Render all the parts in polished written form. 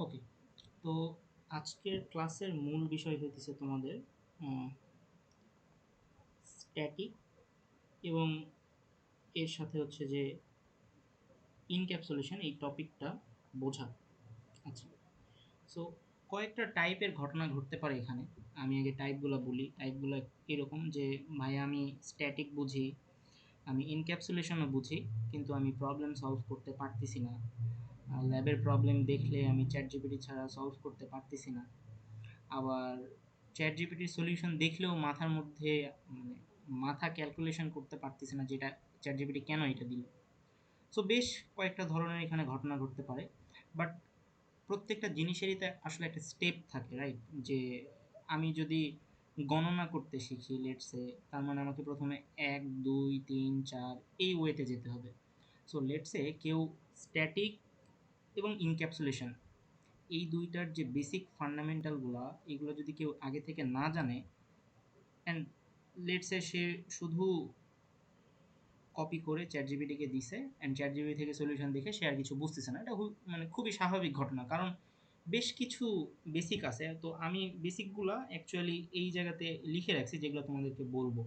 ওকে। তো আজকের ক্লাসের মূল বিষয় হইতেছে তোমাদের স্ট্যাটিক এবং এর সাথে হচ্ছে যে ইনক্যাপসুলেশন এই টপিকটা বোঝা। আচ্ছা, সো কয়েকটা টাইপের ঘটনা ঘটতে পারে এখানে। আমি আগে টাইপগুলো বলি। টাইপগুলো এরকম যে ভাই আমি স্ট্যাটিক বুঝি, আমি ইনক্যাপসুলেশনও বুঝি, কিন্তু আমি প্রবলেম সলভ করতে পারতেছি না। ল্যাবের প্রবলেম দেখলে আমি চ্যাট জিপিটি ছাড়া সলভ করতে পারতেছি না। আবার চ্যাট জিপিটির সলিউশন দেখলেও মাথার মধ্যে মানে মাথা ক্যালকুলেশন করতে পারতেছে না যেটা চ্যাট জিপিটি কেন এটা দিল। সো বেশ কয়েকটা ধরনের এখানে ঘটনা ঘটতে পারে। বাট প্রত্যেকটা জিনিসেরই তো আসলে একটা স্টেপ থাকে, রাইট? যে আমি যদি গণনা করতে শিখি লেটসে, তার মানে আমাকে প্রথমে 1 2 3 4 এই ওয়েতে যেতে হবে। সো লেটসে কেউ স্ট্যাটিক এবং ইনক্যাপসুলেশন এই দুইটার যে বেসিক ফান্ডামেন্টালগুলা এগুলো যদি কেউ আগে থেকে না জানে, অ্যান্ড লেটসে সে শুধু কপি করে চ্যাট জিপিটিকে দিছে অ্যান্ড চ্যাট জিপিটি থেকে সলিউশন দেখে সে আর কিছু বুঝতেছে না, এটা মানে খুবই স্বাভাবিক ঘটনা। কারণ বেশ কিছু বেসিক আছে, তো আমি বেসিকগুলা অ্যাকচুয়ালি এই জায়গাতে লিখে রাখছি যেগুলো তোমাদেরকে বলবো।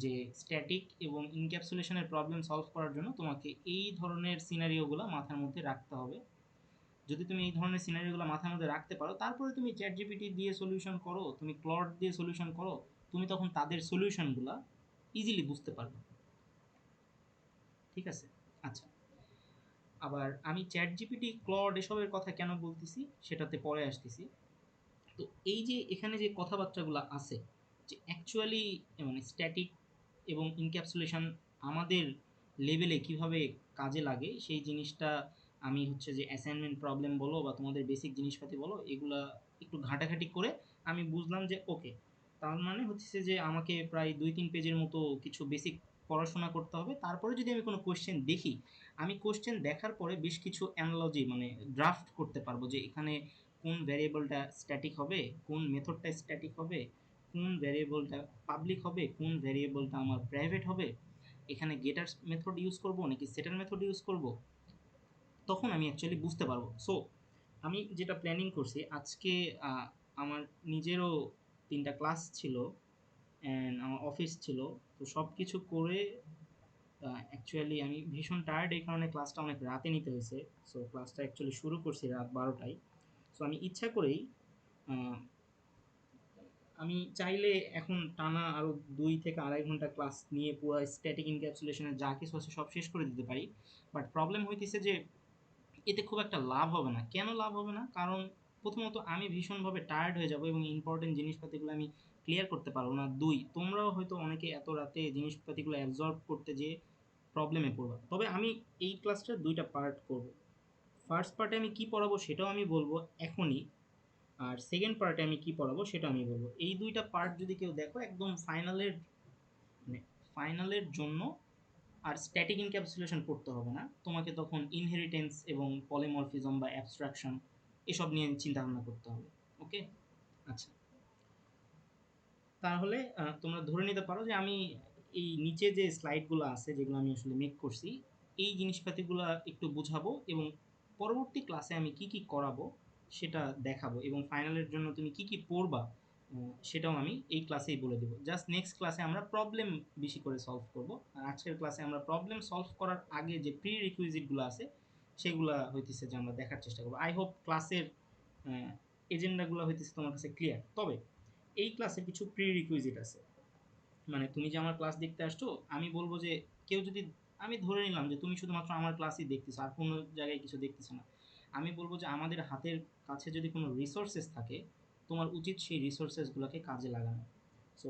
যে স্ট্যাটিক এবং ইনক্যাপসুলেশনের প্রবলেম সলভ করার জন্য তোমাকে এই ধরনের সিনারিওগুলো মাথার মধ্যে রাখতে হবে। যদি তুমি এই ধরনের সিনারিওগুলো মাথার মধ্যে রাখতে পারো, তারপরে তুমি চ্যাট জিপিটি দিয়ে সলিউশন করো, তুমি ক্লড দিয়ে সলিউশন করো, তুমি তখন তাদের সলিউশনগুলো ইজিলি বুঝতে পারবে। ঠিক আছে? আচ্ছা, আবার আমি চ্যাট জিপিটি ক্লড এসবের কথা কেন বলতেছি সেটাতে পরে আসতেছি। তো এই যে এখানে যে কথাবার্তাগুলো আছে, যে অ্যাকচুয়ালি মানে স্ট্যাটিক এবং ইনক্যাপসুলেশন আমাদের লেভেলে কিভাবে কাজে লাগে সেই জিনিসটা আমি হচ্ছে যে অ্যাসাইনমেন্ট প্রবলেম বলো বা তোমাদের বেসিক জিনিসপাতি বলো, এগুলা একটু ঘাটাঘাটি করে আমি বুঝলাম যে ওকে, তার মানে হচ্ছে যে আমাকে প্রায় 2 3 পেজের মতো কিছু বেসিক পড়াশোনা করতে হবে। তারপরে যদি আমি কোনো কোয়েশ্চেন দেখি, আমি কোয়েশ্চেন দেখার পরে বেশ কিছু অ্যানালজি মানে ড্রাফট করতে পারবো যে এখানে কোন ভ্যারিয়েবলটা স্ট্যাটিক হবে, কোন মেথডটা স্ট্যাটিক হবে, কোন ভ্যারিয়েবলটা পাবলিক হবে, কোন ভ্যারিয়েবলটা আমার প্রাইভেট হবে, এখানে গেটার মেথড ইউজ করব নাকি সেটার মেথড ইউজ করব, তখন আমি অ্যাকচুয়ালি বুঝতে পারবো। সো আমি যেটা প্ল্যানিং করছি আজকে, আমার নিজেরও 3টা ক্লাস ছিল অ্যান্ড আমার অফিস ছিল। তো সব কিছু করে অ্যাকচুয়ালি আমি ভীষণ টায়ার্ড, এই কারণে ক্লাসটা অনেক রাতে নিতে হয়েছে। সো ক্লাসটা অ্যাকচুয়ালি শুরু করছি রাত 12টায়। সো আমি ইচ্ছা করেই আহ, আমি চাইলে এখন টানা আরও 2 থেকে 2.5 ঘন্টা ক্লাস নিয়ে পুরো স্ট্যাটিক ইনক্যাপসুলেশনের যা কিছু আছে সব শেষ করে দিতে পারি। বাট প্রবলেম হইতেছে যে এতে খুব একটা লাভ হবে না। কেন লাভ হবে না? কারণ প্রথমত আমি ভীষণভাবে টায়ার্ড হয়ে যাবো এবং ইম্পর্টেন্ট জিনিসপাতিগুলো আমি ক্লিয়ার করতে পারবো না। দুই, তোমরাও হয়তো অনেকে এত রাতে জিনিসপাতিগুলো অ্যাবজর্ব করতে যেয়ে প্রবলেমে পড়বা। তবে আমি এই ক্লাসটা 2টা পার্ট করব। ফার্স্ট পার্টে আমি কি পড়াবো সেটাও আমি বলবো এখনই, আর সেকেন্ড পার্টে আমি কি পড়াবো সেটা আমি বলবো। এই 2টা পার্ট যদি কেউ দেখো একদম ফাইনালের মানে ফাইনালের জন্য আর স্ট্যাটিক ইনক্যাপসুলেশন পড়তে হবে না তোমাকে, তখন ইনহেরিটেন্স এবং পলিমরফিজম বা অ্যাবস্ট্রাকশন এসব নিয়ে চিন্তা ভাবনা করতে হবে। ওকে? আচ্ছা, তাহলে তোমরা ধরে নিতে পারো যে আমি এই নিচে যে স্লাইডগুলো আছে যেগুলো আমি আসলে মেক করছি, এই জিনিসপাতিগুলো একটু বুঝাবো এবং পরবর্তী ক্লাসে আমি কি কি করাবো সেটা দেখাবো, এবং ফাইনালের জন্য তুমি কি কি পড়বা সেটাও আমি এই ক্লাসেই বলে দেবো। জাস্ট নেক্সট ক্লাসে আমরা প্রবলেম বেশি করে সলভ করব, আর আজকের ক্লাসে আমরা প্রবলেম সলভ করার আগে যে প্রি রিকুইজিটগুলো আছে সেগুলা হইতেছে যে আমরা দেখার চেষ্টা করবো। আই হোপ ক্লাসের এজেন্ডাগুলো হইতেছে তোমার কাছে ক্লিয়ার। তবে এই ক্লাসে কিছু প্রি রিকুইজিট আছে। মানে তুমি যে আমার ক্লাস দেখতে আসছো, আমি বলবো যে কেউ যদি, আমি ধরে নিলাম যে তুমি শুধুমাত্র আমার ক্লাসই দেখতেছো আর কোনো জায়গায় কিছু দেখতেছো না, আমি বলবো যে আমাদের হাতের কাছে যদি কোনো রিসোর্সেস থাকে, তোমার উচিত সেই রিসোর্সেসগুলোকে কাজে লাগানো। সো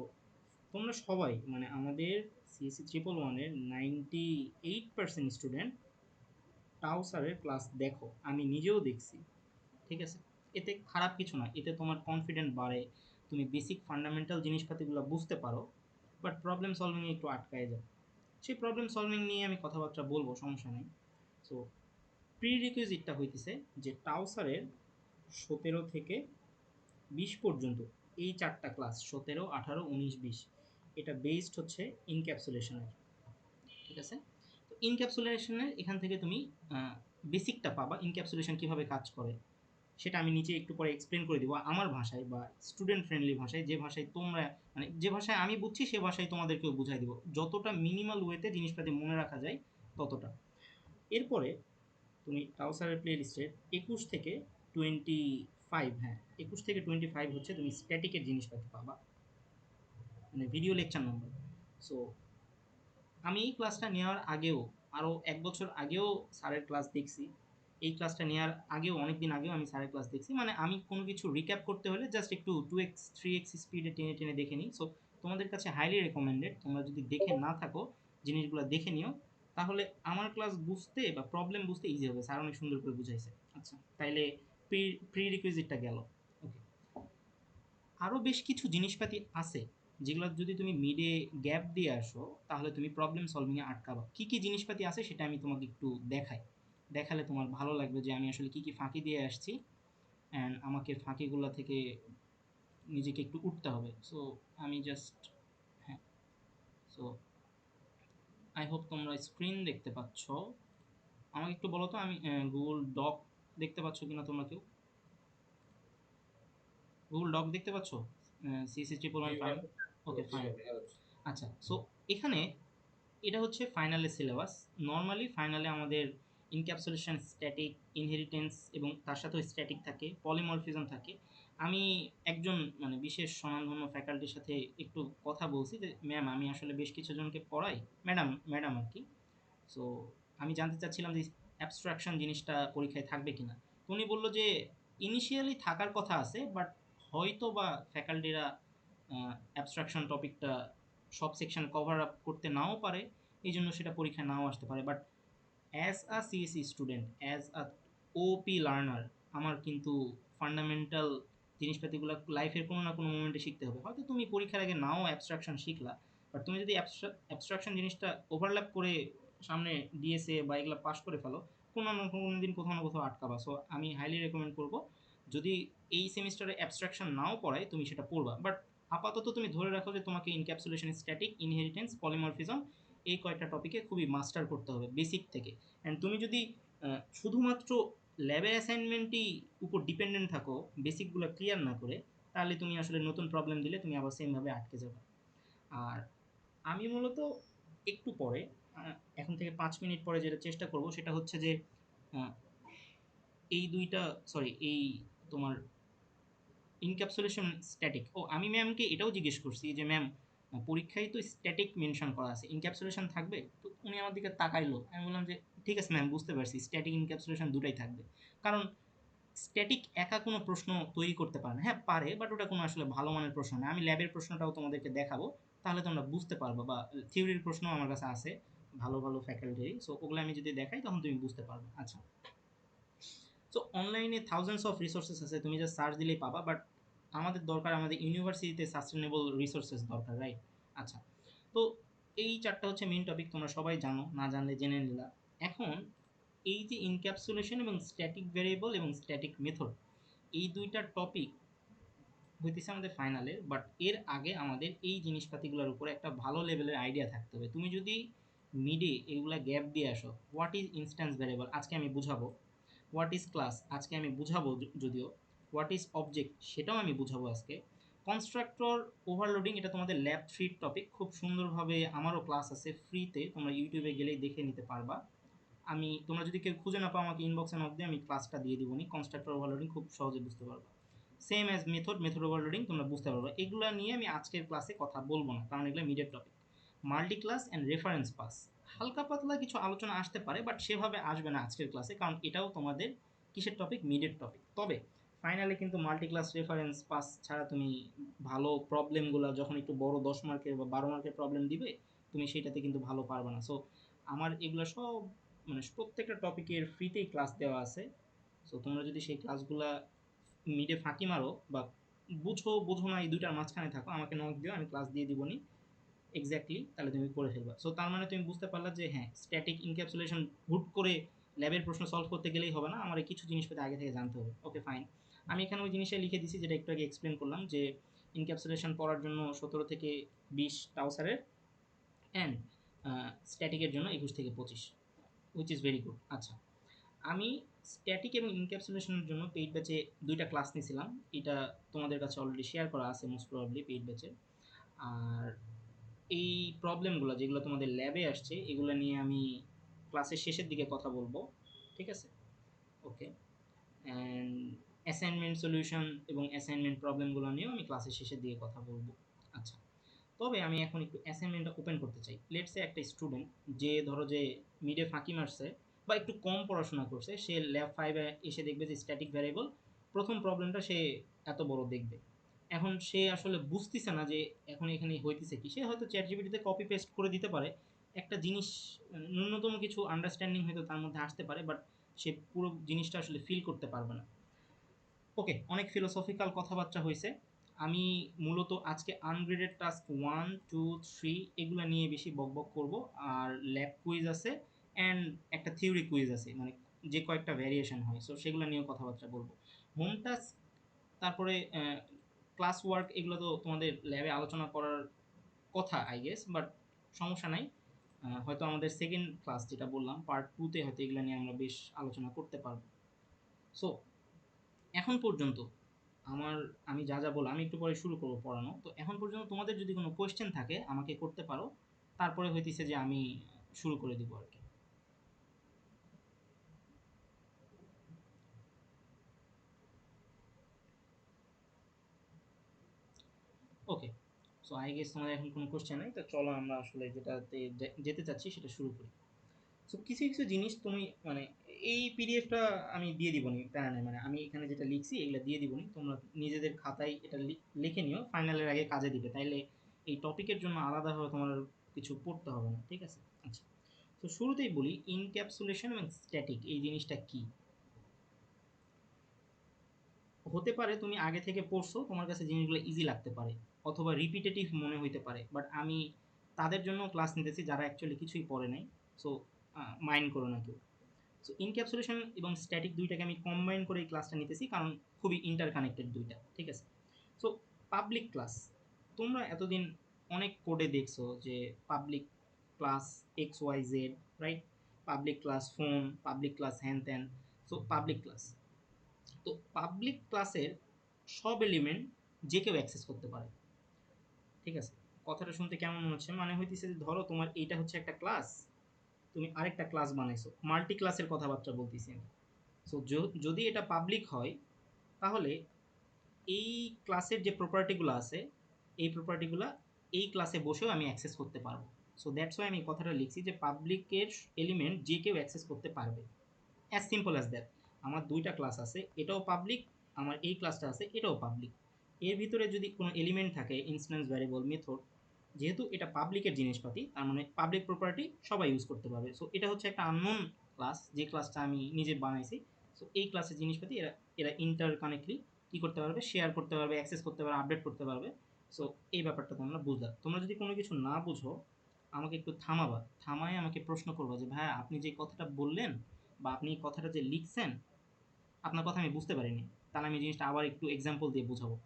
তোমরা সবাই মানে আমাদের সিএসসি 111-এর 98% স্টুডেন্ট টাও স্যারের ক্লাস দেখো, আমি নিজেও দেখছি। ঠিক আছে? এতে খারাপ কিছু না, এতে তোমার কনফিডেন্ট বাড়ে, তুমি বেসিক ফান্ডামেন্টাল জিনিসপাতিগুলো বুঝতে পারো। বাট প্রবলেম সলভিংয়ে একটু আটকায় যায়। সেই প্রবলেম সলভিং নিয়ে আমি কথাবার্তা বলবো, সমস্যা নেই। সো প্রি রিকুইজিটটা হইতেছে যে টাউসারের 17 থেকে 20 পর্যন্ত এই 4টা ক্লাস, 17 18 19 20, এটা বেসড হচ্ছে ইনক্যাপসুলেশনের। ঠিক আছে? তো ইনক্যাপসুলেশনের এখান থেকে তুমি বেসিকটা পাবা, ইনক্যাপসুলেশন কিভাবে কাজ করে, সেটা আমি নিচে একটু পরে এক্সপ্লেন করে দিব আমার ভাষায় বা স্টুডেন্ট ফ্রেন্ডলি ভাষায়, যে ভাষায় তোমরা মানে যে ভাষায় আমি বুঝছি সে ভাষায় তোমাদেরকেও বুঝাই দিব, যতটা মিনিমাল ওয়েতে জিনিসপাতি মনে রাখা যায় ততটা। এরপরে তুমি টাউসারের প্লে লিস্টের 21 থেকে 25, হ্যাঁ 21 থেকে 25 হচ্ছে তুমি স্ট্যাটিকের জিনিসপাতি পাবা, মানে ভিডিও লেকচার নাম্বার। সো আমি এই ক্লাসটা নেওয়ার আগেও, আরও 1 বছর আগেও স্যারের ক্লাস দেখছি। এই ক্লাসটা নেওয়ার আগেও অনেক দিন আগেও আমি স্যারের ক্লাস দেখছি, মানে আমি কোনো কিছু রিক্যাপ করতে হলে জাস্ট একটু 2x 3x স্পিডে টেনে টেনে দেখে নিই। সো তোমাদের কাছে হাইলি রেকমেন্ডেড, তোমরা যদি দেখে না থাকো জিনিসগুলো দেখে নিও, তাহলে আমার ক্লাস বুঝতে বা প্রবলেম বুঝতে ইজি হবে। স্যার অনেক সুন্দর করে বুঝাইছে। আচ্ছা, তাইলে প্রি রিকুইজিটটা গেল। ওকে, আরও বেশ কিছু জিনিসপাতি আছে যেগুলো যদি তুমি মিডে গ্যাপ দিয়ে আসো তাহলে তুমি প্রবলেম সলভিংয়ে আটকাবা। কী কী জিনিসপাতি আছে সেটা আমি তোমাকে একটু দেখাই, দেখালে তোমার ভালো লাগবে যে আমি আসলে কী কী ফাঁকি দিয়ে আসছি, অ্যান্ড আমাকে ফাঁকিগুলো থেকে নিজেকে একটু উঠতে হবে। সো আমি জাস্ট, হ্যাঁ, সো আই হোপ তোমরা স্ক্রিন দেখতে পাচ্ছ। আমাকে একটু বলো তো, আমি গুগল ডক দেখতে পাচ্ছ কিনা তোমরা কেউ? গুগল ডক দেখতে পাচ্ছ? CSC triple one fine. Okay fine. আচ্ছা, সো এখানে এটা হচ্ছে ফাইনালের সিলেবাস। নর্মালি ফাইনালে আমাদের ইনক্যাপসুলেশন, স্ট্যাটিক, ইনহেরিটেন্স এবং তার সাথেও স্ট্যাটিক থাকে, পলিমরফিজম থাকে। আমি একজন মানে বিশেষ স্বনামধন্য ফ্যাকাল্টির সাথে একটু কথা বলছি যে ম্যাম আমি আসলে বেশ কিছু জনকে পড়াই, ম্যাডাম ম্যাডাম আর কি। সো আমি জানতে চাচ্ছিলাম যে অ্যাবস্ট্রাকশন জিনিসটা পরীক্ষায় থাকবে কিনা। তো উনি বললো যে ইনিশিয়ালি থাকার কথা আছে, বাট হয়তো বা ফ্যাকাল্টিরা অ্যাবস্ট্রাকশন টপিকটা সব সেকশন কভার আপ করতে নাও পারে, এই জন্য সেটা পরীক্ষায় নাও আসতে পারে। But as a CSC student, as a OP learner, আমার কিন্তু ফান্ডামেন্টাল জিনিসপাতিগুলো লাইফের কোনো না কোনো মোমেন্টে শিখতে হবে। হয়তো তুমি পরীক্ষার আগে নাও অ্যাবস্ট্রাকশন শিখলা, বাট তুমি যদি অ্যাবস্ট্রাকশন জিনিসটা ওভারল্যাপ করে সামনে ডিএসএ বা এগুলো পাস করে ফেলো, কোনো না কোনো দিন কোথাও না কোথাও আটকাবা। সো আমি হাইলি রেকমেন্ড করবো, যদি এই সেমিস্টারে অ্যাবস্ট্রাকশন নাও পড়ায় তুমি সেটা পড়বা, বাট আপাতত তুমি ধরে রাখো যে তোমাকে ইনক্যাপসুলেশন, স্ট্যাটিক, ইনহেরিটেন্স, পলিমরফিজম এই কয়েকটা টপিকে খুবই মাস্টার করতে হবে বেসিক থেকে। অ্যান্ড তুমি যদি শুধুমাত্র ল্যাবের অ্যাসাইনমেন্টই উপর ডিপেন্ডেন্ট থাকো, বেসিকগুলো ক্লিয়ার না করে, তাহলে তুমি আসলে নতুন প্রবলেম দিলে তুমি আবার সেমভাবে আটকে যাবে। আর আমি মূলত একটু পরে, এখন থেকে 5 মিনিট পরে যেটা চেষ্টা করব সেটা হচ্ছে যে আহ, এই দুইটা, সরি এই তোমার ইনক্যাপসুলেশন, স্ট্যাটিক, ও আমি ম্যামকে এটাও জিজ্ঞেস করছি যে ম্যাম পরীক্ষায় তো স্ট্যাটিক মেনশন করা আছে, ইনক্যাপসুলেশন থাকবে? তো উনি আমার দিকে তাকাইলো, আমি বললাম যে ঠিক আছে ম্যাম, বুঝতে পারছি স্ট্যাটিক ইনক্যাপসুলেশন দুটাই থাকবে। কারণ স্ট্যাটিক একা কোনো প্রশ্ন তৈরি করতে পারে না, হ্যাঁ পারে, বাট ওটা কোনো আসলে ভালো মানের প্রশ্ন না। আমি ল্যাবের প্রশ্নটাও তোমাদেরকে দেখাবো, তাহলে তোমরা বুঝতে পারবো, বা থিওরির প্রশ্ন আমার কাছে আছে ভালো ভালো ফ্যাকাল্টির, সো ওগুলো আমি যদি দেখাই তখন তুমি বুঝতে পারবে। আচ্ছা, সো অনলাইনে থাউজেন্ডস অফ রিসোর্সেস আছে, তুমি জাস্ট সার্চ দিলেই পাবা, বাট আমাদের দরকার, আমাদের ইউনিভার্সিটিতে সাস্টেনেবল রিসোর্সেস দরকার, রাইট? আচ্ছা, তো এই চারটা হচ্ছে মেইন টপিক, তোমরা সবাই জানো, না জানলে জেনে নিলা। এখন এই যে ইনক্যাপসুলেশন এবং স্ট্যাটিক ভ্যারিয়েবল এবং স্ট্যাটিক মেথড, এই দুইটা টপিক হইতেছে আমাদের ফাইনালের, বাট এর আগে আমাদের এই জিনিসপাতিগুলোর উপরে একটা ভালো লেভেলের আইডিয়া থাকতে হবে। তুমি যদি মিডে এগুলা গ্যাপ দিয়ে আসো, হোয়াট ইজ ইনস্ট্যান্স ভ্যারিয়েবল আজকে আমি বুঝাবো, হোয়াট ইজ ক্লাস আজকে আমি বুঝাবো, যদিও হোয়াট ইজ অবজেক্ট সেটাও আমি বুঝাবো আজকে। কনস্ট্রাক্টর ওভারলোডিং এটা তোমাদের ল্যাব 3 টপিক, খুব সুন্দরভাবে আমারও ক্লাস আছে ফ্রিতে, তোমরা ইউটিউবে গেলেই দেখে নিতে পারবা। আমি, তোমরা যদি কেউ খুঁজে না পাও আমাকে ইনবক্সে নক দিয়ে আমি ক্লাসটা দিয়ে দিব নি। কনস্ট্রাক্টর ওভারলোডিং খুব সহজে বুঝতে পারবা। সেম অ্যাজ মেথড ওভারলোডিং তোমরা বুঝতে পারবা। এগুলো নিয়ে আমি আজকের ক্লাসে কথা বলবো না, কারণ এগুলো মিডের topic. Multi class and reference pass হালকা পাতলা কিছু আলোচনা আসতে পারে, বাট সেভাবে আসবে না আজকের ক্লাসে, কারণ এটাও তোমাদের কিসের টপিক? মিডের টপিক। তবে ফাইনালে কিন্তু মাল্টি ক্লাস, রেফারেন্স পাস ছাড়া তুমি ভালো প্রবলেমগুলো যখন একটু বড় 10 মার্কের বা 12 মার্কের প্রবলেম দিবে, তুমি সেটাতে কিন্তু ভালো পারবে না। সো আমার এগুলো সব মানে প্রত্যেকটা টপিকের ফ্রিতেই ক্লাস দেওয়া আছে। সো তোমরা যদি সেই ক্লাসগুলা মিডে ফাঁকি মারো বা বুঝো বুঝো না এই দুইটার মাঝখানে থাকো, আমাকে নক দিও, আমি ক্লাস দিয়ে দিবনি এক্স্যাক্টলি, তাহলে তুমি করে ফেলবা। সো তার মানে তুমি বুঝতে পারলা যে হ্যাঁ, স্ট্যাটিক ইনক্যাপসুলেশন হুট করে ল্যাবের প্রশ্ন সলভ করতে গেলেই হবে না, আমার কিছু জিনিসপাতি আগে থেকে জানতে হবে। ওকে ফাইন, আমি এখানে ওই জিনিসটা লিখে দিছি যেটা একটু আগে এক্সপ্লেন করলাম, যে ইনক্যাপসুলেশন পড়ার জন্য 17 থেকে 20 টাউসারের, অ্যান্ড স্ট্যাটিকের জন্য 21 থেকে 25, হুইচ ইজ ভেরি গুড। আচ্ছা, আমি স্ট্যাটিক এবং ইনক্যাপসুলেশনের জন্য পেইড ব্যাচে ২টা ক্লাস নিয়েছিলাম। এটা তোমাদের কাছে অলরেডি শেয়ার করা আছে মোস্ট প্রবাবলি পেইড ব্যাচে। আর এই প্রবলেমগুলো যেগুলো তোমাদের ল্যাবে আসছে এগুলো নিয়ে আমি ক্লাসের শেষের দিকে কথা বলবো। ঠিক আছে? ওকে। অ্যান্ড অ্যাসাইনমেন্ট সলিউশন এবং অ্যাসাইনমেন্ট প্রবলেমগুলো নিয়েও আমি ক্লাসের শেষের দিকে কথা বলবো। আচ্ছা, তবে আমি এখন একটু অ্যাসাইনমেন্টটা ওপেন করতে চাই। লেটস সে একটা স্টুডেন্ট যে ধরো যে মিডে ফাঁকি মারছে বা একটু কম পড়াশোনা করছে, সে ল্যাব 5 এ এসে দেখবে যে স্ট্যাটিক ভ্যারিয়েবল প্রথম প্রবলেমটা সে এত বড় দেখবে। এখন সে আসলে বুঝতেছে না যে এখন এখানে হইতেছে কি। সে হয়তো চ্যাটজিপিটিতে কপি পেস্ট করে দিতে পারে একটা জিনিস, ন্যূনতম কিছু আন্ডারস্ট্যান্ডিং হয়তো তার মধ্যে আসতে পারে, বাট সে পুরো জিনিসটা আসলে ফিল করতে পারবে না। ওকে, অনেক ফিলোসফিক্যাল কথাবার্তা হয়েছে। আমি মূলত আজকে আনগ্রেডেড টাস্ক 1, 2, 3 এগুলো নিয়ে বেশি বকবক করব। আর ল্যাব কুইজ আছে অ্যান্ড একটা থিওরি কুইজ আছে, মানে যে কয়েকটা ভ্যারিয়েশন হয়, সো সেগুলো নিয়েও কথাবার্তা বলবো। হোম টাস্ক, তারপরে ক্লাস ওয়ার্ক, এগুলো তো তোমাদের ল্যাবে আলোচনা করার কথা আই গেস, বাট সমস্যা নাই। হয়তো আমাদের সেকেন্ড ক্লাস যেটা বললাম পার্ট 2-তে হয়তো এগুলো নিয়ে আমরা বেশ আলোচনা করতে পারবো। সো এখন পর্যন্ত আমার, আমি যা যা বললাম, আমি একটু পরে শুরু করবো পড়ানো। তো এখন পর্যন্ত তোমাদের যদি কোনো কোয়েশ্চেন থাকে আমাকে করতে পারো, তারপরে হইতেছে যে আমি শুরু করে দিব আর কি। ওকে, সো আই গেস তোমাদের এখন কোনো কোয়েশ্চেন নাই, তো চলো আমরা আসলে যেটাতে যেতে চাচ্ছি সেটা শুরু করি। সো কিছু কিছু জিনিস তুমি মানে এই পিডিএফটা আমি দিয়ে দিবনি, প্যারা নেই, মানে আমি এখানে যেটা লিখছি এগুলো দিয়ে দিবনি, তোমরা নিজেদের খাতায় এটা লিখে নিও, ফাইনালের আগে কাজে দিবে, তাইলে এই টপিকের জন্য আলাদাভাবে তোমার কিছু পড়তে হবে না। ঠিক আছে? আচ্ছা, তো শুরুতেই বলি ইনক্যাপসুলেশন এবং স্ট্যাটিক এই জিনিসটা কি। হতে পারে তুমি আগে থেকে পড়ছো, তোমার কাছে জিনিসগুলো ইজি লাগতে পারে, অথবা রিপিটেটিভ মনে হইতে পারে, বাট আমি তাদের জন্য ক্লাস নিতেছি যারা অ্যাকচুয়ালি কিছুই পড়ে নাই। সো মাইন্ড করো না কেউ। সো ইনক্যাপসুলেশন এবং স্ট্যাটিক দুইটাকে আমি কম্বাইন করে এই ক্লাসটা নিতেছি, কারণ খুবই ইন্টারকানেক্টেড দুইটা। ঠিক আছে? সো পাবলিক ক্লাস, তোমরা এতদিন অনেক কোডে দেখছো যে public class X Y Z, right? Public class phone, public class হ্যান ত্যান। সো পাবলিক ক্লাস, তো পাবলিক ক্লাসের সব এলিমেন্ট যে কেউ অ্যাক্সেস করতে পারে। ঠিক আছে? কথাটা শুনতে কেমন মনে হচ্ছে? মানে হইতেছে যে ধরো তোমার এইটা হচ্ছে একটা ক্লাস, তুমি আরেকটা ক্লাস বানাইছো, মাল্টি ক্লাসের কথাবার্তা বলতেছি আমি। সো যদি এটা পাবলিক হয়, তাহলে এই ক্লাসের যে প্রপার্টিগুলো আছে, এই প্রপার্টিগুলো এই ক্লাসে বসেও আমি অ্যাক্সেস করতে পারবো। সো দ্যাটস ওয়াই আমি এই কথাটা লিখছি যে পাবলিকের এলিমেন্ট যে কেউ অ্যাক্সেস করতে পারবে। As simple as that. আমার দুইটা ক্লাস আছে, এটাও পাবলিক, আমার এই ক্লাসটা আছে এটাও পাবলিক। এর ভিতরে যদি কোনো এলিমেন্ট থাকে, ইনস্ট্যান্স ভ্যারিয়েবল, মেথড, যেহেতু এটা পাবলিকের জিনিসপাতি, তার মানে পাবলিক প্রপার্টি সবাই ইউজ করতে পারবে। সো এটা হচ্ছে একটা আননোন ক্লাস, যে ক্লাসটা আমি নিজে বানাইছি। সো এই ক্লাসের জিনিসপাতি এরা এরা ইন্টার কানেক্টলি কী করতে পারবে, শেয়ার করতে পারবে, অ্যাক্সেস করতে পারবে, আপডেট করতে পারবে। সো এই ব্যাপারটা তোমরা বুঝলা। তোমরা যদি কোনো কিছু না বুঝো, আমাকে একটু থামাবা, থামায় আমাকে প্রশ্ন করবা যে ভাইয়া আপনি যে কথাটা বললেন বা আপনি এই কথাটা যে লিখছেন, আপনার কথা আমি বুঝতে পারিনি, তাহলে আমি জিনিসটা আবার একটু এক্সাম্পল দিয়ে বোঝাবো।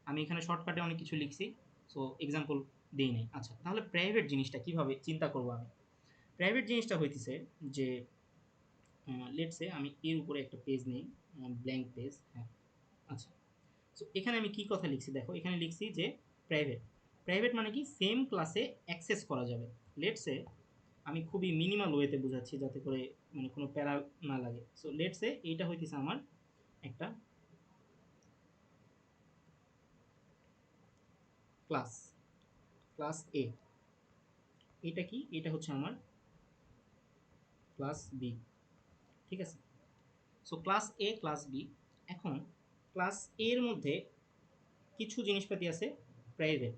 আমি এখানে শর্টকাটে অনেক কিছু লিখছি, সো এক্সাম্পল দিই নাই। আচ্ছা, তাহলে প্রাইভেট জিনিসটা কিভাবে চিন্তা করবো আমি? প্রাইভেট জিনিসটা হইতেছে যে লেটসে আমি এর উপরে একটা পেজ নেই, ব্ল্যাঙ্ক পেজ, হ্যাঁ। আচ্ছা, সো এখানে আমি কি কথা লিখছি দেখো, এখানে লিখছি যে প্রাইভেট, প্রাইভেট মানে কি সেম ক্লাসে অ্যাক্সেস করা যাবে। লেটসে আমি খুবই মিনিমাল ওয়েতে বোঝাচ্ছি যাতে করে মানে কোনো প্যারা না লাগে। সো লেটসে এইটা হইতেছে আমার একটা ক্লাস, ক্লাস এ। এটা কি? এটা হচ্ছে আমার ক্লাস বি। ঠিক আছে? So class A, class B. এখন ক্লাস এর মধ্যে কিছু জিনিসপাতি আছে প্রাইভেট।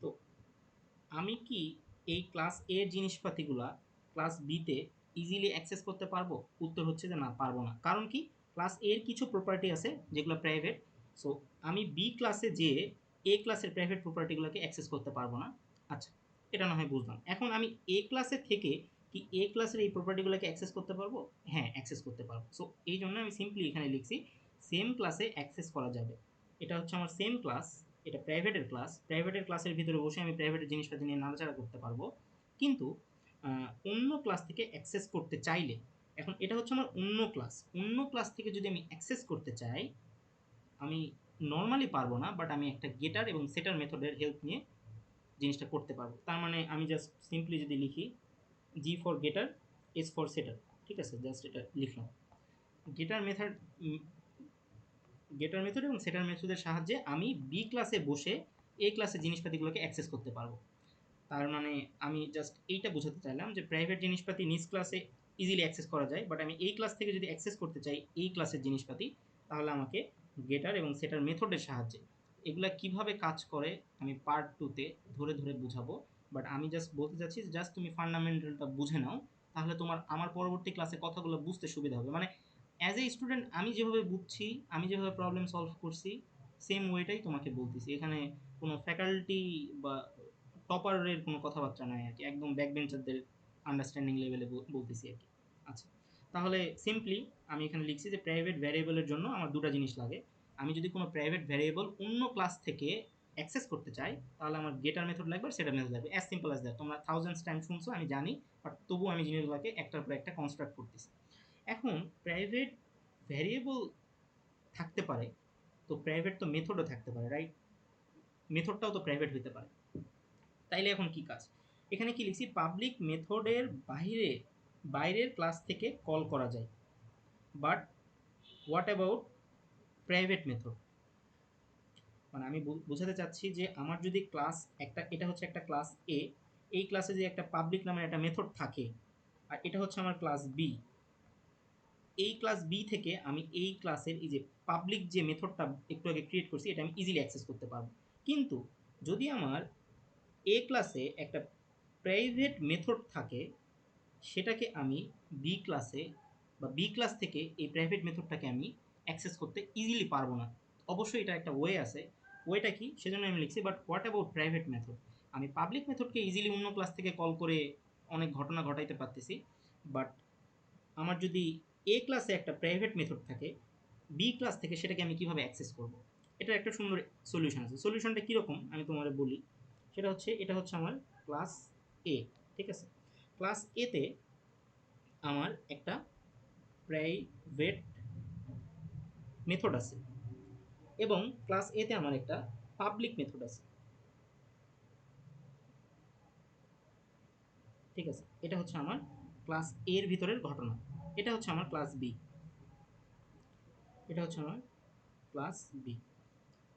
তো আমি কি এই ক্লাস এর জিনিসপাতিগুলা ক্লাস বিতে ইজিলি অ্যাক্সেস করতে পারবো? উত্তর হচ্ছে যে না, পারবো না। কারণ কি? ক্লাস এর কিছু প্রপার্টি আছে যেগুলো প্রাইভেট। সো আমি বি ক্লাসে যেয়ে এ ক্লাসের প্রাইভেট প্রপার্টিগুলোকে অ্যাক্সেস করতে পারবো না। আচ্ছা, এটা না হয় বুঝলাম। এখন আমি এ ক্লাসে থেকে কি এ ক্লাসের এই প্রপার্টিগুলোকে অ্যাক্সেস করতে পারবো? হ্যাঁ, অ্যাক্সেস করতে পারবো। সো এই জন্য আমি সিম্পলি এখানে লিখছি সেম ক্লাসে অ্যাক্সেস করা যাবে। এটা হচ্ছে আমার সেম ক্লাস, এটা প্রাইভেটের ক্লাস, প্রাইভেটের ক্লাসের ভিতরে বসে আমি প্রাইভেটের জিনিসপাতি নিয়ে নাড়াচাড়া করতে পারবো। কিন্তু অন্য ক্লাস থেকে অ্যাক্সেস করতে চাইলে এখন এটা হচ্ছে আমার অন্য ক্লাস থেকে যদি আমি অ্যাক্সেস করতে চাই, আমি নর্মালি পারবো না, বাট আমি একটা গেটার এবং সেটার মেথডের হেল্প নিয়ে জিনিসটা করতে পারবো। তার মানে আমি জাস্ট সিম্পলি যদি লিখি জি ফর গেটার, এস ফর সেটার, ঠিক আছে, জাস্ট এটা লিখলাম। গেটার মেথড গেটার মেথড এবং সেটার মেথডের সাহায্যে আমি বি ক্লাসে বসে এ ক্লাসে জিনিসপাতিগুলোকে অ্যাক্সেস করতে পারবো। তার মানে আমি জাস্ট এইটা বোঝাতে চাইলাম যে প্রাইভেট জিনিসপাতি নিজ ক্লাসে ইজিলি অ্যাক্সেস করা যায়, বাট আমি এই ক্লাস থেকে যদি অ্যাক্সেস করতে চাই এই ক্লাসের জিনিসপাতি, তাহলে আমাকে গেটার এবং সেটার মেথডের সাহায্যে এগুলা কিভাবে কাজ করে আমি পার্ট টুতে ধরে ধরে বুঝাবো। বাট আমি জাস্ট বলতে চাচ্ছি যে জাস্ট তুমি ফান্ডামেন্টালটা বুঝে নাও, তাহলে তোমার আমার পরবর্তী ক্লাসে কথাগুলো বুঝতে সুবিধা হবে। মানে অ্যাজ এ স্টুডেন্ট আমি যেভাবে বুঝছি, আমি যেভাবে প্রবলেম সলভ করছি, সেম ওয়েটাই তোমাকে বলতেছি। এখানে কোনো ফ্যাকাল্টি বা টপারের কোনো কথাবার্তা নাই আর কি, একদম ব্যাক বেঞ্চারদের আন্ডারস্ট্যান্ডিং লেভেলে বলতেছি আর কি। আচ্ছা, তাহলে সিম্পলি আমি এখানে লিখছি যে প্রাইভেট ভ্যারিয়েবলের জন্য আমার দুটো জিনিস লাগে। আমি যদি কোনো প্রাইভেট ভ্যারিয়েবল অন্য ক্লাস থেকে অ্যাক্সেস করতে চাই, তাহলে আমার গেটার মেথড লাগবে আর সেটার মেথড লাগবে। As simple as that. তোমরা থাউজেন্ডস টাইম শুনছো আমি জানি, বাট তবুও আমি জিনিসগুলোকে একটার পর একটা কনস্ট্রাক্ট করতেছি। এখন প্রাইভেট ভ্যারিয়েবল থাকতে পারে, তো প্রাইভেট তো মেথডও থাকতে পারে, রাইট? মেথডটাও তো প্রাইভেট হইতে পারে। তাইলে এখন কি কাজ? এখানে কি লিখছি, পাবলিক মেথডের বাইরের ক্লাস থেকে কল করা যায়, but what about private method? মানে আমি বোঝাতে চাচ্ছি যে আমার যদি ক্লাস একটা, এটা হচ্ছে একটা ক্লাস এ, এই ক্লাসে যে একটা পাবলিক নামের একটা মেথড থাকে, আর এটা হচ্ছে আমার ক্লাস বি, এই ক্লাস বি থেকে আমি এই ক্লাসের এই যে পাবলিক যে মেথডটা একটু আগে ক্রিয়েট করছি, এটা আমি ইজিলি অ্যাক্সেস করতে পারবো। কিন্তু যদি আমার এ ক্লাসে একটা প্রাইভেট মেথড থাকে, সেটাকে আমি বি ক্লাসে বা বি ক্লাস থেকে এই প্রাইভেট মেথডটাকে আমি অ্যাক্সেস করতে ইজিলি পারবো না। অবশ্যই এটা একটা ওয়ে আছে, ওয়েটা কি সেজন্য আমি লিখছি, but what about private method? আমি পাবলিক মেথডকে ইজিলি অন্য ক্লাস থেকে কল করে অনেক ঘটনা ঘটাইতে পারতেছি, বাট আমার যদি এ ক্লাসে একটা প্রাইভেট মেথড থাকে, বি ক্লাস থেকে সেটাকে আমি কিভাবে অ্যাক্সেস করব? এটার একটা সুন্দর সলিউশন আছে। সলিউশনটা কীরকম আমি তোমাদের বলি। সেটা হচ্ছে, এটা হচ্ছে আমার ক্লাস এ, ঠিক আছে? ক্লাস এতে আমার একটা প্রাইভেট মেথড আছে এবং ক্লাস এতে আমার একটা পাবলিক মেথড আছে, ঠিক আছে? এটা হচ্ছে আমার ক্লাস এর ভিতরের ঘটনা। এটা হচ্ছে আমার ক্লাস বি, এটা হচ্ছে আমার ক্লাস বি।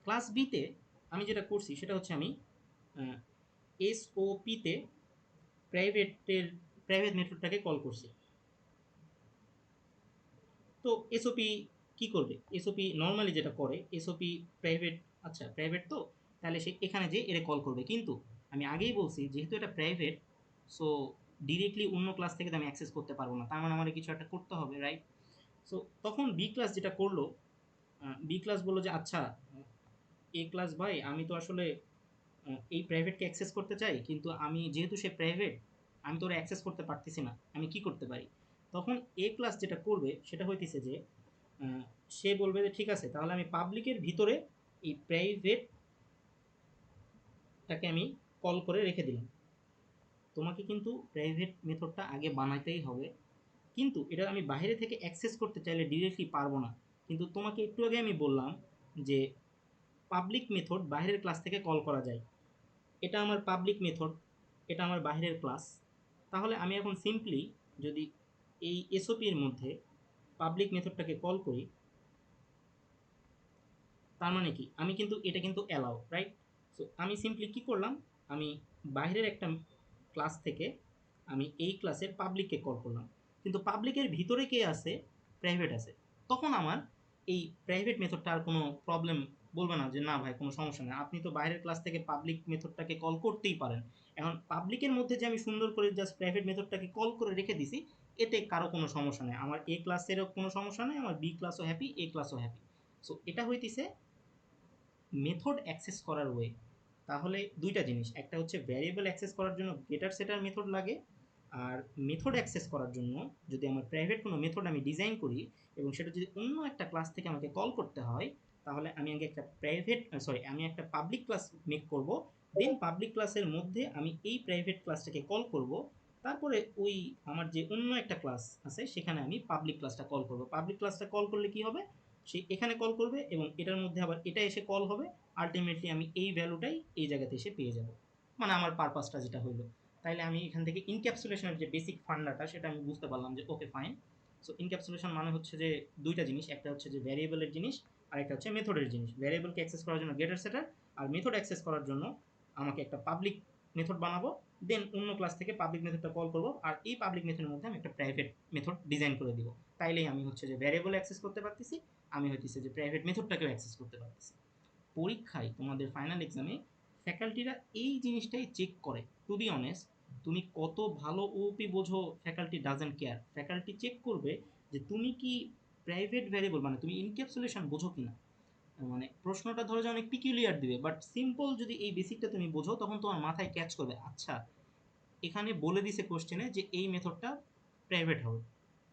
ক্লাস বিতে আমি যেটা করছি সেটা হচ্ছে আমি এসওপিতে প্রাইভেট মেথডটাকে কল করছি। তো এসওপি কি করবে? এসওপি নর্মালি যেটা করে, এসওপি প্রাইভেট, আচ্ছা প্রাইভেট তো, তাহলে সে এখানে যে এর কল করবে। কিন্তু আমি আগেই বলছি যেহেতু এটা প্রাইভেট, সো ডিরেক্টলি অন্য ক্লাস থেকে তো আমি অ্যাক্সেস করতে পারবো না, তার মানে আমার কিছু একটা করতে হবে, রাইট? সো তখন বি ক্লাস যেটা করলো, বি ক্লাস বললো যে আচ্ছা এ ক্লাস ভাই, আমি তো আসলে এই প্রাইভেটকে অ্যাক্সেস করতে চাই, কিন্তু আমি যেহেতু সে প্রাইভেট, আমি তো ওরা অ্যাক্সেস করতে পারতেছি না, আমি কি করতে পারি? তখন এ ক্লাস যেটা করবে সেটা হইতেছে যে আহ, সে বলবে যে ঠিক আছে, তাহলে আমি পাবলিকের ভিতরে এই প্রাইভেটটাকে আমি কল করে রেখে দিলাম। তোমাকে কিন্তু প্রাইভেট মেথডটা আগে বানাইতেই হবে, কিন্তু এটা আমি বাইরে থেকে অ্যাক্সেস করতে চাইলে ডিরেক্টলি পারবো না। কিন্তু তোমাকে একটু আগে আমি বললাম যে পাবলিক মেথড বাইরের ক্লাস থেকে কল করা যায়, এটা আমার পাবলিক মেথড, এটা আমার বাইরের ক্লাস। তাহলে আমি এখন সিম্পলি যদি এই এসওপির মধ্যে পাবলিক মেথডটাকে কল করি, তার মানে কি আমি কিন্তু এটা কিন্তু অ্যালাউ, রাইট? সো আমি সিম্পলি কি করলাম, আমি বাইরের একটা ক্লাস থেকে আমি এই ক্লাসের পাবলিককে কল করলাম, কিন্তু পাবলিকের ভিতরে কে আছে? প্রাইভেট আছে। তখন আমার এই প্রাইভেট মেথডটা আর কোনো প্রবলেম বলবে না যে না ভাই কোনো সমস্যা নেই, আপনি তো বাইরের ক্লাস থেকে পাবলিক মেথডটাকে কল করতেই পারেন। এখন পাবলিকের মধ্যে যে আমি সুন্দর করে জাস্ট প্রাইভেট মেথডটাকে কল করে রেখে দিছি, এতে কারো কোনো সমস্যা নেই, আমার এ ক্লাসেরও কোনো সমস্যা নেই, আমার বি ক্লাসও হ্যাপি, এ ক্লাসও হ্যাপি। সো এটা হইতেছে মেথড অ্যাক্সেস করার ওয়ে। তাহলে দুইটা জিনিস, একটা হচ্ছে ভ্যারিয়েবল অ্যাক্সেস করার জন্য গেটার সেটার মেথড লাগে, আর মেথড অ্যাক্সেস করার জন্য যদি আমার প্রাইভেট কোনো মেথড আমি ডিজাইন করি এবং সেটা যদি অন্য একটা ক্লাস থেকে আমাকে কল করতে হয়, তাহলে আমি আগে একটা আমি একটা পাবলিক ক্লাস মেক করব, দেন পাবলিক ক্লাসের মধ্যে আমি এই প্রাইভেট ক্লাসটাকে কল করব, তারপরে ওই আমার যে অন্য একটা ক্লাস আছে সেখানে আমি পাবলিক ক্লাসটা কল করব। পাবলিক ক্লাসটা কল করলে কি হবে, সে এখানে কল করবে এবং এটার মধ্যে আবার এটা এসে কল হবে। আলটিমেটলি আমি এই ভ্যালুটাই এই জায়গাতে এসে পেয়ে যাব, মানে আমার পারপাসটা যেটা হইলো। তাইলে আমি এখান থেকে ইনক্যাপসুলেশনের যে বেসিক ফান্ডাটা সেটা আমি বুঝতে পারলাম যে ওকে ফাইন। সো ইনক্যাপসুলেশন মানে হচ্ছে যে দুইটা জিনিস, একটা হচ্ছে যে ভ্যারিয়েবলের জিনিস আর একটা হচ্ছে মেথডের জিনিস। ভ্যারিয়েবলকে অ্যাক্সেস করার জন্য গেটার সেটার, আর মেথড অ্যাক্সেস করার জন্য আমাকে একটা পাবলিক মেথড বানাবো, দেন অন্য ক্লাস থেকে পাবলিক মেথডটা কল করব, আর এই পাবলিক মেথডের মধ্যে আমি একটা প্রাইভেট মেথড ডিজাইন করে দিব। তাইলেই আমি হচ্ছে যে ভ্যারিয়েবল অ্যাক্সেস করতে পারতেছি, আমি হইতেছে যে প্রাইভেট মেথডটাকেও অ্যাক্সেস করতে পারতেছি। পরীক্ষায় তোমাদের ফাইনাল এক্সামে ফ্যাকাল্টিরা এই জিনিসটাই চেক করে। টু বি অনেস্ট, তুমি কত ভালো ওপি বোঝো faculty doesn't care. Faculty check করবে যে তুমি কি প্রাইভেট ভ্যারিয়েবল মানে তুমি ইনক্যাপসুলেশন বোঝো কিনা। মানে প্রশ্নটা ধরে যে অনেক পিকুলিয়ার দিবে, বাট সিম্পল যদি এই বেসিকটা তুমি বোঝো তখন তোমার মাথায় ক্যাচ করবে, আচ্ছা এখানে বলে দিছে কোশ্চেনে যে এই মেথডটা প্রাইভেট হবে।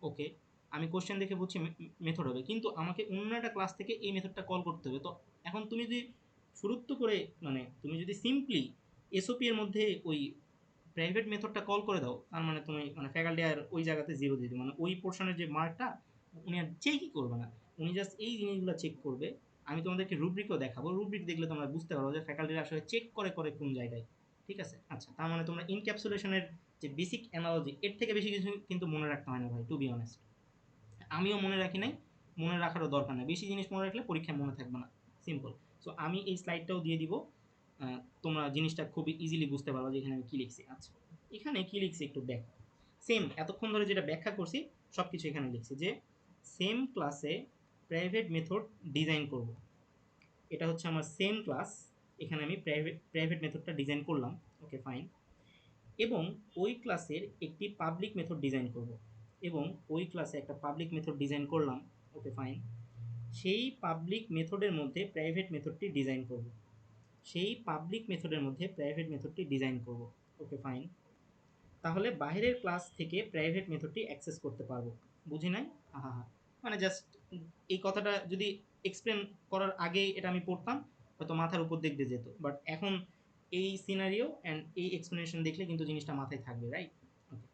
ওকে, আমি কোশ্চেন দেখে বুঝছি মেথড হবে, কিন্তু আমাকে অন্য একটা ক্লাস থেকে এই মেথডটা কল করতে হবে। তো এখন তুমি যদি শুরুত্ব করে মানে তুমি যদি সিম্পলি এসওপি এর মধ্যে ওই প্রাইভেট মেথডটা কল করে দাও, তার মানে তুমি মানে ফ্যাকাল্টি আর ওই জায়গাতে জিরো দিয়ে দিবে, মানে ওই পোর্শনের যে মার্কটা উনি আর চেকই করবে না, উনি জাস্ট এই জিনিসগুলো চেক করবে। আমি তোমাদেরকে রুব্রিকও দেখাবো, রুব্রিক দেখলে তোমরা বুঝতে পারো যে ফ্যাকাল্টিরা আসলে চেক করে করে কোন জায়গায়। ঠিক আছে, আচ্ছা তার মানে তোমরা ইনক্যাপসুলেশনের যে বেসিক অ্যানালজি এর থেকে বেশি কিছু কিন্তু মনে রাখতে হয় না ভাই, টু বি অনেস্ট। আমিও মনে রাখি নাই, মনে রাখারও দরকার নেই, বেশি জিনিস মনে রাখলে পরীক্ষায় মনে থাকবে না, সিম্পল। সো আমি এই স্লাইডটাও দিয়ে দিব, তোমরা জিনিসটা খুবই ইজিলি বুঝতে পারবে যে এখানে আমি কী লিখছি। আচ্ছা এখানে কী লিখছি একটু দেখ, সেম এতক্ষণ ধরে যেটা ব্যাখ্যা করছি সব কিছু এখানে লিখছি যে সেম ক্লাসে প্রাইভেট মেথড ডিজাইন করব। এটা হচ্ছে আমার সেম ক্লাস, এখানে আমি প্রাইভেট মেথডটা ডিজাইন করলাম। Okay fine. এবং ওই ক্লাসের একটি পাবলিক মেথড ডিজাইন করব, এবং ওই ক্লাসে একটা পাবলিক মেথড ডিজাইন করলাম। Okay fine. সেই পাবলিক মেথডের মধ্যে প্রাইভেট মেথডটি ডিজাইন করব, সেই পাবলিক মেথডের মধ্যে প্রাইভেট মেথডটি ডিজাইন করব। Okay fine. তাহলে বাইরের ক্লাস থেকে প্রাইভেট মেথডটি অ্যাক্সেস করতে পারবো। বুঝি নাই? হা হা। মানে জাস্ট এই কথাটা যদি এক্সপ্লেন করার আগেই এটা আমি পড়তাম হয়তো মাথার উপর দিক দিয়ে যেত, বাট এখন এই সিনারিও অ্যান্ড এই এক্সপ্লেনেশন দেখলে কিন্তু জিনিসটা মাথায় থাকবে, রাইট? ওকে,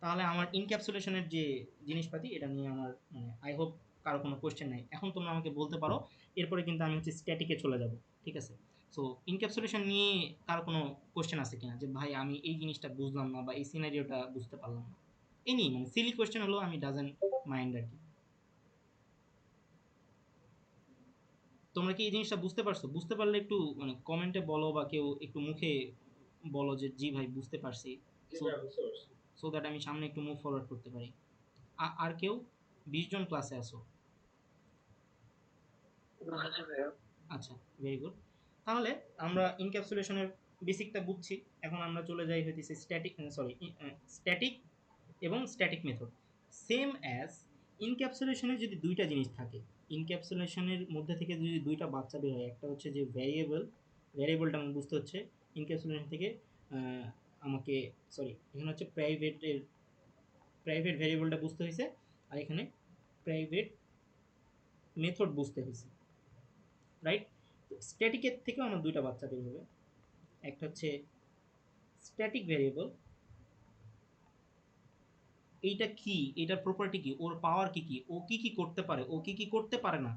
তাহলে আমার ইনক্যাপসুলেশনের যে জিনিসপাতি এটা নিয়ে আমার মানে আই হোপ কারো কোনো কোয়েশ্চেন নাই, এখন তোমরা আমাকে বলতে পারো। এরপরে কিন্তু আমি হচ্ছে স্ট্যাটিকে চলে যাব। ঠিক আছে, সো ইনক্যাপসুলেশন নিয়ে কারো কোনো কোয়েশ্চেন আছে কিনা যে ভাই আমি এই জিনিসটা বুঝলাম না বা এই সিনারিওটা বুঝতে পারলাম না, এনি মানে সিলি কোয়েশ্চেন হলো আমি ডাজেন্ট মাইন্ড আর কি। তোমরা কি এই জিনিসটা বুঝতে পারছো? বুঝতে পারলে একটু মানে কমেন্টে বলো বা কেউ একটু মুখে বলো যে জি ভাই বুঝতে পারছি, সো সো দ্যাট আমি সামনে একটু মুভ ফরওয়ার্ড করতে পারি। আর কেউ? 20 জন ক্লাসে আসো? আচ্ছা, ভেরি গুড। তাহলে আমরা ইনক্যাপসুলেশনের বেসিকটা বুঝছি, এখন আমরা চলে যাই হইতেছে স্ট্যাটিক, সরি স্ট্যাটিক এবং স্ট্যাটিক মেথড। সেম অ্যাজ ইনক্যাপসুলেশনে যদি দুইটা জিনিস থাকে, ইনক্যাপসুলেশনের মধ্যে থেকে যদি দুইটা বাচ্চা বের হয়, একটা হচ্ছে যে ভ্যারিয়েবল, ভ্যারিয়েবলটা আমার বুঝতে হচ্ছে ইনক্যাপসুলেশন থেকে আমাকে, সরি এখানে হচ্ছে প্রাইভেট ভ্যারিয়েবলটা বুঝতে হয়েছে, আর এখানে প্রাইভেট মেথড বুঝতে হয়েছে, রাইট? তো স্ট্যাটিকের থেকেও আমার দুইটা বাচ্চা বের হবে, একটা হচ্ছে স্ট্যাটিক ভ্যারিয়েবল, এইটা কি, এটার প্রপার্টি কি, ওর পাওয়ার কি কি, ও কি কি করতে পারে, ও কি কি করতে পারে না।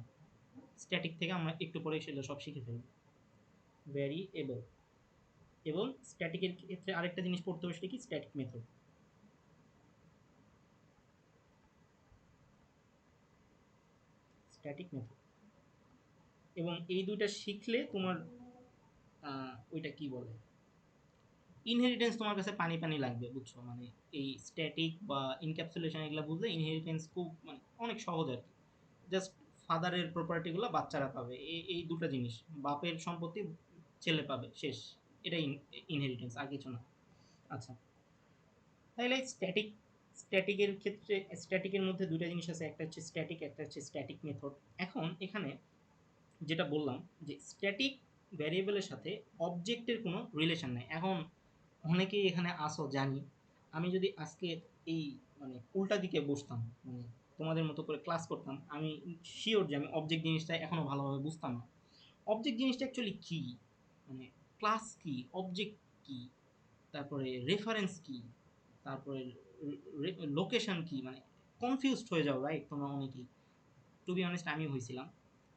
স্ট্যাটিক থেকে আমরা একটু পরে সেটা সব শিখে ফেলব। ভ্যারিয়েবল। এবং স্ট্যাটিকের ক্ষেত্রে আরেকটা জিনিস পড়তে হবে, সেটা কি, স্ট্যাটিক মেথড। Static method. এবং এই দুইটা শিখলে তোমার ওইটা কি বলে, ইনহেরিটেন্স তোমার কাছে পানি পানি লাগবে, বুঝছো? মানে এই স্ট্যাটিক বা ইনক্যাপসুলেশন এগুলো বুঝলে ইনহেরিটেন্স খুব মানে অনেক সহজ আর কি। জাস্ট ফাদারের প্রপার্টিগুলো বাচ্চারা পাবে, এই দুটো জিনিস, বাপের সম্পত্তি ছেলে পাবে, শেষ। এটাই ইনহেরিটেন্স, আর কিছু না। আচ্ছা, তাহলে স্ট্যাটিকের ক্ষেত্রে স্ট্যাটিকের মধ্যে দুইটা জিনিস আছে, একটা হচ্ছে স্ট্যাটিক, একটা হচ্ছে স্ট্যাটিক মেথড। এখন এখানে যেটা বললাম যে স্ট্যাটিক ভ্যারিয়েবলের সাথে অবজেক্টের কোনো রিলেশন নেই। এখন অনেকেই এখানে আসো জানি, আমি যদি আজকে এই মানে উল্টা দিকে বসতাম, মানে তোমাদের মতো করে ক্লাস করতাম, আমি শিওর যে আমি অবজেক্ট জিনিসটা এখনো ভালোভাবে বুঝতাম না। অবজেক্ট জিনিসটা অ্যাকচুয়ালি কী, মানে ক্লাস কি, অবজেক্ট কি, তারপরে রেফারেন্স কি, তারপরে লোকেশন কি, মানে কনফিউজড হয়ে যাও, রাইট? তোমরা অনেকেই, টু বি অনেস্ট আমিও হয়েছিলাম।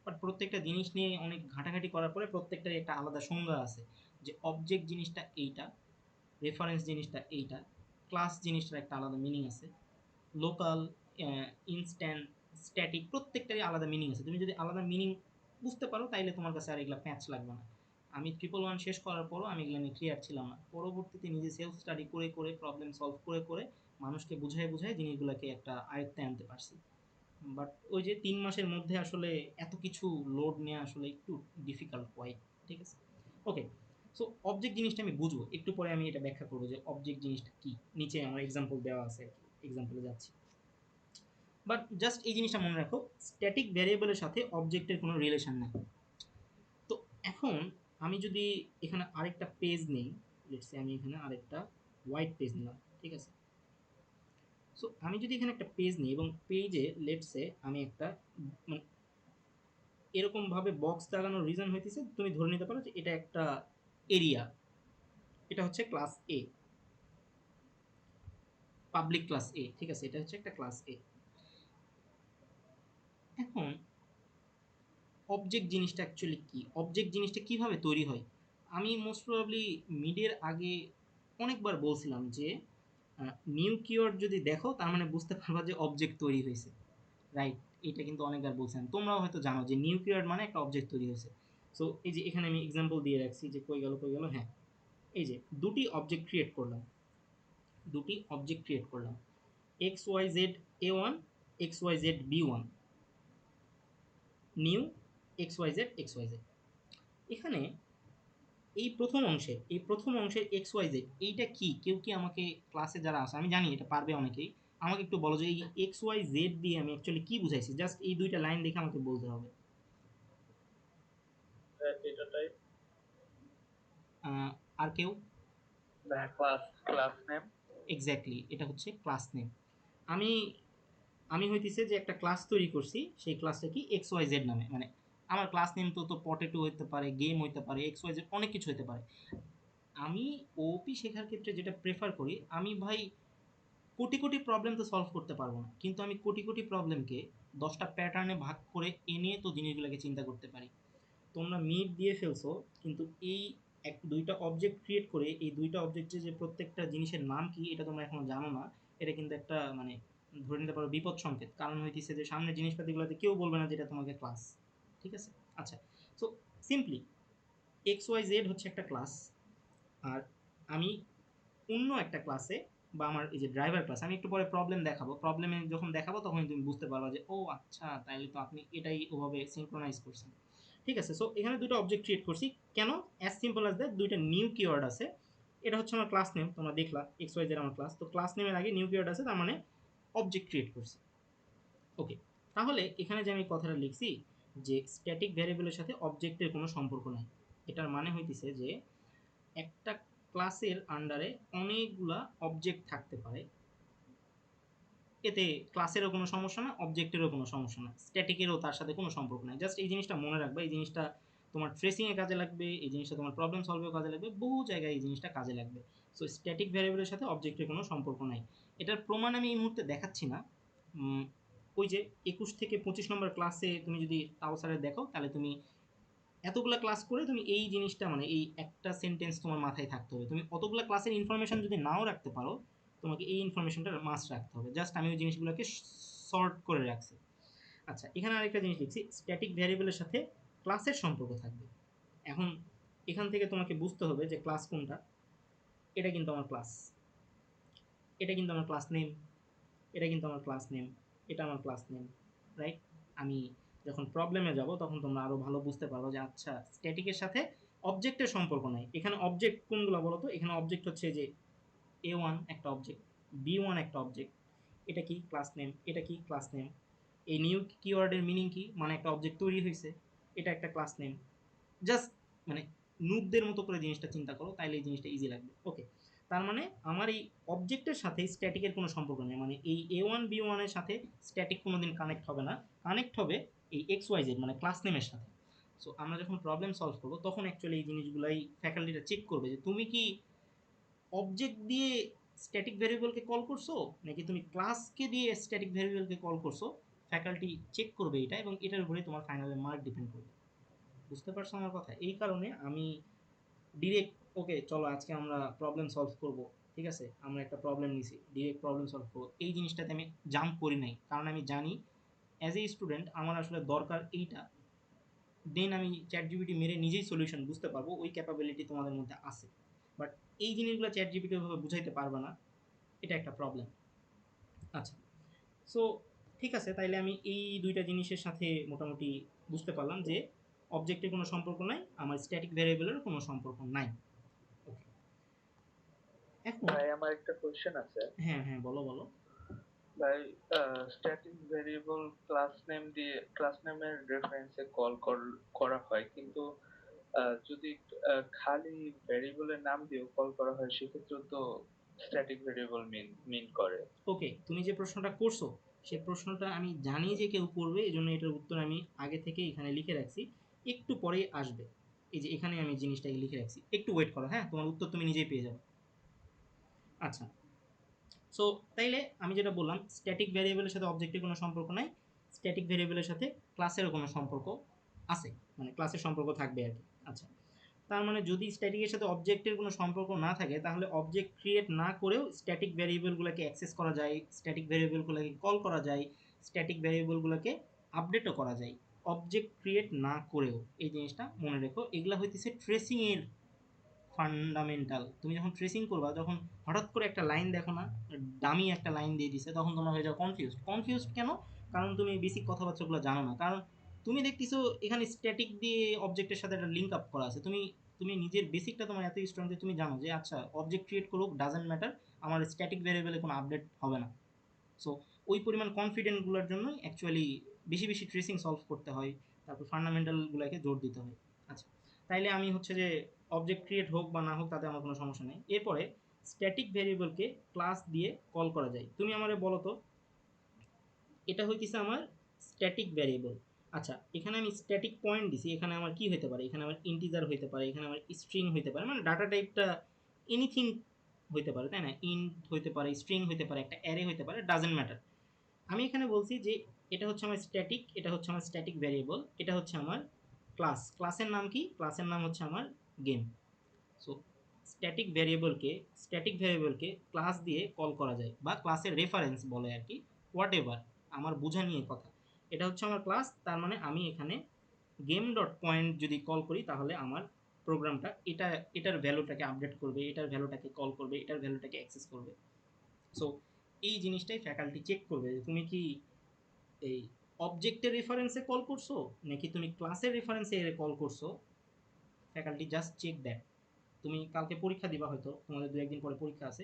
বাট প্রত্যেকটা জিনিস নিয়ে অনেক ঘাটাঘাটি করার পরে প্রত্যেকটার একটা আলাদা সংজ্ঞা আছে, যে অবজেক্ট জিনিসটা এইটা, রেফারেন্স জিনিসটা এইটা, ক্লাস জিনিসটার একটা আলাদা মিনিং আছে, লোকাল, ইনস্ট্যান্ট, স্ট্যাটিক, প্রত্যেকটারই আলাদা মিনিং আছে। তুমি যদি আলাদা মিনিং বুঝতে পারো তাইলে তোমার কাছে আর এগুলো প্যাচ লাগবে না। আমি 111 শেষ করার পরও আমি এগুলো নিয়ে ক্লিয়ার ছিলাম না। পরবর্তীতে নিজে সেলফ স্টাডি করে করে প্রবলেম সলভ করে করে মানুষকে বুঝায় বুঝায় জিনিসগুলোকে একটা আয়ত্তে আনতে পারছি। বাট ওই যে 3 মাসের মধ্যে আসলে এত কিছু লোড নেওয়া আসলে একটু ডিফিকাল্ট কোয়াইট। ঠিক আছে, ওকে। সো অবজেক্ট জিনিসটা আমি বুঝবো, একটু পরে আমি এটা ব্যাখ্যা করবো যে অবজেক্ট জিনিসটা কি। নিচে আমার এক্সাম্পল দেওয়া আছে আর কি, এক্সাম্পলে যাচ্ছি। বাট জাস্ট এই জিনিসটা মনে রাখো, স্ট্যাটিক ভ্যারিয়েবলের সাথে অবজেক্টের কোনো রিলেশন নেই। তো এখন আমি যদি এখানে আরেকটা পেজ নেই, লেটস সে আমি এখানে আরেকটা হোয়াইট পেজ নিলাম, ঠিক আছে। সো আমি যদি এখানে একটা পেজ নিই এবং পেজে লেটস সে আমি একটা মানে এরকম ভাবে বক্স লাগানোর রিজন হইতেছে, তুমি ধরে নিতে পারো যে এটা একটা এরিয়া, এটা হচ্ছে ক্লাস এ, পাবলিক ক্লাস এ, ঠিক আছে, এটা হচ্ছে একটা ক্লাস এ। এখন অবজেক্ট জিনিসটা অ্যাকচুয়ালি কি, অবজেক্ট জিনিসটা কিভাবে তৈরি হয়, আমি মোস্ট প্রবাবলি মিডের আগে অনেকবার বলছিলাম যে নিউ কিওয়ার্ড যদি দেখো তার মানে বুঝতে পারবা যে অবজেক্ট তৈরি হয়েছে, রাইট? এটা কিন্তু অনেকবার বলছেন, তোমরাও হয়তো জানো যে নিউ কিওয়ার্ড মানে একটা অবজেক্ট তৈরি হয়েছে। সো এই যে এখানে আমি এক্সাম্পল দিয়ে রাখছি যে কই গেল কই গেল, হ্যাঁ, এই যে দুটি অবজেক্ট ক্রিয়েট করলাম, দুটি অবজেক্ট ক্রিয়েট করলাম, X Y Z A one, X Y Z B one, new X Y Z X Y Z. এখানে এই প্রথম অংশের এক্স ওয়াই জেড এইটা কি, কেউ কি আমাকে, ক্লাসে যারা আছে আমি জানি এটা পারবে অনেকেই, আমাকে একটু বলো যে এই এক্স ওয়াই জেড দিয়ে আমি অ্যাকচুয়ালি কি বুঝাইছি, জাস্ট এই দুইটা লাইন দেখে আমাকে বলতে হবে। ডেটা টাইপ, আর কেউ? Class, class name. এক্স্যাক্টলি, এটা হচ্ছে ক্লাস নেম। আমি আমি হইতেছে যে একটা ক্লাস তৈরি করছি, সেই ক্লাসটা কি এক্স ওয়াই জেড নামে, মানে আমার ক্লাস নেম তো পটেটো হইতে পারে, গেম হইতে পারে, এক্স ওয়াই জেড অনেক কিছু হইতে পারে। আমি ওপি শেখার ক্ষেত্রে যেটা প্রেফার করি, আমি ভাই কোটি কোটি প্রবলেম তো সলভ করতে পারবো না, কিন্তু আমি কোটি কোটি প্রবলেমকে 10টা প্যাটার্নে ভাগ করে এনে তো জিনিসগুলোকে চিন্তা করতে পারি। তোমরা মিড দিয়ে ফেলছো, কিন্তু এই এক দুইটা অবজেক্ট ক্রিয়েট করে এই দুইটা অবজেক্টের যে প্রত্যেকটা জিনিসের নাম কি এটা তোমরা এখনো জানো না। এটা কিন্তু একটা মানে ধরে নিতে পারো বিপদ সংকেত, কারণ হইতেছে যে সামনের জিনিসপাতিগুলোতে কেউ বলবে না যে এটা তোমাকে ক্লাস। ঠিক আছে, আচ্ছা। So simply X Y Z হচ্ছে একটা ক্লাস, আর আমি অন্য একটা ক্লাসে বা আমার এই যে ড্রাইভার ক্লাস, আমি একটু পরে প্রবলেম দেখাবো, প্রবলেমে যখন দেখাবো তখন তুমি বুঝতে পারবা যে ও আচ্ছা তাইলে তো আপনি এটাই ওভাবে সিনক্রোনাইজ করছেন। ঠিক আছে, সো এখানে দুটো অবজেক্ট ক্রিয়েট করছি কেন, অ্যাজ সিম্পল অ্যাজ দ্যাট, দুইটা নিউ কিওয়ার্ড আছে। এটা হচ্ছে আমার ক্লাস নেম, তোমরা দেখলা এক্স ওয়াই জেড আমার ক্লাস, তো ক্লাস নেমের আগে নিউ কিওয়ার্ড আছে, তার মানে অবজেক্ট ক্রিয়েট করছি। ওকে, তাহলে এখানে যে আমি কথাটা লিখছি যে স্ট্যাটিক ভ্যারিয়েবলের সাথে অবজেক্টের কোনো সম্পর্ক নাই, এটার মানে হইতেছে যে একটা ক্লাসের আন্ডারে অনেকগুলা অবজেক্ট থাকতে পারে, এতে ক্লাসেরও কোনো সমস্যা না, অবজেক্টেরও কোনো সমস্যা না, স্ট্যাটিকেরও তার সাথে কোনো সম্পর্ক নাই। জাস্ট এই জিনিসটা মনে রাখবে, এই জিনিসটা তোমার ট্রেসিংয়ে কাজে লাগবে, এই জিনিসটা তোমার প্রবলেম সলভেও কাজে লাগবে, বহু জায়গায় এই জিনিসটা কাজে লাগবে। সো স্ট্যাটিক ভ্যারিয়েবলের সাথে অবজেক্টের কোনো সম্পর্ক নাই। এটার প্রমাণ আমি এই মুহূর্তে দেখাচ্ছি না। ওই যে 21 থেকে 25 নম্বর ক্লাসে তুমি যদি তাও স্যারের দেখো, তাহলে তুমি এতগুলা ক্লাস করে তুমি এই জিনিসটা মানে এই একটা সেন্টেন্স তোমার মাথায় থাকতে হবে। তুমি অতগুলা ক্লাসের ইনফরমেশন যদি নাও রাখতে পারো, তোমাকে এই ইনফরমেশনটা মাস্ট রাখতে হবে। জাস্ট আমি ওই জিনিসগুলোকে সর্ট করে রাখছি। আচ্ছা, এখানে আরেকটা জিনিস লিখছি, স্ট্যাটিক ভ্যারিয়েবলের সাথে ক্লাসের সম্পর্ক থাকবে। এখন এখান থেকে তোমাকে বুঝতে হবে যে ক্লাস কোনটা। এটা কিন্তু আমার ক্লাস, এটা কিন্তু আমার ক্লাস নেম, এটা কিন্তু আমার ক্লাস নেম, এটা আমার ক্লাস নেম, রাইট? আমি যখন প্রবলেমে যাব তখন তোমরা আরো ভালো বুঝতে পারবো যে আচ্ছা স্ট্যাটিকের সাথে অবজেক্টের সম্পর্ক নাই। এখানে অবজেক্ট কোনগুলো বলো তো, এখানে অবজেক্ট হচ্ছে যে এ ওয়ান একটা অবজেক্ট, বি ওয়ান একটা অবজেক্ট, এটা কি ক্লাস নেম, এটা কি ক্লাস নেম, এই নিউ কিওয়ার্ডের মিনিং কি, মানে একটা অবজেক্ট তৈরি হয়েছে, এটা একটা ক্লাস নেম। জাস্ট মানে নুবদের মতো করে জিনিসটা চিন্তা করো, তাইলে এই জিনিসটা ইজি লাগবে। ওকে, তার মানে আমার এই অবজেক্টের সাথে স্ট্যাটিকের কোনো সম্পর্ক নেই, মানে এই এ ওয়ান বি ওয়ানের সাথে স্ট্যাটিক কোনোদিন কানেক্ট হবে না, কানেক্ট হবে এই এক্স ওয়াই জেড মানে ক্লাস নেমের সাথে। সো আমরা যখন প্রবলেম সলভ করবো তখন অ্যাকচুয়ালি এই জিনিসগুলাই ফ্যাকাল্টিটা চেক করবে যে তুমি কি অবজেক্ট দিয়ে স্ট্যাটিক ভ্যারিয়েবলকে কল করছো নাকি তুমি ক্লাসকে দিয়ে স্ট্যাটিক ভ্যারিয়েবলকে কল করছো, ফ্যাকাল্টি চেক করবে এটা, এবং এটার উপরে তোমার ফাইনালের মার্ক ডিপেন্ড করবে। বুঝতে পারছো আমার কথা? এই কারণে আমি ডিরেক্ট, ওকে চলো আজকে আমরা প্রবলেম সলভ করব, ঠিক আছে, আমরা একটা প্রবলেম নিছি, ডিরেক্ট প্রবলেম সলভ করবো, এই জিনিসটাতে আমি জাম্প করি নাই, কারণ আমি জানি অ্যাজ এ স্টুডেন্ট আমার আসলে দরকার এইটা, দেন আমি চ্যাট জিপিটি মেরে নিজেই সলিউশন বুঝতে পারবো, ওই ক্যাপাবিলিটি তোমাদের মধ্যে আছে। বাট এই জিনিসগুলো চ্যাট জিপিটি ভাবে বুঝাইতে পারবে না, এটা একটা প্রবলেম। আচ্ছা, সো ঠিক আছে, তাইলে আমি এই দুইটা জিনিসের সাথে মোটামুটি বুঝতে পারলাম যে অবজেক্টের কোনো সম্পর্ক নাই, আমার স্ট্যাটিক ভ্যারিয়েবলের কোনো সম্পর্ক নাই। ওকে, এখন ভাই আমার একটা কোয়েশ্চেন আছে। হ্যাঁ হ্যাঁ, বলো বলো। ভাই স্ট্যাটিক ভেরিয়েবল ক্লাস নেমের রেফারেন্সে করা হয়, কিন্তু যদি খালি ভেরিয়েবলের নাম দিয়েও কল করা হয় সেক্ষেত্রে তো স্ট্যাটিক ভেরিয়েবল মিন করে। ওকে, তুমি যে প্রশ্নটা করছো সেই প্রশ্নটা আমি জানি যে কেউ করবে, এই জন্য এটার উত্তর আমি আগে থেকে এখানে লিখে রাখছি, একটু পরেই আসবে। এই যে এখানে আমি জিনিসটাকে লিখে রাখছি, একটু ওয়েট করো, হ্যাঁ, তোমার উত্তর তুমি নিজেই পেয়ে যাবে। আচ্ছা, সো তাইলে আমি যেটা বললাম, স্ট্যাটিক ভ্যারিয়েবলের সাথে অবজেক্টের কোনো সম্পর্ক নাই, স্ট্যাটিক ভ্যারিয়েবলের সাথে ক্লাসেরও কোনো সম্পর্ক আছে, মানে ক্লাসের সম্পর্ক থাকবে আর কি। আচ্ছা, তার মানে যদি স্ট্যাটিকের সাথে অবজেক্টের কোনো সম্পর্ক না থাকে তাহলে অবজেক্ট ক্রিয়েট না করেও স্ট্যাটিক ভ্যারিয়েবলগুলোকে অ্যাক্সেস করা যায়, স্ট্যাটিক ভ্যারিয়েবলগুলোকে কল করা যায়, স্ট্যাটিক ভ্যারিয়েবলগুলোকে আপডেটও করা যায় অবজেক্ট ক্রিয়েট না করেও। এই জিনিসটা মনে রেখো, এগুলা হইতেছে ট্রেসিংয়ের ফান্ডামেন্টাল। তুমি যখন ট্রেসিং করবা, যখন হঠাৎ করে একটা লাইন দেখো না, দামি একটা লাইন দিয়ে দিছে, তখন তোমরা হয়ে যাও কনফিউজড। কনফিউজড কেন? কারণ তুমি বেসিক কথাবার্তাগুলো জানো না, কারণ তুমি দেখতেছো এখানে স্ট্যাটিক দিয়ে অবজেক্টের সাথে একটা লিঙ্ক আপ করা আছে, তুমি তুমি নিজের বেসিকটা তোমার এত স্ট্রং যে তুমি জানো যে আচ্ছা অবজেক্ট ক্রিয়েট করুক ডাজেন্ট ম্যাটার, আমার স্ট্যাটিক ভ্যারিয়েবলে কোনো আপডেট হবে না। সো ওই পরিমাণ কনফিডেন্টগুলোর জন্যই অ্যাকচুয়ালি বেশি বেশি ট্রেসিং সলভ করতে হয়, তারপর ফান্ডামেন্টালগুলোকে জোর দিতে হয়। আচ্ছা, তাইলে আমি হচ্ছে যে অবজেক্ট ক্রিয়েট হোক বা না হোক তাতে আমার কোনো সমস্যা নেই। এরপরে স্ট্যাটিক ভ্যারিয়েবলকে ক্লাস দিয়ে কল করা যায়, তুমি আমারে বলো তো, এটা হইতেছে আমার স্ট্যাটিক ভ্যারিয়েবল। আচ্ছা, এখানে আমি স্ট্যাটিক পয়েন্ট দিছি, এখানে আমার কি হইতে পারে, এখানে আমার ইন্টিজার হইতে পারে, এখানে আমার স্ট্রিং হইতে পারে, মানে ডাটা টাইপটা এনিথিং হইতে পারে, তাই না, ইন্ট হইতে পারে, স্ট্রিং হইতে পারে, একটা অ্যারে হইতে পারে, ডাজেন্ট ম্যাটার। আমি এখানে বলছি যে এটা হচ্ছে আমার স্ট্যাটিক, এটা হচ্ছে আমার স্ট্যাটিক ভ্যারিয়েবল, এটা হচ্ছে আমার ক্লাস, ক্লাসের নাম কি, ক্লাসের নাম হচ্ছে আমার গেম। সো স্ট্যাটিক ভ্যারিয়েবলকে ক্লাস দিয়ে কল করা যায়, বা ক্লাসের রেফারেন্স বলে আর কি, হোয়াট এভার, আমার বোঝা নিয়ে কথা। এটা হচ্ছে আমার ক্লাস, তার মানে আমি এখানে গেম ডট পয়েন্ট যদি কল করি তাহলে আমার প্রোগ্রামটা এটার ভ্যালুটাকে আপডেট করবে, এটার ভ্যালুটাকে কল করবে, এটার ভ্যালুটাকে অ্যাক্সেস করবে। সো এই জিনিসটাই ফ্যাকাল্টি চেক করবে যে তুমি কি এই অবজেক্টের রেফারেন্সে কল করছো নাকি তুমি ক্লাসের রেফারেন্সে কল করছো। Faculty just check that. তুমি কালকে পরীক্ষা দিবা, হয়তো তোমাদের দু একদিন পরে পরীক্ষা আছে,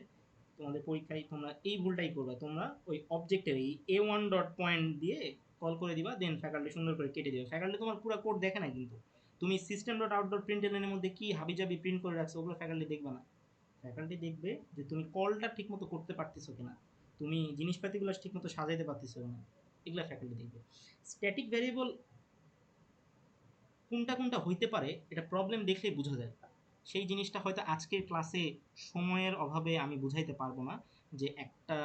তোমাদের পরীক্ষায় তোমরা এই ভুলটাই করবে, তোমরা ওই অবজেক্টের এই A1 ডট পয়েন্ট দিয়ে কল করে দিবা, দেন ফ্যাকাল্টি সুন্দর করে কেটে দিবে। ফ্যাকাল্টি তোমার পুরো কোড দেখে না কিন্তু, তুমি system dot out dot print এর মধ্যে কি হাবিজাবি প্রিন্ট করে রাখছো ওগুলো ফ্যাকাল্টি দেখবে না। ফ্যাকাল্টি দেখবে যে তুমি কলটা ঠিকমতো করতে পারতেছো কিনা, তুমি জিনিসপাতিগুলো ঠিকমতো সাজাইতে পারতেছো কিনা, এগুলো ফ্যাকাল্টি দেখবে। স্ট্যাটিক ভ্যারিয়েবল কোনটা কোনটা হইতে পারে এটা প্রবলেম দেখলেই বোঝা যায়। সেই জিনিসটা হয়তো আজকের ক্লাসে সময়ের অভাবে আমি বুঝাইতে পারবো না, যে একটা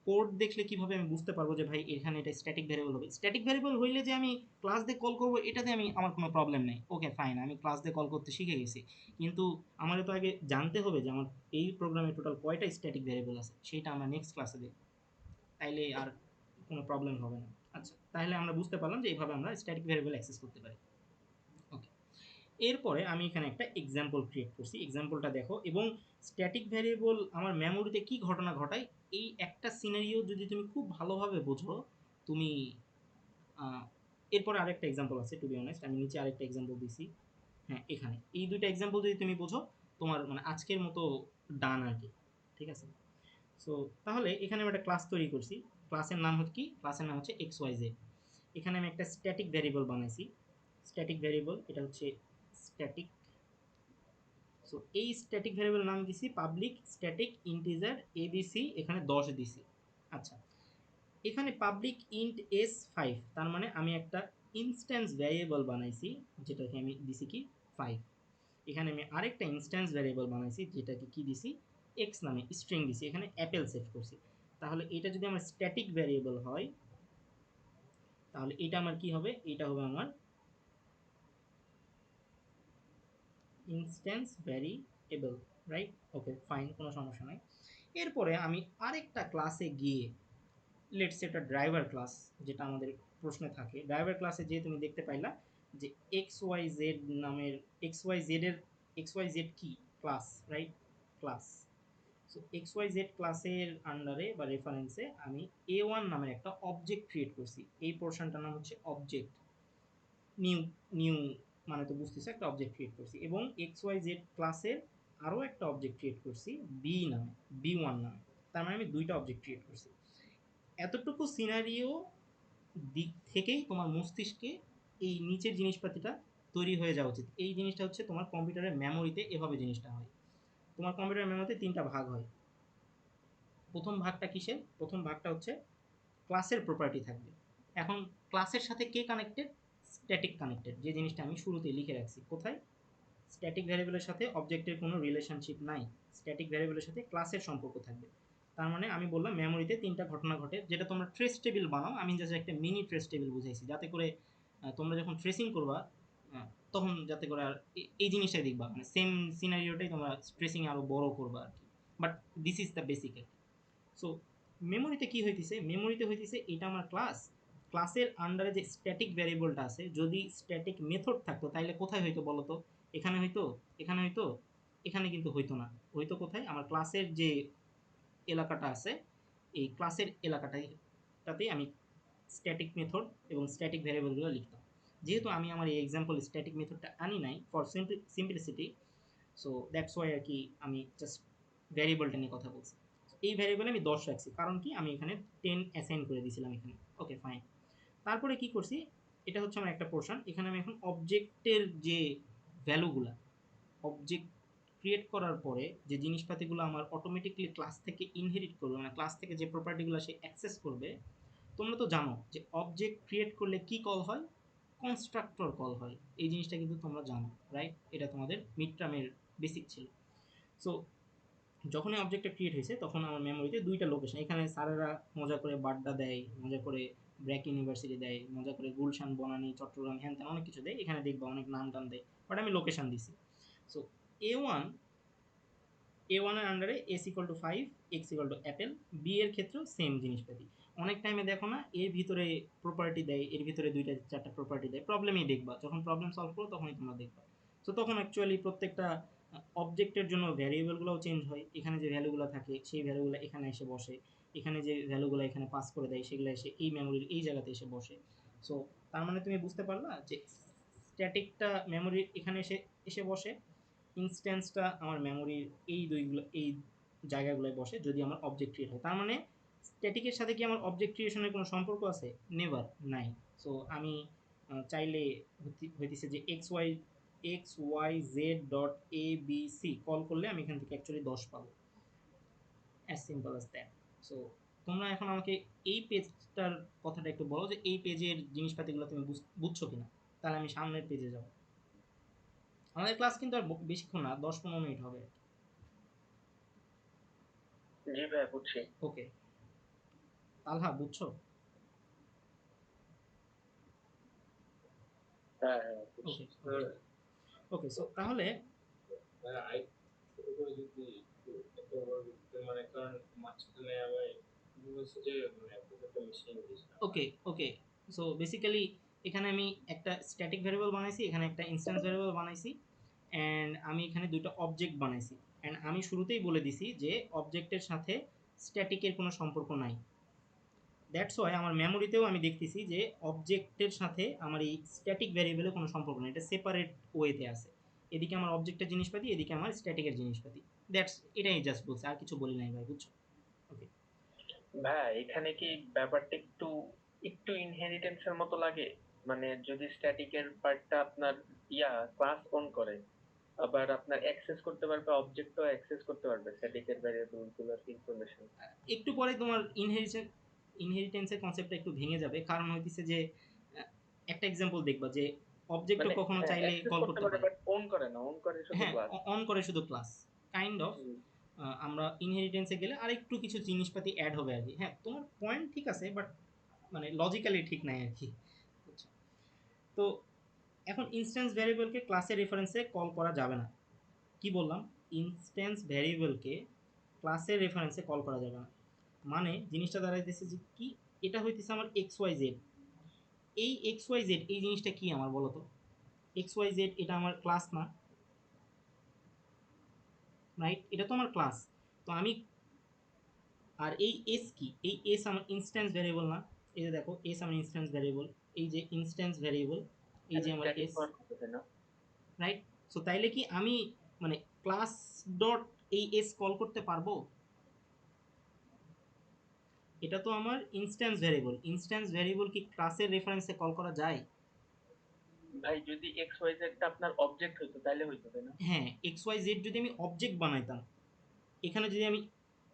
কোড দেখলে কিভাবে আমি বুঝতে পারবো যে ভাই এখানে এটা স্ট্যাটিক ভ্যারিয়েবল হবে। স্ট্যাটিক ভ্যারিয়েবল হইলে যে আমি ক্লাস দিয়ে কল করবো এটাতে আমার কোনো প্রবলেম নেই, ওকে ফাইন, আমি ক্লাস দিয়ে কল করতে শিখে গেছি, কিন্তু আমার তো আগে জানতে হবে যে আমার এই প্রোগ্রামে টোটাল কয়টা স্ট্যাটিক ভ্যারিয়েবল আছে, সেটা আমরা নেক্সট ক্লাসে দেখব, তাইলে আর কোনো প্রবলেম হবে না। আচ্ছা, তাহলে আমরা বুঝতে পারলাম যে এইভাবে আমরা স্ট্যাটিক ভ্যারিয়েবল অ্যাক্সেস করতে পারি। ওকে, এরপরে আমি এখানে একটা এক্সাম্পল ক্রিয়েট করছি, এক্সাম্পলটা দেখো, এবং স্ট্যাটিক ভ্যারিয়েবল আমার মেমোরিতে কি ঘটনা ঘটায় এই একটা সিনারিও যদি তুমি খুব ভালোভাবে বোঝো, তুমি এরপরে আরেকটা এক্সাম্পল আছে, টু বি অনেস্ট আমি নিচে আরেকটা এক্সাম্পল দিছি, হ্যাঁ এখানে এই দুইটা এক্সাম্পল যদি তুমি বোঝো, তোমার মানে আজকের মতো ডান আর কি। ঠিক আছে, সো তাহলে এখানে আমি একটা ক্লাস তৈরি করছি, ক্লাসের নাম হচ্ছে কি, ক্লাসের নাম হচ্ছে XYZ। এখানে আমি একটা স্ট্যাটিক ভ্যারিয়েবল বানাইছি, স্ট্যাটিক ভ্যারিয়েবল এটা হচ্ছে স্ট্যাটিক। সো এই স্ট্যাটিক ভ্যারিয়েবল নাম দিছি পাবলিক স্ট্যাটিক ইন্টিজার এবিসি, এখানে 10 দিছি। আচ্ছা, এখানে পাবলিক ইন্ট S5, তার মানে আমি একটা ইনস্ট্যান্স ভ্যারিয়েবল বানাইছি যেটাকে আমি দিছি কি 5। এখানে আমি আরেকটা ইনস্ট্যান্স ভ্যারিয়েবল বানাইছি যেটাকে কি দিছি এক্স নামে স্ট্রিং দিছি, এখানে অ্যাপেল সেট করছি। তাহলে এটা যদি আমার স্ট্যাটিক ভ্যারিয়েবল হয়, তাহলে এটা আমার কি হবে, এটা হবে আমার instance variable, right? Okay fine, কোনো সমস্যা নাই। এরপরে আমি আরেকটা ক্লাসে গিয়ে, লেটস এটা ড্রাইভার ক্লাস, যেটা আমাদের প্রশ্নে থাকে, ড্রাইভার ক্লাসে যে তুমি দেখতে পাইলা যে এক্স ওয়াই জেড নামের, এক্স ওয়াই জেডের, এক্স ওয়াই জেড কি class, right? Class. So X Y Z ক্লাসের আন্ডারে বা রেফারেন্সে আমি এ ওয়ান নামের একটা অবজেক্ট ক্রিয়েট করছি, এই পোর্শনটার নাম হচ্ছে অবজেক্ট। নিউ, নিউ মানে তো বুঝতেছো, একটা অবজেক্ট ক্রিয়েট করছি, এবং এক্স ওয়াই জেড ক্লাসের আরও একটা অবজেক্ট ক্রিয়েট করছি বি নামে, বি ওয়ান নামে। তার মানে আমি দুইটা অবজেক্ট ক্রিয়েট করছি। এতটুকু সিনারিও দিক থেকেই তোমার মস্তিষ্কে এই নিচের জিনিসপাতিটা তৈরি হয়ে যাওয়া উচিত। এই জিনিসটা হচ্ছে তোমার কম্পিউটারের মেমোরিতে এভাবে জিনিসটা হয়। তোমার কম্পিউটারের মেমোরিতে তিনটা ভাগ হয়। প্রথম ভাগটা কিসের? প্রথম ভাগটা হচ্ছে ক্লাসের প্রপার্টি থাকবে। এখন ক্লাসের সাথে কে কানেক্টেড? স্ট্যাটিক কানেক্টেড, যে জিনিসটা আমি শুরুতেই লিখে রাখছি। কোথায়? স্ট্যাটিক ভ্যারিয়েবলের সাথে অবজেক্টের কোনো রিলেশনশিপ নাই, স্ট্যাটিক ভ্যারিয়েবলের সাথে ক্লাসের সম্পর্ক থাকবে। তার মানে আমি বললাম মেমোরিতে তিনটা ঘটনা ঘটে, যেটা তোমরা ট্রেস টেবিল বানাও, আমি জাস্ট একটা মিনি ট্রেস টেবিল বুঝাইছি, যাতে করে তোমরা যখন ট্রেসিং করবা তখন যাতে করে আর এই জিনিসটাই দেখবা, মানে সেম সিনারিওটাই তোমরা ট্রেসিং আরও বড় করবা আর কি। But this is the basic. So মেমোরিতে কি হইতেছে, মেমোরিতে হইতেছে এটা আমার ক্লাস, ক্লাসের আন্ডারে যে স্ট্যাটিক ভ্যারিয়েবলটা আছে, যদি স্ট্যাটিক মেথড থাকতো তাহলে কোথায় হইতো বলো তো? এখানে হইতো, এখানে হইতো, এখানে কিন্তু হইতো না। হইতো কোথায়? আমার ক্লাসের যে এলাকাটা আছে, এই ক্লাসের এলাকাটাতেই আমি স্ট্যাটিক মেথড এবং স্ট্যাটিক ভ্যারিয়েবলগুলো লিখতাম। যেহেতু আমি আমার এই এক্সাম্পল স্ট্যাটিক মেথডটা আনি নাই for simplicity, so that's why আর কি আমি জাস্ট ভ্যারিয়েবলটা নিয়ে কথা বলছি। এই ভ্যারিয়েবলে আমি 10 রাখছি, কারণ কি আমি এখানে 10 অ্যাসাইন করে দিয়েছিলাম এখানে। Okay fine. তারপরে কি করছি, এটা হচ্ছে আমার একটা পোর্শন, এখানে আমি এখন অবজেক্টের যে ভ্যালুগুলা, অবজেক্ট ক্রিয়েট করার পরে যে জিনিসপাতিগুলো আমার অটোমেটিকলি ক্লাস থেকে ইনহেরিট করবে, মানে ক্লাস থেকে যে প্রপার্টিগুলো সে অ্যাক্সেস করবে। তোমরা তো জানো যে অবজেক্ট ক্রিয়েট করলে কি কল হয়? কনস্ট্রাক্টর কল হয়। এই জিনিসটা কিন্তু তোমরা জানো, রাইট? এটা তোমাদের মিড টার্মের বেসিক ছিল। সো যখনই অবজেক্টটা ক্রিয়েট হয়েছে তখন আমার মেমোরিতে দুইটা লোকেশন, এখানে স্যারেরা মজা করে বাড্ডা দেয়, মজা করে ব্র্যাক ইউনিভার্সিটি দেয়, মজা করে গুলশান, বনানী, চট্টগ্রাম, হ্যান ত্যান অনেক কিছু দেয়, এখানে দেখবা অনেক নাম টাম দেয়, বাট আমি লোকেশন দিছি। সো এ ওয়ান, এ ওয়ানের আন্ডারে S equal to 5, X equal to apple. B এর ক্ষেত্রেও সেম জিনিসপাতি। অনেক টাইমে দেখো না এর ভিতরে প্রপার্টি দেয়, এর ভিতরে দুইটা চারটা প্রপার্টি দেয়, প্রবলেমেই দেখবা, যখন প্রবলেম সলভ করো তখনই তোমরা দেখবা। সো তখন অ্যাকচুয়ালি প্রত্যেকটা অবজেক্টের জন্য ভ্যারিয়েবলগুলোও চেঞ্জ হয়, এখানে যে ভ্যালুগুলো থাকে সেই ভ্যালুগুলো এখানে এসে বসে, এখানে যে ভ্যালুগুলো এখানে পাস করে দেয় সেগুলো এসে এই মেমোরির এই জায়গাতে এসে বসে। সো তার মানে তুমি বুঝতে পারলা যে স্ট্যাটিকটা মেমোরির এখানে এসে এসে বসে, ইনস্ট্যান্সটা আমার মেমোরির এই দুইগুলো এই জায়গাগুলোয় বসে যদি আমার অবজেক্ট ক্রিয়েট হয়। তার মানে স্ট্যাটিকের সাথে কি আমার অবজেক্ট ক্রিয়েশনের কোনো সম্পর্ক আছে? নেভার, নাই। সো আমি চাইলে হইতেছে যে X Y Z dot A B C call করলে আমি এখান থেকে অ্যাকচুয়ালি 10 পাবো, as simple as that. So তোমরা এখন আমাকে এই পেজটার কথাটা একটু বলো, যে এই পেজের জিনিসপাতিগুলো তুমি বুঝছো কিনা, তাহলে আমি সামনের পেজে যাব। আমাদের ক্লাস কিন্তু আর বেশিক্ষণ না, 10-15 মিনিট হবে। জি ভাই, বুঝছি। ওকে, তালহা বুঝছো? হ্যাঁ হ্যাঁ, বুঝছি। ওকে ওকে ওকে। সো তাহলে ওকে ওকে। সো বেসিক্যালি এখানে আমি একটা স্ট্যাটিক ভ্যারিয়েবল বানাইছি, এখানে একটা ইনস্ট্যান্স ভ্যারিয়েবল বানাইছি, অ্যান্ড আমি এখানে দুইটা অবজেক্ট বানাইছি। অ্যান্ড আমি শুরুতেই বলে দিছি যে অবজেক্টের সাথে স্ট্যাটিকের কোনো সম্পর্ক নাই। দ্যাটস ওয়াই আমার মেমোরিতেও আমি দেখতেছি যে অবজেক্টের সাথে আমার এই স্ট্যাটিক ভ্যারিয়েবলের কোনো সম্পর্ক নেই, এটা সেপারেট ওয়েতে আছে। এদিকে আমার অবজেক্টের জিনিসপাতি, এদিকে আমার স্ট্যাটিকের জিনিসপাতি। দ্যাটস, এটাই জাস্ট বলছে, আর কিছু বলি নাই ভাই, বুঝছো? ওকে। ভাই, এখানে কি ব্যাপারটা একটু একটু ইনহেরিটেন্স এর মতো লাগে? মানে যদি স্ট্যাটিকের পার্টটা আপনার ক্লাস অন করে, আবার আপনার অ্যাক্সেস করতে পারবে, অবজেক্টও অ্যাক্সেস করতে পারবে স্ট্যাটিকের ভ্যারিয়েবল গুলোর ইনফরমেশন। একটু পরে তোমার ইনহেরিটেন্সের কনসেপ্টটা একটু ভেঙে যাবে, কারণ হইতেছে যে আহ, একটা এক্সাম্পল দেখবা যে অবজেক্টও মানে কখনো চাইলে অ্যাক্সেস কল করতে করতে পারে পারে। বাট অন করে না, অন করে শুধু হ্যাঁ, ক্লাস। অন করে শুধু ক্লাস, কাইন্ড অফ। আমরা ইনহেরিটেন্সে গেলে আরেকটু কিছু জিনিসপাতি অ্যাড হবে আর কি। হ্যাঁ, তোমার পয়েন্ট ঠিক আছে, বাট মানে লজিক্যালি ঠিক নাই আর কি। বুঝছো? তো এখন ইনস্ট্যান্স ভ্যারিয়েবলকে ক্লাসের রেফারেন্সে কল করা যাবে না। কি বললাম? ইনস্ট্যান্স ভ্যারিয়েবলকে ক্লাসের রেফারেন্সে কল করা যাবে না। মানে জিনিসটা দাঁড়াইতেছে যে কি, এটা হইতেছে আমার এক্স ওয়াই জেড। এই এক্স ওয়াই জেড এই জিনিসটা কি আমার বলো তো? এক্স ওয়াই জেড এটা আমার ক্লাস না, রাইট? এটা তো আমার ক্লাস। তো আমি, আর এই এস কি? এই এস আমার ইনস্ট্যান্স ভ্যারিয়েবল না? এই যে দেখো, এস আমার ইনস্ট্যান্স ভ্যারিয়েবল। এই যে ইনস্ট্যান্স ভ্যারিয়েবল, এই যে তাহলে আমার স্ট্যাটিক এস, হওয়ার কথা, তাই না? রাইট? সো তাইলে কি আমি মানে ক্লাস ডট এই এস কল করতে পারবো? এটা তো আমার ইনস্ট্যান্স ভ্যারিয়েবল। ইনস্ট্যান্স ভ্যারিয়েবল কি ক্লাসের রেফারেন্সে কল করা যায়? ভাই যদি এক্স ওয়াই জেডটা আপনার অবজেক্ট হইতো তাইলে হইতো, তাই না? হ্যাঁ, এক্স ওয়াই জেড যদি আমি অবজেক্ট বানাইতাম, এখানে যদি আমি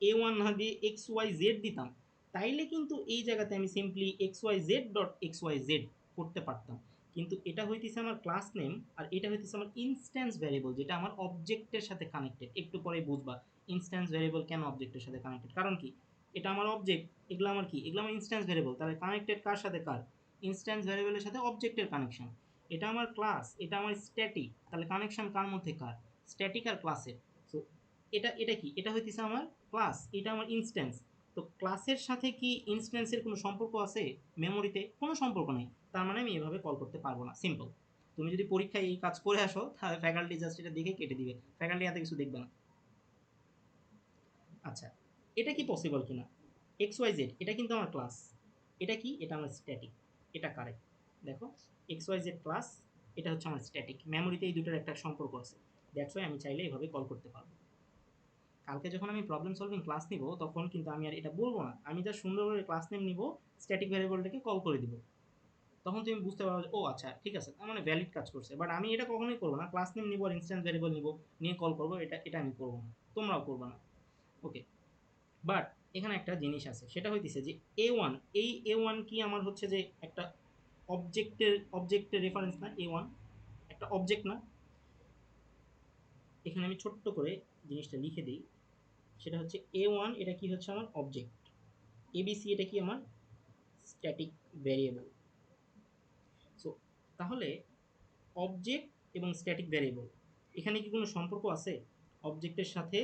এ ওয়ান না দিয়ে এক্স ওয়াই জেড দিতাম, তাইলে কিন্তু এই জায়গাতে আমি simply X Y Z dot X Y Z করতে পারতাম। কিন্তু এটা হইতেছে আমার ক্লাস নেম, আর এটা হইতেছে আমার ইনস্ট্যান্স ভ্যারিয়েবল, যেটা আমার অবজেক্টের সাথে কানেক্টেড। একটু পরে বুঝবা ইনস্ট্যান্স ভ্যারিয়েবল কেন অবজেক্টের সাথে কানেক্টেড। কারণ কি, এটা আমার অবজেক্ট, এগুলো আমার কি, এগুলো আমার ইনস্ট্যান্স ভ্যারিয়েবল। তাহলে কানেক্টেড কার সাথে? কার? ইনস্ট্যান্স ভ্যারিয়েবলের সাথে অবজেক্টের কানেকশন। এটা আমার ক্লাস, এটা আমার স্ট্যাটিক, তাহলে কানেকশন কার মধ্যে? কার? স্ট্যাটিক আর ক্লাসের। সো এটা এটা কি, এটা হইতেছে আমার ক্লাস, এটা আমার ইনস্ট্যান্স। তো ক্লাসের সাথে কি ইনস্ট্যান্সের কোনো সম্পর্ক আছে? মেমোরিতে কোনো সম্পর্ক নেই। তার মানে আমি এভাবে কল করতে পারবো না, সিম্পল। তুমি যদি পরীক্ষায় এই কাজ করে আসো, তাহলে ফ্যাকাল্টি জাস্ট এটা দেখে কেটে দিবে, ফ্যাকাল্টি এত কিছু দেখবে না। আচ্ছা, এটা কি পসিবল কিনা? এক্স ওয়াই জেড এটা কিন্তু আমার ক্লাস, এটা কি, এটা আমার স্ট্যাটিক। এটা কারেক্ট। দেখো, এক্স ওয়াই জেড ক্লাস, এটা হচ্ছে আমার স্ট্যাটিক। মেমোরিতে এই দুটোর একটা সম্পর্ক আছে। দ্যাটস ওয়াই আমি চাইলে এভাবে কল করতে পারবো। কালকে যখন আমি প্রবলেম সলভিং ক্লাস নিব, তখন কিন্তু আমি আর এটা বলবো না, আমি যা সুন্দর করে ক্লাস নেম নিব, স্ট্যাটিক ভ্যারিয়েবলটাকে কল করে দিব। তখন তুমি বুঝতে পারো যে ও আচ্ছা ঠিক আছে, তার মানে ভ্যালিড কাজ করছে। বাট আমি এটা কখনোই করবো না, ক্লাস নেম নিব আর ইনস্ট্যান্স ভ্যারিয়েবল নিব, নিয়ে কল করবো, এটা এটা আমি করবো না, তোমরাও করবে না। ওকে। বাট এখানে একটা জিনিস আছে, সেটা হইতেছে যে এ ওয়ান, এই এ ওয়ান কি আমার হচ্ছে যে একটা অবজেক্টের রেফারেন্স না? এ ওয়ান একটা অবজেক্ট না? এখানে আমি ছোট্ট করে জিনিসটা লিখে দিই। সেটা হচ্ছে এ ওয়ান, এটা কি হচ্ছে আমার অবজেক্ট। এবিসি এটা কি আমার স্ট্যাটিক ভ্যারিয়েবল। সো তাহলে অবজেক্ট এবং স্ট্যাটিক ভ্যারিয়েবল, এখানে কি কোনো সম্পর্ক আছে? অবজেক্টের সাথে,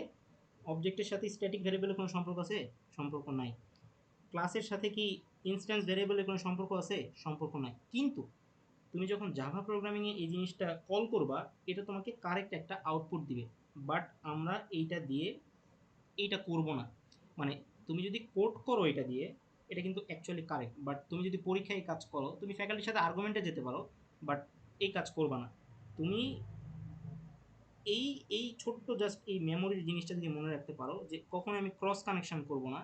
অবজেক্টের সাথে স্ট্যাটিক ভ্যারিয়েবলের কোনো সম্পর্ক আছে? সম্পর্ক নাই। ক্লাসের সাথে কি ইনস্ট্যান্স ভ্যারিয়েবলের কোনো সম্পর্ক আছে? সম্পর্ক নাই। কিন্তু তুমি যখন জাভা প্রোগ্রামিংয়ে এই জিনিসটা কল করবা, এটা তোমাকে কারেক্ট একটা আউটপুট দিবে। বাট আমরা এইটা দিয়ে এইটা করব না। মানে তুমি যদি কোড করো এটা দিয়ে, এটা কিন্তু অ্যাকচুয়ালি কারেক্ট। বাট তুমি যদি পরীক্ষায় এই কাজ করো, তুমি ফ্যাকাল্টির সাথে আর্গুমেন্টে যেতে পারো, বাট এই কাজ করবা না। তুমি এই এই ছোট্ট জাস্ট এই মেমোরির জিনিসটা যদি মনে রাখতে পারো, যে কখনো আমি ক্রস কানেকশন করব না।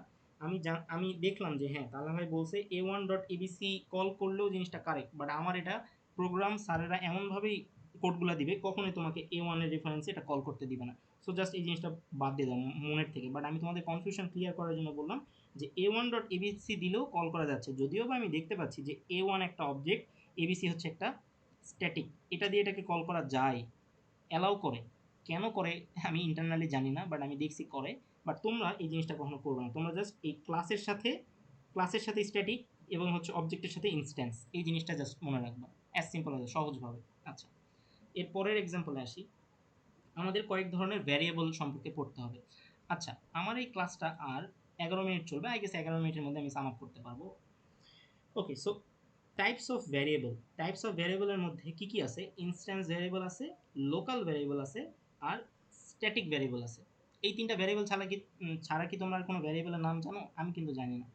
আমি দেখলাম যে হ্যাঁ, তাহলে ভাই বলছে এ ওয়ান ডট এবিসি কল করলেও জিনিসটা কারেক্ট, বাট আমার এটা প্রোগ্রাম স্যারেরা এমনভাবেই কোডগুলো দিবে, কখনোই তোমাকে এ ওয়ানের রেফারেন্সে এটা কল করতে দিবে না। সো জাস্ট এই জিনিসটা বাদ দিয়ে দাও মনের থেকে। বাট আমি তোমাদের কনফিউশন ক্লিয়ার করার জন্য বললাম যে এ ওয়ান ডট এবিসি দিলেও কল করা যাচ্ছে, যদিও বা আমি দেখতে পাচ্ছি যে এ ওয়ান একটা অবজেক্ট, এবিসি হচ্ছে একটা স্ট্যাটিক। এটা দিয়ে এটাকে কল করা যায়, অ্যালাউ করে। কেন করে আমি ইন্টারনালি জানি না, বাট আমি দেখছি করে। বাট তোমরা এই জিনিসটা কখনো করবে না, তোমরা জাস্ট এই ক্লাসের সাথে স্ট্যাটিক এবং হচ্ছে অবজেক্টের সাথে ইনস্ট্যান্স, এই জিনিসটা জাস্ট মনে রাখবা, অ্যাজ সিম্পল অ্যাজ, সহজভাবে। আচ্ছা, এর পরের এক্সাম্পলে আসি। আমাদের কয়েক ধরনের ভ্যারিয়েবল সম্পর্কে পড়তে হবে। আচ্ছা, আমার এই ক্লাসটা আর 11 মিনিট চলবে, আই গেস 11 মিনিটের মধ্যে আমি সাম আপ করতে পারবো। Okay, so types of variable. Types of ভ্যারিয়েবলের মধ্যে কি কি আছে? ইনস্ট্যান্স ভ্যারিয়েবল আছে, লোকাল ভ্যারিয়েবল আছে, আর স্ট্যাটিক ভ্যারিয়েবল আছে। এই তিনটা ভ্যারিয়েবল ছাড়া কি তোমরা আর কোনো ভ্যারিয়েবলের নাম জানো? আমি কিন্তু জানি না।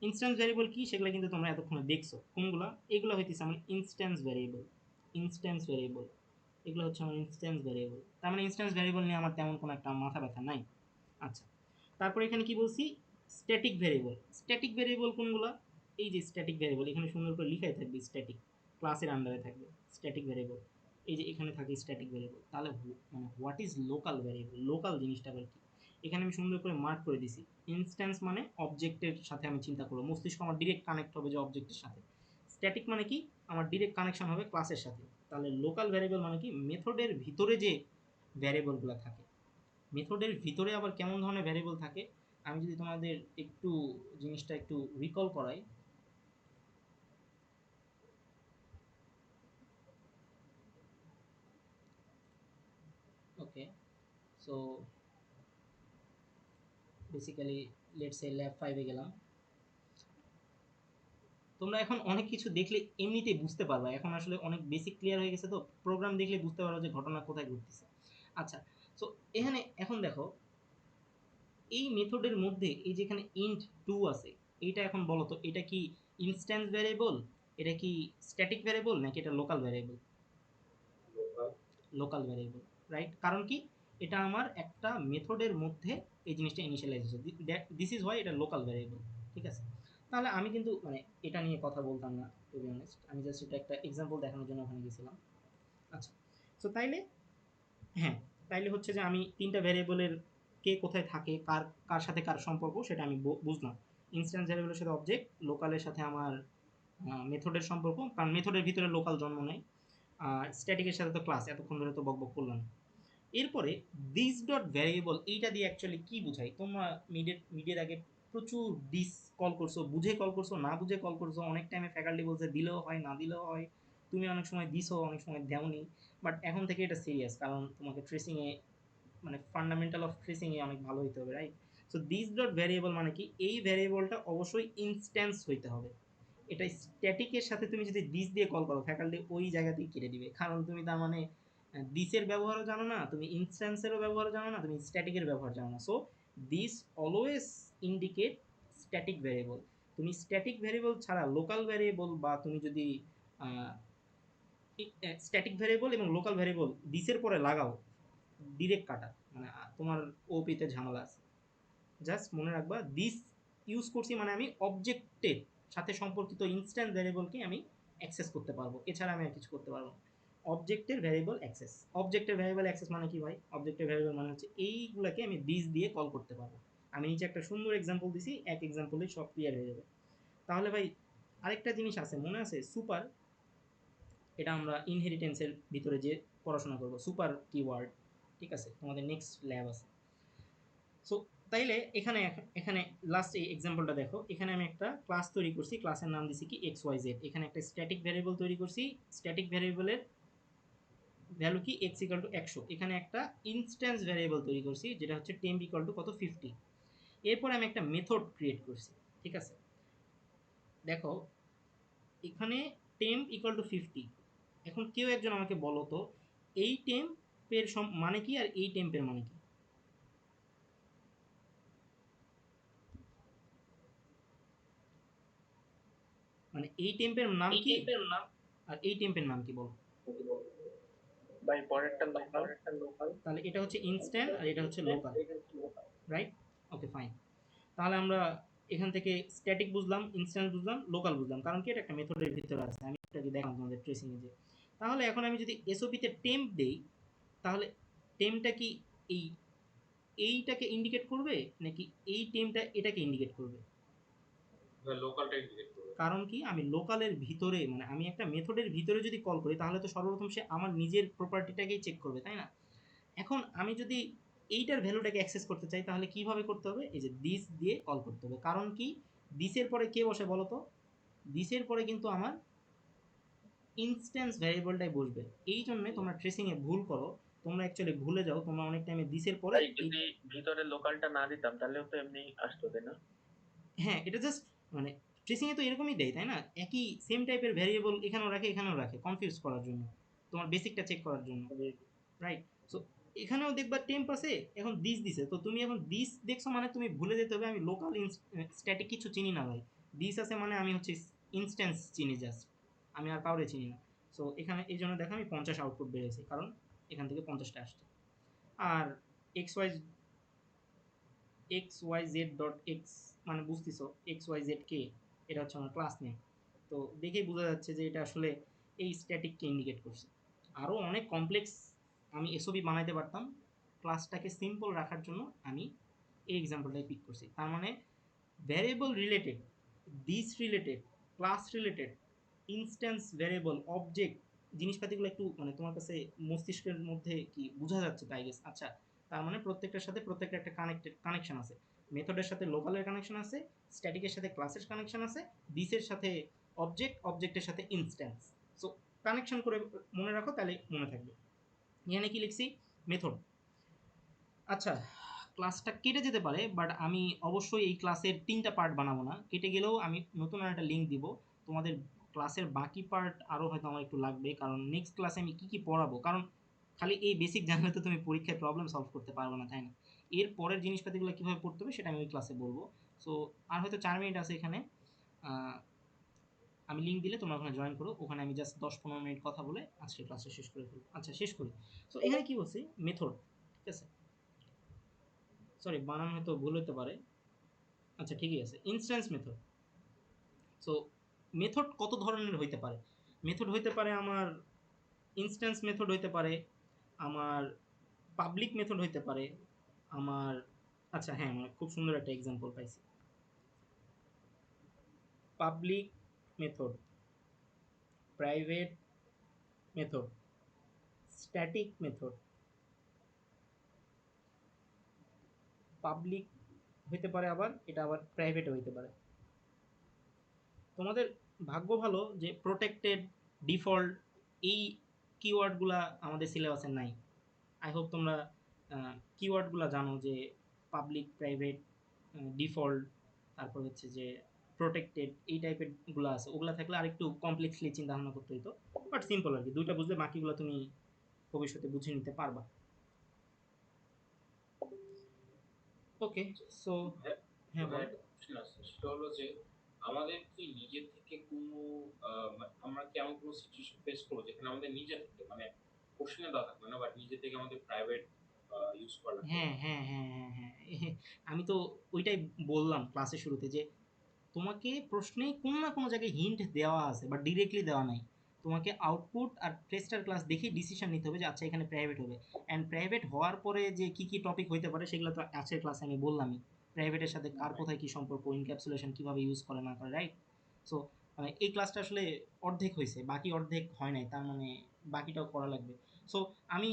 ইনস্ট্যান্স ভ্যারিয়েবল কি সেগুলো কিন্তু তোমরা এতক্ষণে দেখছো। কোনগুলো? এগুলো হইতেছে আমার ইনস্ট্যান্স ভ্যারিয়েবল। ইনস্ট্যান্স ভ্যারিয়েবল, এগুলো হচ্ছে আমার ইনস্ট্যান্স ভ্যারিয়েবল। তার মানে ইনস্ট্যান্স ভ্যারিয়েবল নিয়ে আমার তেমন কোনো একটা মাথা ব্যথা নাই। আচ্ছা, তারপরে এখানে কি বলছি? Static variable. স্ট্যাটিক ভ্যারিয়েবল কোনগুলো? এই যে স্ট্যাটিক ভ্যারিয়েবল, এখানে সুন্দর করে লিখাই থাকবে স্ট্যাটিক, ক্লাসের আন্ডারে থাকবে স্ট্যাটিক ভ্যারিয়েবল। এই যে এখানে থাকে স্ট্যাটিক ভ্যারিয়েবল। তাহলে মানে what is local variable? Local জিনিসটা আবার কি? এখানে আমি সুন্দর করে মার্ক করে দিছি। ইনস্ট্যান্স মানে অবজেক্টের সাথে আমি চিন্তা করবো, মস্তিষ্ক আমার ডিরেক্ট কানেক্ট হবে যে অবজেক্টের সাথে। স্ট্যাটিক মানে কি? আমার ডিরেক্ট কানেকশন হবে ক্লাসের সাথে। তাহলে লোকাল ভ্যারিয়েবল মানে কি? মেথডের ভিতরে যে ভ্যারিয়েবলগুলো থাকে, মেথডের ভিতরে আবার কেমন ধরনের ভ্যারিয়েবল থাকে, আমি যদি তোমাদের একটু জিনিসটা একটু রিকল করাই। Okay, so basically let's say lab 5 এ গেলাম। তোমরা এখন অনেক কিছু দেখলে এমনিতেই বুঝতে পারবা, এখন আসলে অনেক বেসিক ক্লিয়ার হয়ে গেছে, তো প্রোগ্রাম দেখলে বুঝতে পারো যে ঘটনা কোথায় ঘটতেছে। আচ্ছা, সো এখানে এখন দেখো এই মেথডের মধ্যে এই যেখানে ইন্ট টু আছে, এইটা এখন বলো তো এটা কি ইনস্ট্যান্স ভ্যারিয়েবল, এটা কি স্ট্যাটিক ভ্যারিয়েবল, নাকি এটা local variable? Local variable, right. কারণ কি, এটা আমার একটা মেথডের মধ্যে এই জিনিসটা ইনিশিয়ালাইজ হচ্ছে, দিস ইজ হোয়াই এটা লোকাল ভ্যারিয়েবল। ঠিক আছে, তাহলে আমি কিন্তু মানে এটা নিয়ে কথা বলতাম না, টু বি অনেস্ট, আমি জাস্ট এটা একটা এক্সাম্পল দেখানোর জন্য ওখানে গেছিলাম। আচ্ছা, সো তাইলে হ্যাঁ, তাইলে হচ্ছে যে আমি তিনটা ভ্যারিয়েবলের কে কোথায় থাকে, কার কার সাথে কার সম্পর্ক, সেটা আমি বুঝলাম। ইনস্ট্যান্স ভ্যারিয়েবলের সাথে অবজেক্ট, লোকালের সাথে আমার মেথডের সম্পর্ক, কারণ মেথডের ভিতরে লোকাল জন্ম নেয়। আর স্ট্যাটিকের সাথে তো ক্লাস, এতক্ষণ ধরে তো বকবক করলাম। এরপরে দিস ডট ভ্যারিয়েবল, এইটা দিয়ে অ্যাকচুয়ালি কি বোঝাই? তোমরা মিডের আগে প্রচুর দিস কল করছো, বুঝে কল করছো, না বুঝে কল করছো, অনেক টাইমে ফ্যাকাল্টি বলছে দিলেও হয় না দিলেও হয়, তুমি অনেক সময় দিছো অনেক সময় দেওনি। বাট এখন থেকে এটা সিরিয়াস, কারণ তোমাকে ট্রেসিংয়ে মানে ফান্ডামেন্টাল অফ ট্রেসিংয়ে অনেক ভালো হইতে হবে, right? So this dot variable মানে কি, এই ভ্যারিয়েবলটা অবশ্যই ইনস্ট্যান্স হইতে হবে। এটা স্ট্যাটিকের সাথে তুমি যদি দিস দিয়ে কল করো, ফ্যাকাল্টি ওই জায়গাতেই কেটে দিবে, কারণ তুমি তার মানে দিসের ব্যবহারও জানো না, তুমি ইনস্ট্যান্সেরও ব্যবহার জানো না, তুমি স্ট্যাটিকের ব্যবহার জানো না। So this always indicate static variable. তুমি স্ট্যাটিক ভ্যারিয়েবল ছাড়া লোকাল ভ্যারিয়েবল, বা তুমি যদি স্ট্যাটিক ভ্যারিয়েবল এবং লোকাল ভ্যারিয়েবল দিসের পরে লাগাও, ডিরেক্ট কাটা, মানে তোমার ওপিতে ঝামেলা আছে। জাস্ট মনে রাখবা, দিস ইউজ করছি মানে আমি অবজেক্টের সাথে সম্পর্কিত ইনস্ট্যান্ট ভ্যারিয়েবলকে আমি অ্যাক্সেস করতে পারবো, এছাড়া আমি আর কিছু করতে পারবো না। অবজেক্টের ভ্যারিয়েবল অ্যাক্সেস, অবজেক্টের ভ্যারিয়েবল অ্যাক্সেস মানে কি ভাই? অবজেক্টের ভ্যারিয়েবল মানে হচ্ছে এইগুলাকে আমি দিস দিয়ে কল করতে পারবো। আমি নিচে একটা সুন্দর এক্সাম্পল দিছি, এক এক্সাম্পলে সব ক্লিয়ার হয়ে যাবে। তাহলে ভাই আরেকটা জিনিস আছে, মনে আছে সুপার? এটা আমরা ইনহেরিটেন্সের ভিতরে যে পড়াশোনা করবো, সুপার কিওয়ার্ড। ঠিক আছে, তোমাদের নেক্সট ল্যাব আছে। সো তাইলে এখানে এখানে লাস্ট এই এক্সাম্পলটা দেখো, এখানে আমি একটা ক্লাস তৈরি করছি, ক্লাসের নাম দিছি কি এক্স ওয়াই জেড। এখানে একটা স্ট্যাটিক ভ্যারিয়েবল তৈরি করছি, স্ট্যাটিক ভ্যারিয়েবলের ভ্যালু কি এক্স ইকাল টু 100। এখানে একটা ইনস্ট্যান্স ভ্যারিয়েবল তৈরি করছি যেটা হচ্ছে টেম্প ইকাল টু কত 50। এরপর আমি একটা মেথড ক্রিয়েট করছি। ঠিক আছে, দেখো এখানে টেম্প ইকাল টু 50। এখন কেউ একজন আমাকে বলো তো, এই টেম্পের মানে কি আর এই টেম্পের মানে কি? মানে এই টেম্পের নাম কি আর এই টেম্পের নাম কি বলো? ভাই পরেরটা লোকাল। তাহলে এটা হচ্ছে ইনস্ট্যান্ট আর এটা হচ্ছে লোকাল, রাইট? Okay fine. তাহলে আমরা এখান থেকে স্ট্যাটিক বুঝলাম, ইনস্ট্যান্স বুঝলাম, লোকাল বুঝলাম, কারণ কি এটা একটা মেথডের ভিতরে আছে, আমি এটাকে দেখালাম তোমাদের ট্রেসিং এ যে। তাহলে এখন আমি যদি এসওপিতে টেম্প দেই, তাহলে টেম্পটা কি এই এইটাকে ইন্ডিকেট করবে, নাকি এই টেম্পটা এটাকে ইন্ডিকেট করবে? কারণ কি, আমি লোকালের ভিতরে মানে আমি একটা মেথডের ভিতরে যদি কল করি, তাহলে তো সর্বপ্রথম সে আমার নিজের প্রপার্টিটাকেই চেক করবে, তাই না? এখন আমি যদি এইটার ভ্যালুটাকে অ্যাক্সেস করতে চাই, তাহলে কিভাবে করতে হবে? এই যে দিস দিয়ে কল করতে হবে। কারণ কি, দিসের পরে কে বসে বলো তো? দিসের পরে কিন্তু আমার ইনস্ট্যান্স ভ্যারিয়েবলটাই বসবে। এই জন্য তোমরা ট্রেসিং এ ভুল করো, তোমরা অ্যাকচুয়ালি ভুলে যাও, তোমরা অনেক টাইমে দিসের পরে ভাই যদি ভিতরে লোকালটা না দিতাম তাহলেও তো এমনি আসতো, তাই না? হ্যাঁ, এটা জাস্ট মানে ট্রেসিং এ তো এরকমই দেয়, তাই না? একই সেম টাইপের ভ্যারিয়েবল এখানেও রাখে এখানেও রাখে, কনফিউজ করার জন্য, তোমার বেসিকটা চেক করার জন্য, রাইট? সো এখানেও দেখবা টেম্প আছে, এখন দিস দিছে, তো তুমি এখন দিস দেখছো মানে তুমি ভুলে যেতে হবে আমি লোকাল স্ট্যাটিক কিছু চিনি না ভাই। দিস আছে মানে আমি হচ্ছে ইনস্ট্যান্স চিনি জাস্ট, আমি আর কাউরে চিনি না। সো এখানে এই জন্য দেখো আমি 50 আউটপুট বেড়েছে, কারণ এখান থেকে 50টা আসছে। আর X Y X Y Z dot X মানে বুঝতেছো এক্স ওয়াই জেড কে, এটা হচ্ছে আমার ক্লাস নেম। তো দেখেই বোঝা যাচ্ছে যে এটা আসলে এই স্ট্যাটিককে ইন্ডিকেট করছে। আরও অনেক কমপ্লেক্স আমি এসবই বানাইতে পারতাম, ক্লাসটাকে সিম্পল রাখার জন্য আমি এই এক্সাম্পলটাই পিক করছি। তার মানে variable related, this related, class related, instance variable, object, জিনিসপাতিগুলো একটু মানে তোমার কাছে মস্তিষ্কের মধ্যে কি বোঝা যাচ্ছে তাই গেস? আচ্ছা, তার মানে প্রত্যেকটার সাথে প্রত্যেকটা একটা কানেকশন আছে। মেথডের সাথে লোকালের কানেকশন আছে, স্ট্যাটিকের সাথে ক্লাসের কানেকশন আছে, দিসের সাথে অবজেক্ট, অবজেক্টের সাথে ইনস্ট্যান্স। সো কানেকশন করে মনে রাখো, তাহলে মনে থাকবে। এখানে কি লিখছি? মেথড। আচ্ছা, ক্লাসটা কেটে যেতে পারে, বাট আমি অবশ্যই এই ক্লাসের ৩টা পার্ট বানাবো না। কেটে গেলেও আমি নতুন একটা লিঙ্ক দিব। তোমাদের ক্লাসের বাকি পার্ট আরও হয়তো আমার একটু লাগবে, কারণ নেক্সট ক্লাসে আমি কী কী পড়াবো। কারণ খালি এই বেসিক জানলে তো তুমি পরীক্ষায় প্রবলেম সলভ করতে পারবে না, তাই না? এর পরের জিনিসপাতিগুলো কীভাবে পড়তে হবে সেটা আমি ওই ক্লাসে বলবো। সো আর হয়তো ৪ মিনিট আছে এখানে। আমি লিঙ্ক দিলে তোমরা ওখানে জয়েন করো। ওখানে আমি জাস্ট ১০-১৫ মিনিট কথা বলে আজকে ক্লাসটা শেষ করে ফেলবো। আচ্ছা, শেষ করি। সো এখানে কী বলছি? মেথড। ঠিক আছে, সরি বানান হয়তো ভুল হতে পারে। আচ্ছা, ঠিকই আছে, ইনস্ট্যান্স মেথড। সো মেথড কত ধরনের হইতে পারে? মেথড হইতে পারে আমার ইনস্ট্যান্স মেথড হইতে পারে, আমার পাবলিক মেথড হইতে পারে, আমার, আচ্ছা হ্যাঁ, মানে খুব সুন্দর একটা এক্সাম্পল পাইছি। Public method, private method, static method. Public হইতে পারে, আবার এটা আবার প্রাইভেটও হইতে পারে। তোমাদের ভাগ্য ভালো যে প্রোটেক্টেড, ডিফল্ট, এই কিওয়ার্ডগুলা আমাদের সিলেবাসে নাই। আই হোপ তোমরা কিওয়ার্ডগুলো জানো, যে পাবলিক, প্রাইভেট, ডিফল্ট, তারপর হচ্ছে যে প্রোটেক্টেড, এই টাইপের গুলো আছে। ওগুলো থাকলে আরেকটু কমপ্লেক্সলি চিন্তা ভাবনা করতে হতো, বাট সিম্পল আর কি। দুইটা বুঝলে বাকিগুলো তুমি ভবিষ্যতে বুঝে নিতে পারবা। ওকে, সো হ্যাঁ, হ্যাঁ এবার বলো। একটা কোশ্চেন আছে, সেটা হলো যে আমাদের কি নিজের থেকে কোনো আমরা কি এমন কোনো সিচুয়েশন ফেস করবো যেখানে আমাদের নিজে থেকে মানে কোশ্চেনে দেওয়া থাকবে না, বাট নিজে থেকে আমাদের প্রাইভেট ইউজ করা লাগবে? হ্যাঁ হ্যাঁ হ্যাঁ হ্যাঁ হ্যাঁ আমি তো ওইটাই বললাম ক্লাসের শুরুতে, যে তোমাকে প্রশ্নে কোনো না কোনো জায়গায় হিন্ট দেওয়া আছে, বাট ডিরেক্টলি দেওয়া নাই। তোমাকে আউটপুট আর টেস্টার ক্লাস দেখে ডিসিশন নিতে হবে যে আচ্ছা এখানে প্রাইভেট হবে। অ্যান্ড প্রাইভেট হওয়ার পরে যে কী কী টপিক হইতে পারে সেগুলো তো আজকের ক্লাসে আমি বললামই। প্রাইভেটের সাথে কার কোথায় কী সম্পর্ক, ইনক্যাপসুলেশন কীভাবে ইউজ করে না করে, রাইট? সো এই ক্লাসটা আসলে অর্ধেক হয়েছে, বাকি অর্ধেক হয় নাই, তার মানে বাকিটাও করা লাগবে। সো আমি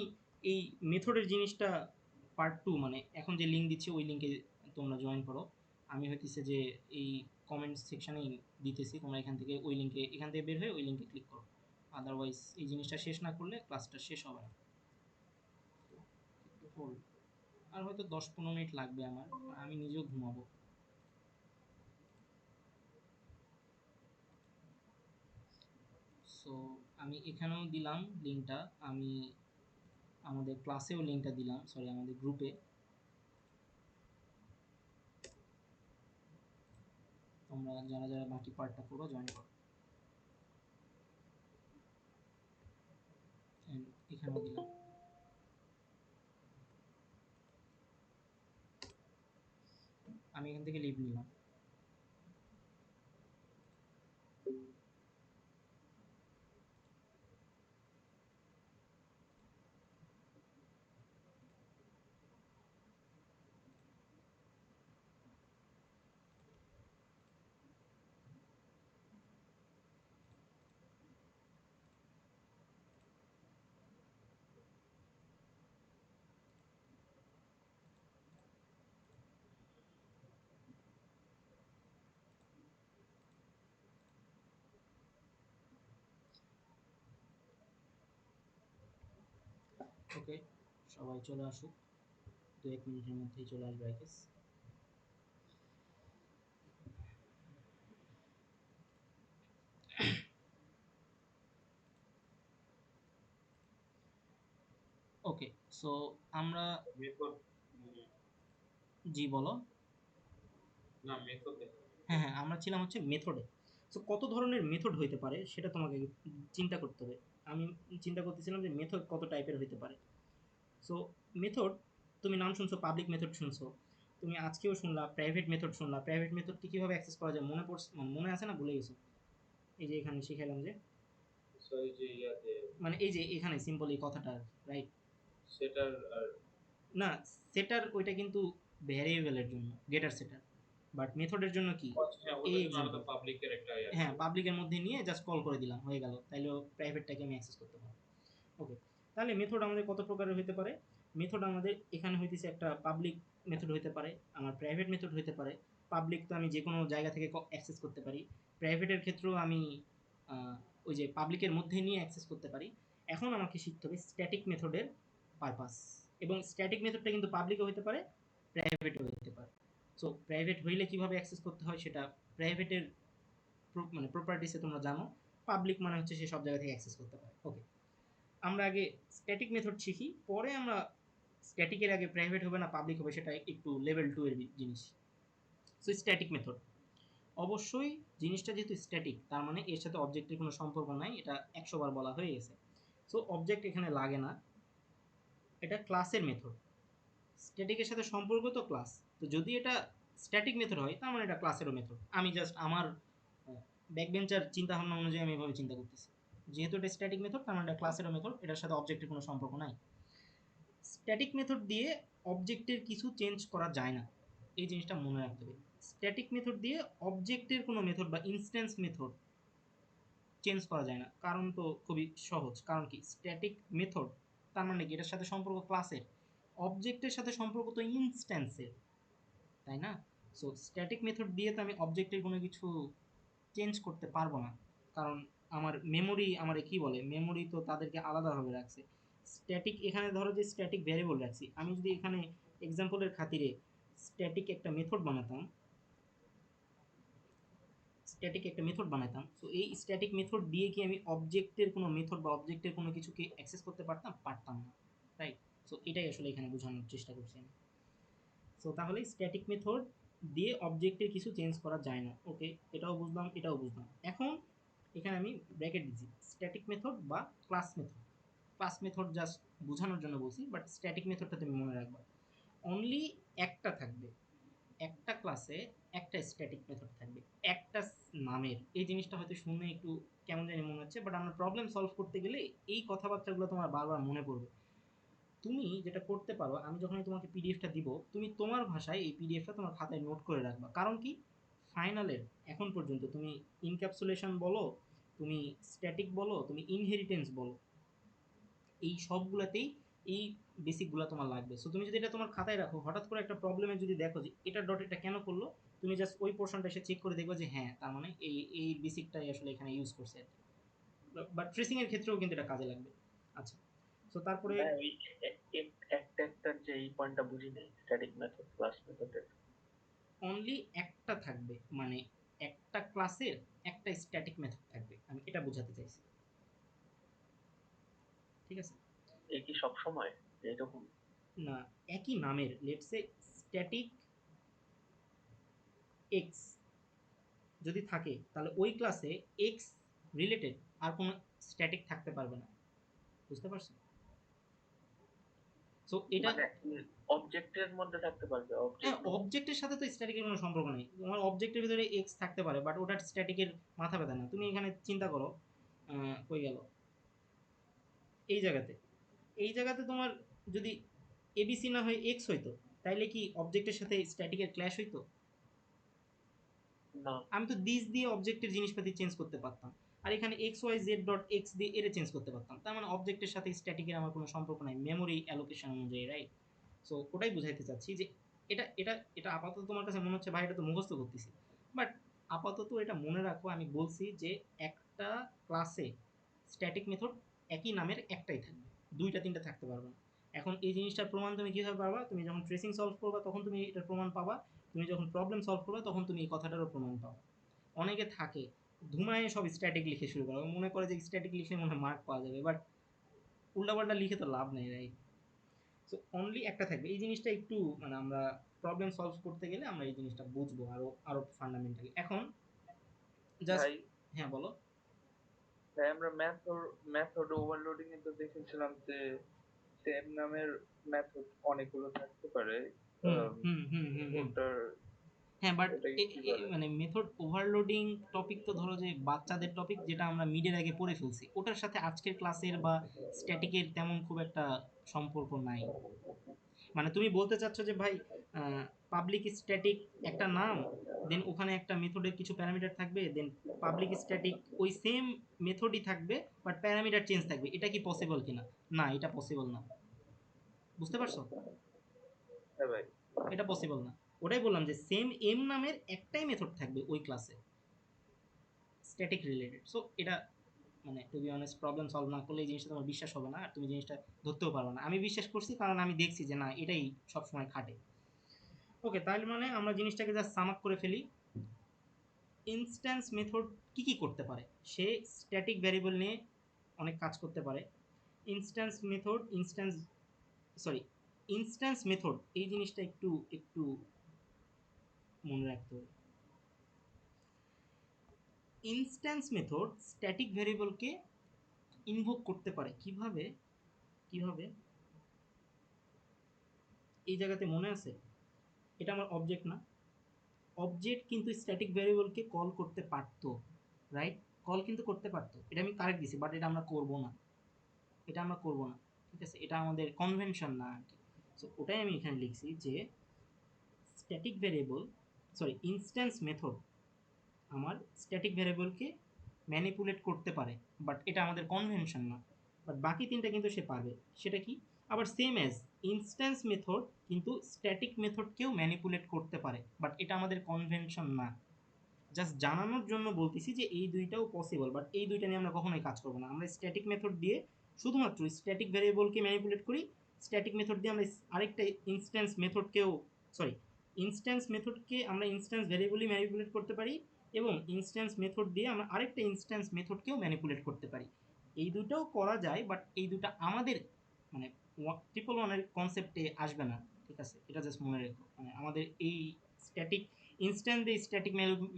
এই মেথডের জিনিসটা পার্ট 2, মানে এখন যে লিঙ্ক দিচ্ছি ওই লিঙ্কে তোমরা জয়েন করো। আমি হইতেছে যে এই কমেন্ট সেকশানেই দিতেছি, তোমরা এখান থেকে ওই লিঙ্কে, এখান থেকে বের হয়ে ওই লিঙ্কে ক্লিক করো। আদারওয়াইজ এই জিনিসটা শেষ না করলে ক্লাসটা শেষ হবে না। আর হয়তো ১০-১৫ মিনিট লাগবে আমার, আমি নিজেও ঘুমাবো। সো আমি এখানেও দিলাম লিঙ্কটা, আমি আমাদের ক্লাসেও লিঙ্কটা দিলাম, সরি আমাদের গ্রুপে। তোমরা যারা যারা বাকি পার্টটা করো জয়েন করো। And এখানেও দিলাম। আমি এখান থেকে লিভ নিলাম। ওকে, সবাই চলে আসুক, ২-১ মিনিটের মধ্যেই চলে আসবে আই গেস। ওকে, সো আমরা, মেথড, জি বলো। না মেথড দেখো। হ্যাঁ হ্যাঁ, আমরা ছিলাম হচ্ছে মেথডে। সো কত ধরনের মেথড হইতে পারে সেটা তোমাকে চিন্তা করতে হবে। আমি চিন্তা করতেছিলাম যে মেথড কত টাইপের হইতে পারে। সো মেথড, তুমি নাম শুনছো, পাবলিক মেথড শুনছো, তুমি আজকেও শুনলা প্রাইভেট মেথড শুনলা। প্রাইভেট মেথডকে কীভাবে অ্যাক্সেস করা যায় মনে পড়ছে, মনে আছে না ভুলে গেছো? এই যে এখানে শিখাইলাম যে, সো এই যে ইয়াতে মানে এই যে এখানে সিম্পল এই কথাটা, রাইট? সেটার আর না, সেটার ওইটা কিন্তু ভ্যারিয়েবলের জন্য, গেটার সেটার। বাট মেথডের জন্য কি? হ্যাঁ, এই ওটার জন্য আলাদা এক্সাম্পল, পাবলিকের একটা ইয়ে হ্যাঁ আছে। পাবলিকের মধ্যে নিয়ে জাস্ট কল করে দিলাম, হয়ে গেল, তাইলেও প্রাইভেটটাকে আমি অ্যাক্সেস করতে পারবো। ওকে, তাহলে মেথড আমাদের কত প্রকারের হতে পারে? মেথড আমাদের এখানে হইতেছে একটা পাবলিক মেথড হইতে পারে, আমার প্রাইভেট মেথড হইতে পারে। পাবলিক তো আমি যে কোনো জায়গা থেকে অ্যাক্সেস করতে পারি, প্রাইভেটের ক্ষেত্রেও আমি আহ, ওই যে পাবলিকের মধ্যে নিয়ে অ্যাক্সেস করতে পারি। এখন আমাকে শিখতে হবে স্ট্যাটিক মেথডের পারপাস, এবং স্ট্যাটিক মেথডটা কিন্তু পাবলিকও হতে পারে, প্রাইভেটও হতে পারে। সো প্রাইভেট হইলে কিভাবে অ্যাক্সেস করতে হয় সেটা প্রাইভেটের মানে প্রপার্টিসে তোমরা জানো, পাবলিক মানে হচ্ছে সে সব জায়গা থেকে অ্যাক্সেস করতে পারে। ওকে, আমরা আগে স্ট্যাটিক মেথড শিখি, পরে আমরা স্ট্যাটিকের আগে প্রাইভেট হবে না পাবলিক হবে সেটা একটু লেভেল 2 এর জিনিস। সো স্ট্যাটিক মেথড, অবশ্যই জিনিসটা যেহেতু স্ট্যাটিক তার মানে এর সাথে অবজেক্টের কোনো সম্পর্ক নাই, এটা 100 বার বলা হয়ে গেছে। সো অবজেক্ট এখানে লাগে না, এটা ক্লাসের মেথড। স্ট্যাটিকের সাথে সম্পর্ক তো ক্লাস, তো যদি এটা স্ট্যাটিক মেথড হয় তার মানে এটা ক্লাসেরও মেথড। আমি জাস্ট আমার ব্যাকবেঞ্চার চিন্তা ভাবনা অনুযায়ী আমি এভাবে চিন্তা করতেছি, যেহেতু এটা স্ট্যাটিক মেথড তার মানে এটা ক্লাসেরও মেথড, এটার সাথে অবজেক্টের কোনো সম্পর্ক নাই। স্ট্যাটিক মেথড দিয়ে অবজেক্টের কিছু চেঞ্জ করা যায় না, এই জিনিসটা মনে রাখতে হবে। স্ট্যাটিক মেথড দিয়ে অবজেক্টের কোনো মেথড বা ইনস্ট্যান্স মেথড চেঞ্জ করা যায় না, কারণ তো খুবই সহজ, কারণ কি স্ট্যাটিক মেথড তার মানে কি এটার সাথে সম্পর্ক ক্লাসের, অবজেক্টের সাথে সম্পর্ক তো ইনস্ট্যান্সের, তাই না? সো স্ট্যাটিক মেথড দিয়ে তো আমি অবজেক্টের কোনো কিছু চেঞ্জ করতে পারবো না, কারণ আমার মেমোরি আমারে কি বলে, মেমোরি তো তাদেরকে আলাদাভাবে রাখছে। স্ট্যাটিক এখানে ধরো যে স্ট্যাটিক ভ্যারিয়েবল রাখছি, আমি যদি এখানে এক্সাম্পলের খাতিরে স্ট্যাটিক একটা মেথড বানাতাম, স্ট্যাটিক একটা মেথড বানাতাম, সো এই স্ট্যাটিক মেথড দিয়ে কি আমি অবজেক্টের কোনো মেথড বা অবজেক্টের কোনো কিছুকে অ্যাক্সেস করতে পারতাম? পারতাম না, রাইট? সো এটাই আসলে এখানে বোঝানোর চেষ্টা করছি আমি। সো তাহলে স্ট্যাটিক মেথড দিয়ে অবজেক্টের কিছু চেঞ্জ করা যায় না। ওকে, এটাও বুঝলাম, এটাও বুঝলাম। এখন এখানে আমি ব্র্যাকেট দিচ্ছি স্ট্যাটিক মেথড বা class method. Class method just বোঝানোর জন্য বলছি, বাট স্ট্যাটিক মেথডটা তুমি মনে রাখবা, অনলি একটা থাকবে, একটা ক্লাসে একটা স্ট্যাটিক মেথড থাকবে, একটা নামের। এই জিনিসটা হয়তো শুনে একটু কেমন জানি মনে হচ্ছে, বাট আমরা প্রবলেম সলভ করতে গেলে এই কথাবার্তাগুলো তোমার বারবার মনে পড়বে। তুমি যেটা করতে পারো, আমি যখনই তোমাকে পিডিএফটা দিব তুমি তোমার ভাষায় এই পিডিএফটা তোমার খাতায় নোট করে রাখবা, কারণ কি ফাইনালের এখন পর্যন্ত তুমি ইনক্যাপসুলেশন বলো, তুমি স্ট্যাটিক বলো, তুমি ইনহেরিটেন্স বলো, এই সবগুলাতেই এই বেসিকগুলো তোমার লাগবে। সো তুমি যদি এটা তোমার খাতায় রাখো, হঠাৎ করে একটা প্রবলেমে যদি দেখো যে এটা ডট এটা কেন করলো, তুমি জাস্ট ওই পোর্শনটা এসে চেক করে দেখবে যে হ্যাঁ তার মানে এই এই বেসিকটাই আসলে এখানে ইউজ করছে। বাট ট্রেসিং এর ক্ষেত্রেও কিন্তু এটা কাজে লাগবে। আচ্ছা, সো তারপরে ভাই ওই একটা একটা যে এই পয়েন্টটা বুঝি নাই, স্ট্যাটিক মেথড ক্লাস মেথডের। অনলি একটা থাকবে, মানে একটা ক্লাসের একটা স্ট্যাটিক মেথড থাকবে, আমি এটা বোঝাতে চাইছি। ঠিক আছে? এই কি সব সময় এরকম? না, একই নামের লেটস সে স্ট্যাটিক এক্স যদি থাকে তাহলে ওই ক্লাসে এক্স রিলেটেড আর কোনো স্ট্যাটিক থাকতে পারবে না। বুঝতে পারছো? সো এটা মানে অবজেক্টের মধ্যে থাকতে পারবে, হ্যাঁ, অবজেক্ট মানে অবজেক্টের সাথে তো স্ট্যাটিকের কোনো সম্পর্ক নেই, তোমার অবজেক্টের ভিতরে এক্স থাকতে পারে বাট ওটা স্ট্যাটিকের মাথা ব্যথা না। তুমি এখানে চিন্তা করো, কই গেল, এই জায়গাতে, এই জায়গাতে তোমার যদি এবিসি না হয়ে এক্স হইতো, তাইলে কি অবজেক্টের সাথে স্ট্যাটিকের ক্ল্যাশ হইতো? না। আমি তো দিস দিয়ে অবজেক্টের জিনিসপাতি চেঞ্জ করতে পারতাম, আর এখানে X Y Z dot X দিয়ে এর চেঞ্জ করতে পারতাম, তার মানে অবজেক্টের সাথে স্ট্যাটিকের আমার কোনো সম্পর্ক নাই মেমোরি অ্যালোকেশন অনুযায়ী, রাইট? সো ওটাই বুঝাইতে চাচ্ছি যে এটা এটা এটা আপাতত তোমার কাছে মনে হচ্ছে ভাই এটা তো মুখস্থ করতেছি, বাট আপাতত এটা মনে রাখো, আমি বলছি যে একটা ক্লাসে স্ট্যাটিক মেথড একই নামের একটাই থাকবে, দুইটা তিনটা থাকতে পারবে না। এখন এই জিনিসটার প্রমাণ তুমি কীভাবে পাবা? তুমি যখন ট্রেসিং সলভ করবা তখন তুমি এটার প্রমাণ পাবা, তুমি যখন প্রবলেম সলভ করবে তখন তুমি এই কথাটারও প্রমাণ পাও। অনেকে থাকে ধুমায় সব স্ট্যাটিক লিখে শুরু করে, মনে করে যে স্ট্যাটিক লিখে মনে হয় মার্ক পাওয়া যাবে, বাট উল্টাপাল্টা লিখে তো লাভ নেই, রাইট? সো অনলি একটা থাকবে, এই জিনিসটা একটু মানে আমরা প্রবলেম সলভ করতে গেলে আমরা এই জিনিসটা বুঝবো আরো আরো ফান্ডামেন্টালি। এখন জাস্ট ভাই, হ্যাঁ বলো। ভাই আমরা মেথড ওভারলোডিং এ তো দেখেছিলাম যে সেম নামের মেথড অনেকগুলো থাকতে পারে। হুম আম, হুম হুম হুম হুম। ওটার হ্যাঁ, বাট ওটাকে কি বলে? মানে মেথড ওভারলোডিং টপিক তো ধরো যে বাচ্চাদের টপিক, যেটা আমরা মিডের আগে পড়ে ফেলছি, ওটার সাথে আজকের ক্লাসের বা স্ট্যাটিকের তেমন খুব একটা সম্পর্ক নাই। মানে তুমি বলতে চাচ্ছ যে ভাই পাবলিক স্ট্যাটিক একটা নাম, দেন ওখানে একটা মেথডের কিছু প্যারামিটার থাকবে, দেন পাবলিক স্ট্যাটিক ওই সেম মেথডই থাকবে বাট প্যারামিটার চেঞ্জ থাকবে, এটা কি পসিবল কিনা? না, এটা পসিবল না। বুঝতে পারছো? হ্যাঁ ভাই। এটা পসিবল না। ওটাই বললাম যে সেম এম নামের একটাই মেথড থাকবে ওই ক্লাসে, স্ট্যাটিক রিলেটেড। সো এটা মানে to be honest problem solve না করলে এই জিনিসটা তোমার বিশ্বাস হবে না, আর তুমি জিনিসটা ধরতেও পারবে না। আমি বিশ্বাস করছি কারণ আমি দেখছি যে না এটাই সবসময় খাটে। ওকে, তাহলে মানে আমরা জিনিসটাকে জাস্ট সাম আপ করে ফেলি। ইনস্ট্যান্স মেথড কি কি করতে পারে? সে স্ট্যাটিক ভ্যারিয়েবল নিয়ে অনেক কাজ করতে পারে। Instance method, sorry instance method, এই জিনিসটা একটু একটু মনে রাখতে হবে। ইনস্ট্যান্স মেথড স্ট্যাটিক ভ্যারিয়েবলকে ইনভোক করতে পারে কিভাবে? কিভাবে এই জায়গাতে মনে আছে, এটা আমার অবজেক্ট না, অবজেক্ট কিন্তু স্ট্যাটিক ভ্যারিয়েবলকে কল করতে পারতো, রাইট? কল কিন্তু করতে পারতো, এটা আমি কারেক্ট দিছি, বাট এটা আমরা করব না, এটা আমরা করব না। ঠিক আছে, এটা আমাদের কনভেনশন না আর কি। সো ওটাই আমি এখানে লিখছি যে static variable, sorry instance method আমার স্ট্যাটিক ভ্যারিয়েবলকে ম্যানিপুলেট করতে পারে, বাট এটা আমাদের কনভেনশন না। বাট বাকি তিনটা কিন্তু সে পারবে। সেটা কি? আবার সেম অ্যাজ ইনস্ট্যান্স মেথড কিন্তু স্ট্যাটিক মেথডকেও ম্যানিপুলেট করতে পারে, বাট এটা আমাদের কনভেনশন না। জাস্ট জানানোর জন্য বলতেছি যে এই দুইটাও পসিবল, বাট এই দুইটা নিয়ে আমরা কখনোই কাজ করবো না। আমরা স্ট্যাটিক মেথড দিয়ে শুধুমাত্র স্ট্যাটিক ভ্যারিয়েবলকে ম্যানিপুলেট করি, স্ট্যাটিক মেথড দিয়ে আমরা আরেকটা ইনস্ট্যান্স মেথডকেও, সরি ইনস্ট্যান্স মেথডকে আমরা ইনস্ট্যান্স ভ্যারিয়েবলই ম্যানিপুলেট করতে পারি, এবং ইনস্ট্যান্স মেথড দিয়ে আমরা আরেকটা ইনস্ট্যান্স মেথডকেও ম্যানিপুলেট করতে পারি। এই দুটাও করা যায়, বাট এই দুটা আমাদের মানে ট্রিপল ওয়ানের কনসেপ্টে আসবে না। ঠিক আছে, এটা জাস্ট মনে রেখো, মানে আমাদের এই স্ট্যাটিক ইনস্ট্যান্ট দিয়ে স্ট্যাটিক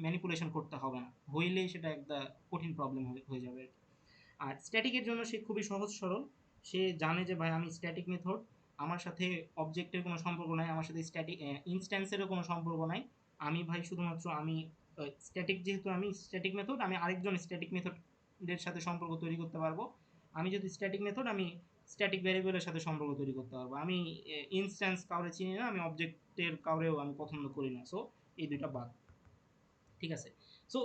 ম্যানিপুলেশন করতে হবে না, হইলে সেটা একটা কঠিন প্রবলেম হয়ে যাবে আর কি। আর স্ট্যাটিকের জন্য সে খুবই সহজ সরল। সে জানে যে ভাই আমি স্ট্যাটিক মেথড, আমার সাথে অবজেক্টের কোনো সম্পর্ক নাই, আমার সাথে স্ট্যাটিক ইনস্ট্যান্সেরও কোনো সম্পর্ক নাই। আমি ভাই শুধুমাত্র আমি স্ট্যাটিক, যেহেতু আমি স্ট্যাটিক মেথড, আমি আরেকজন স্ট্যাটিক মেথডের সাথে সম্পর্ক তৈরি করতে পারবো। আমি যদি স্ট্যাটিক মেথড, আমি স্ট্যাটিক ভ্যারিয়েবলের সাথে সম্পর্ক তৈরি করতে পারবো। আমি ইনস্ট্যান্স কাউরে চিনি না, আমি অবজেক্টের কাউরেও আমি পছন্দ করি না। সো এই দুইটা বাদ। ঠিক আছে, so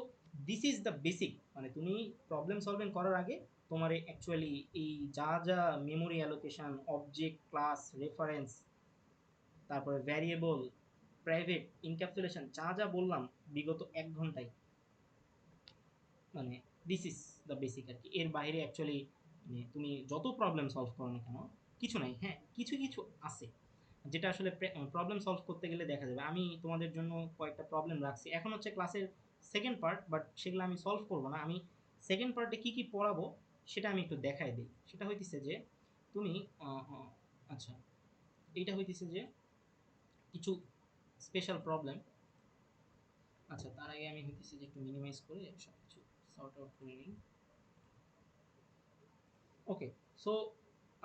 this is the basic. মানে তুমি প্রবলেম সলভিং করার আগে তোমার অ্যাকচুয়ালি এই যা যা memory allocation, object, class, reference, তারপরে ভ্যারিয়েবল, প্রাইভেট, ইনক্যাপসুলেশন, যা যা বললাম বিগত 1 ঘন্টায়, মানে দিস ইজ দ্য বেসিক আর কি। এর বাইরে অ্যাকচুয়ালি মানে তুমি যত প্রবলেম সলভ করো না কেন, কিছু নাই। হ্যাঁ, কিছু কিছু আছে যেটা আসলে প্রবলেম সলভ করতে গেলে দেখা যাবে। আমি তোমাদের জন্য কয়েকটা প্রবলেম রাখছি, এখন হচ্ছে ক্লাসের সেকেন্ড পার্ট, বাট সেগুলো আমি সলভ করবো না। আমি সেকেন্ড পার্টে কী কী পড়াবো সেটা আমি একটু দেখাই দিই। সেটা হইতেছে যে তুমি আচ্ছা, এইটা হইতেছে যে কিছু স্পেশাল প্রবলেম। আচ্ছা, তার আগে আমি হইতেছে যে একটু মিনিমাইজ করে সব কিছু সর্ট আউট করে নিই। ওকে, সো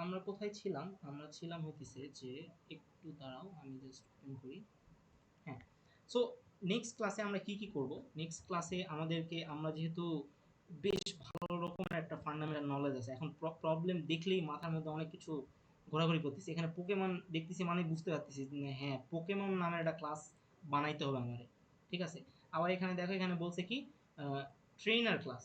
আমরা কোথায় ছিলাম? আমরা ছিলাম হইতেছে যে, একটু দাঁড়াও আমি জাস্ট ওপেন করি। হ্যাঁ, সো নেক্সট ক্লাসে আমরা কি কি করব? নেক্সট ক্লাসে আমাদেরকে, আমরা যেহেতু বেশ ভালো রকমের একটা ফান্ডামেন্টাল নলেজ আছে, এখন প্রবলেম দেখলেই মাথার মধ্যে অনেক কিছু ঘোরাঘুরি করতেছি। এখানে পোকেমন দেখতেছি মানে বুঝতে পারতেছি যে হ্যাঁ, পোকেমন নামের একটা ক্লাস বানাইতে হবে আমারে। ঠিক আছে, আবার এখানে দেখো, এখানে বলছে কি ট্রেনার ক্লাস,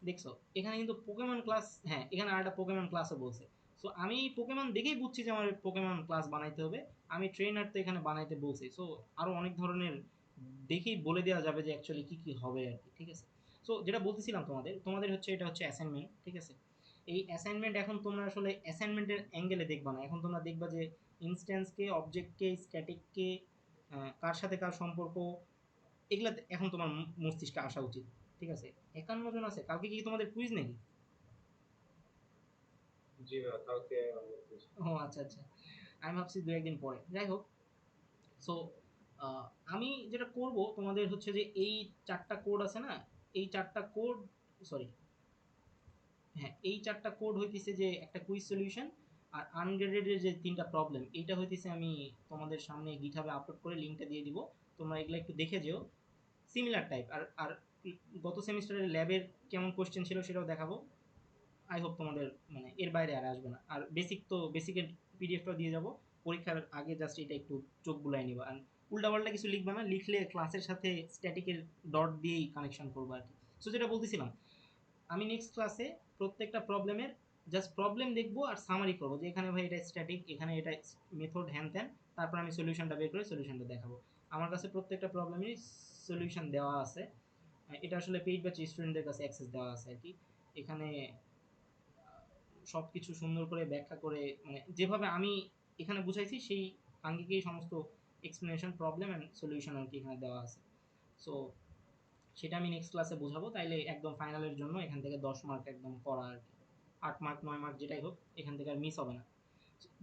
দেখছো এখানে কিন্তু পোকেমন ক্লাস, হ্যাঁ এখানে আরেকটা পোকেমন ক্লাসও বলছে। সো আমি এই পোকেমন দেখেই বুঝছি যে আমার পোকেমন ক্লাস বানাইতে হবে। আমি ট্রেনার তো এখানে বানাইতে বলছি, সো আরো অনেক ধরনের দেখেই বলে দেওয়া যাবে যে অ্যাকচুয়ালি কি কি হবে আর কি। ঠিক আছে, সো যেটা বলতেছিলাম তোমাদের, হচ্ছে এটা হচ্ছে অ্যাসাইনমেন্ট। ঠিক আছে, এই অ্যাসাইনমেন্ট এখন তোমরা আসলে অ্যাসাইনমেন্টের অ্যাঙ্গেলে দেখবা না, এখন তোমরা দেখবা যে ইনস্ট্যান্সকে, অবজেক্টকে, স্ট্যাটিককে, কার সাথে কার সম্পর্ক, এগুলা এখন তোমার মস্তিষ্কে আসা উচিত। ঠিক আছে, 51 জন আছে, কালকে কি তোমাদের কুইজ নাকি? জি ভাইয়া, কালকে আমাদের quiz। ও আচ্ছা আচ্ছা, আমি ভাবছি দু একদিন পরে। যাই হোক, সো আমি যেটা করব তোমাদের হচ্ছে যে এই 4টা কোড আছে না, এই 4টা কোড, সরি হ্যাঁ এই 4টা কোড হইতেছে যে একটা কুইজ সলিউশন, আর আনগ্রেডেডের যে 3টা প্রবলেম, এইটা হইতেছে আমি তোমাদের সামনে গিটহাবে আপলোড করে লিঙ্কটা দিয়ে দিব। তোমরা এগুলো একটু দেখে যেও, সিমিলার টাইপ। আর আর গত সেমিস্টারের ল্যাবের কেমন কোশ্চেন ছিল সেটাও দেখাবো। আই হোপ তোমাদের মানে এর বাইরে আর আসবে না। আর বেসিক তো বেসিকের পিডিএফটাও দিয়ে যাব। পরীক্ষার আগে জাস্ট এটা একটু চোখ বুলাই নিবা, আর উল্টাপাল্টা কিছু লিখবা না, লিখলে ক্লাসের সাথে স্ট্যাটিকের ডট দিয়েই কানেকশন করবো আর কি। সো যেটা বলতেছিলাম, আমি নেক্সট ক্লাসে প্রত্যেকটা প্রবলেমের জাস্ট প্রবলেম দেখবো আর সামারি করবো যে এখানে ভাই এটা স্ট্যাটিক, এখানে এটা মেথড হ্যান ত্যান, তারপর আমি সলিউশনটা বের করে সলিউশনটা দেখাবো। আমার কাছে প্রত্যেকটা প্রবলেমই সলিউশন দেওয়া আছে। এটা আসলে পেইড ব্যাচ স্টুডেন্টদের কাছে অ্যাক্সেস দেওয়া আছে আর কি। এখানে সব কিছু সুন্দর করে ব্যাখ্যা করে, মানে যেভাবে আমি এখানে বুঝাইছি সেই আঙ্গিকেই সমস্ত এক্সপ্লেনেশন, প্রবলেম অ্যান্ড সলিউশন আর কি এখানে দেওয়া আছে। সো সেটা আমি নেক্সট ক্লাসে বোঝাবো, তাইলে একদম ফাইনালের জন্য এখান থেকে 10 মার্ক একদম করা আর কি। 8 মার্ক 9 মার্ক যেটাই হোক এখান থেকে আর মিস হবে না।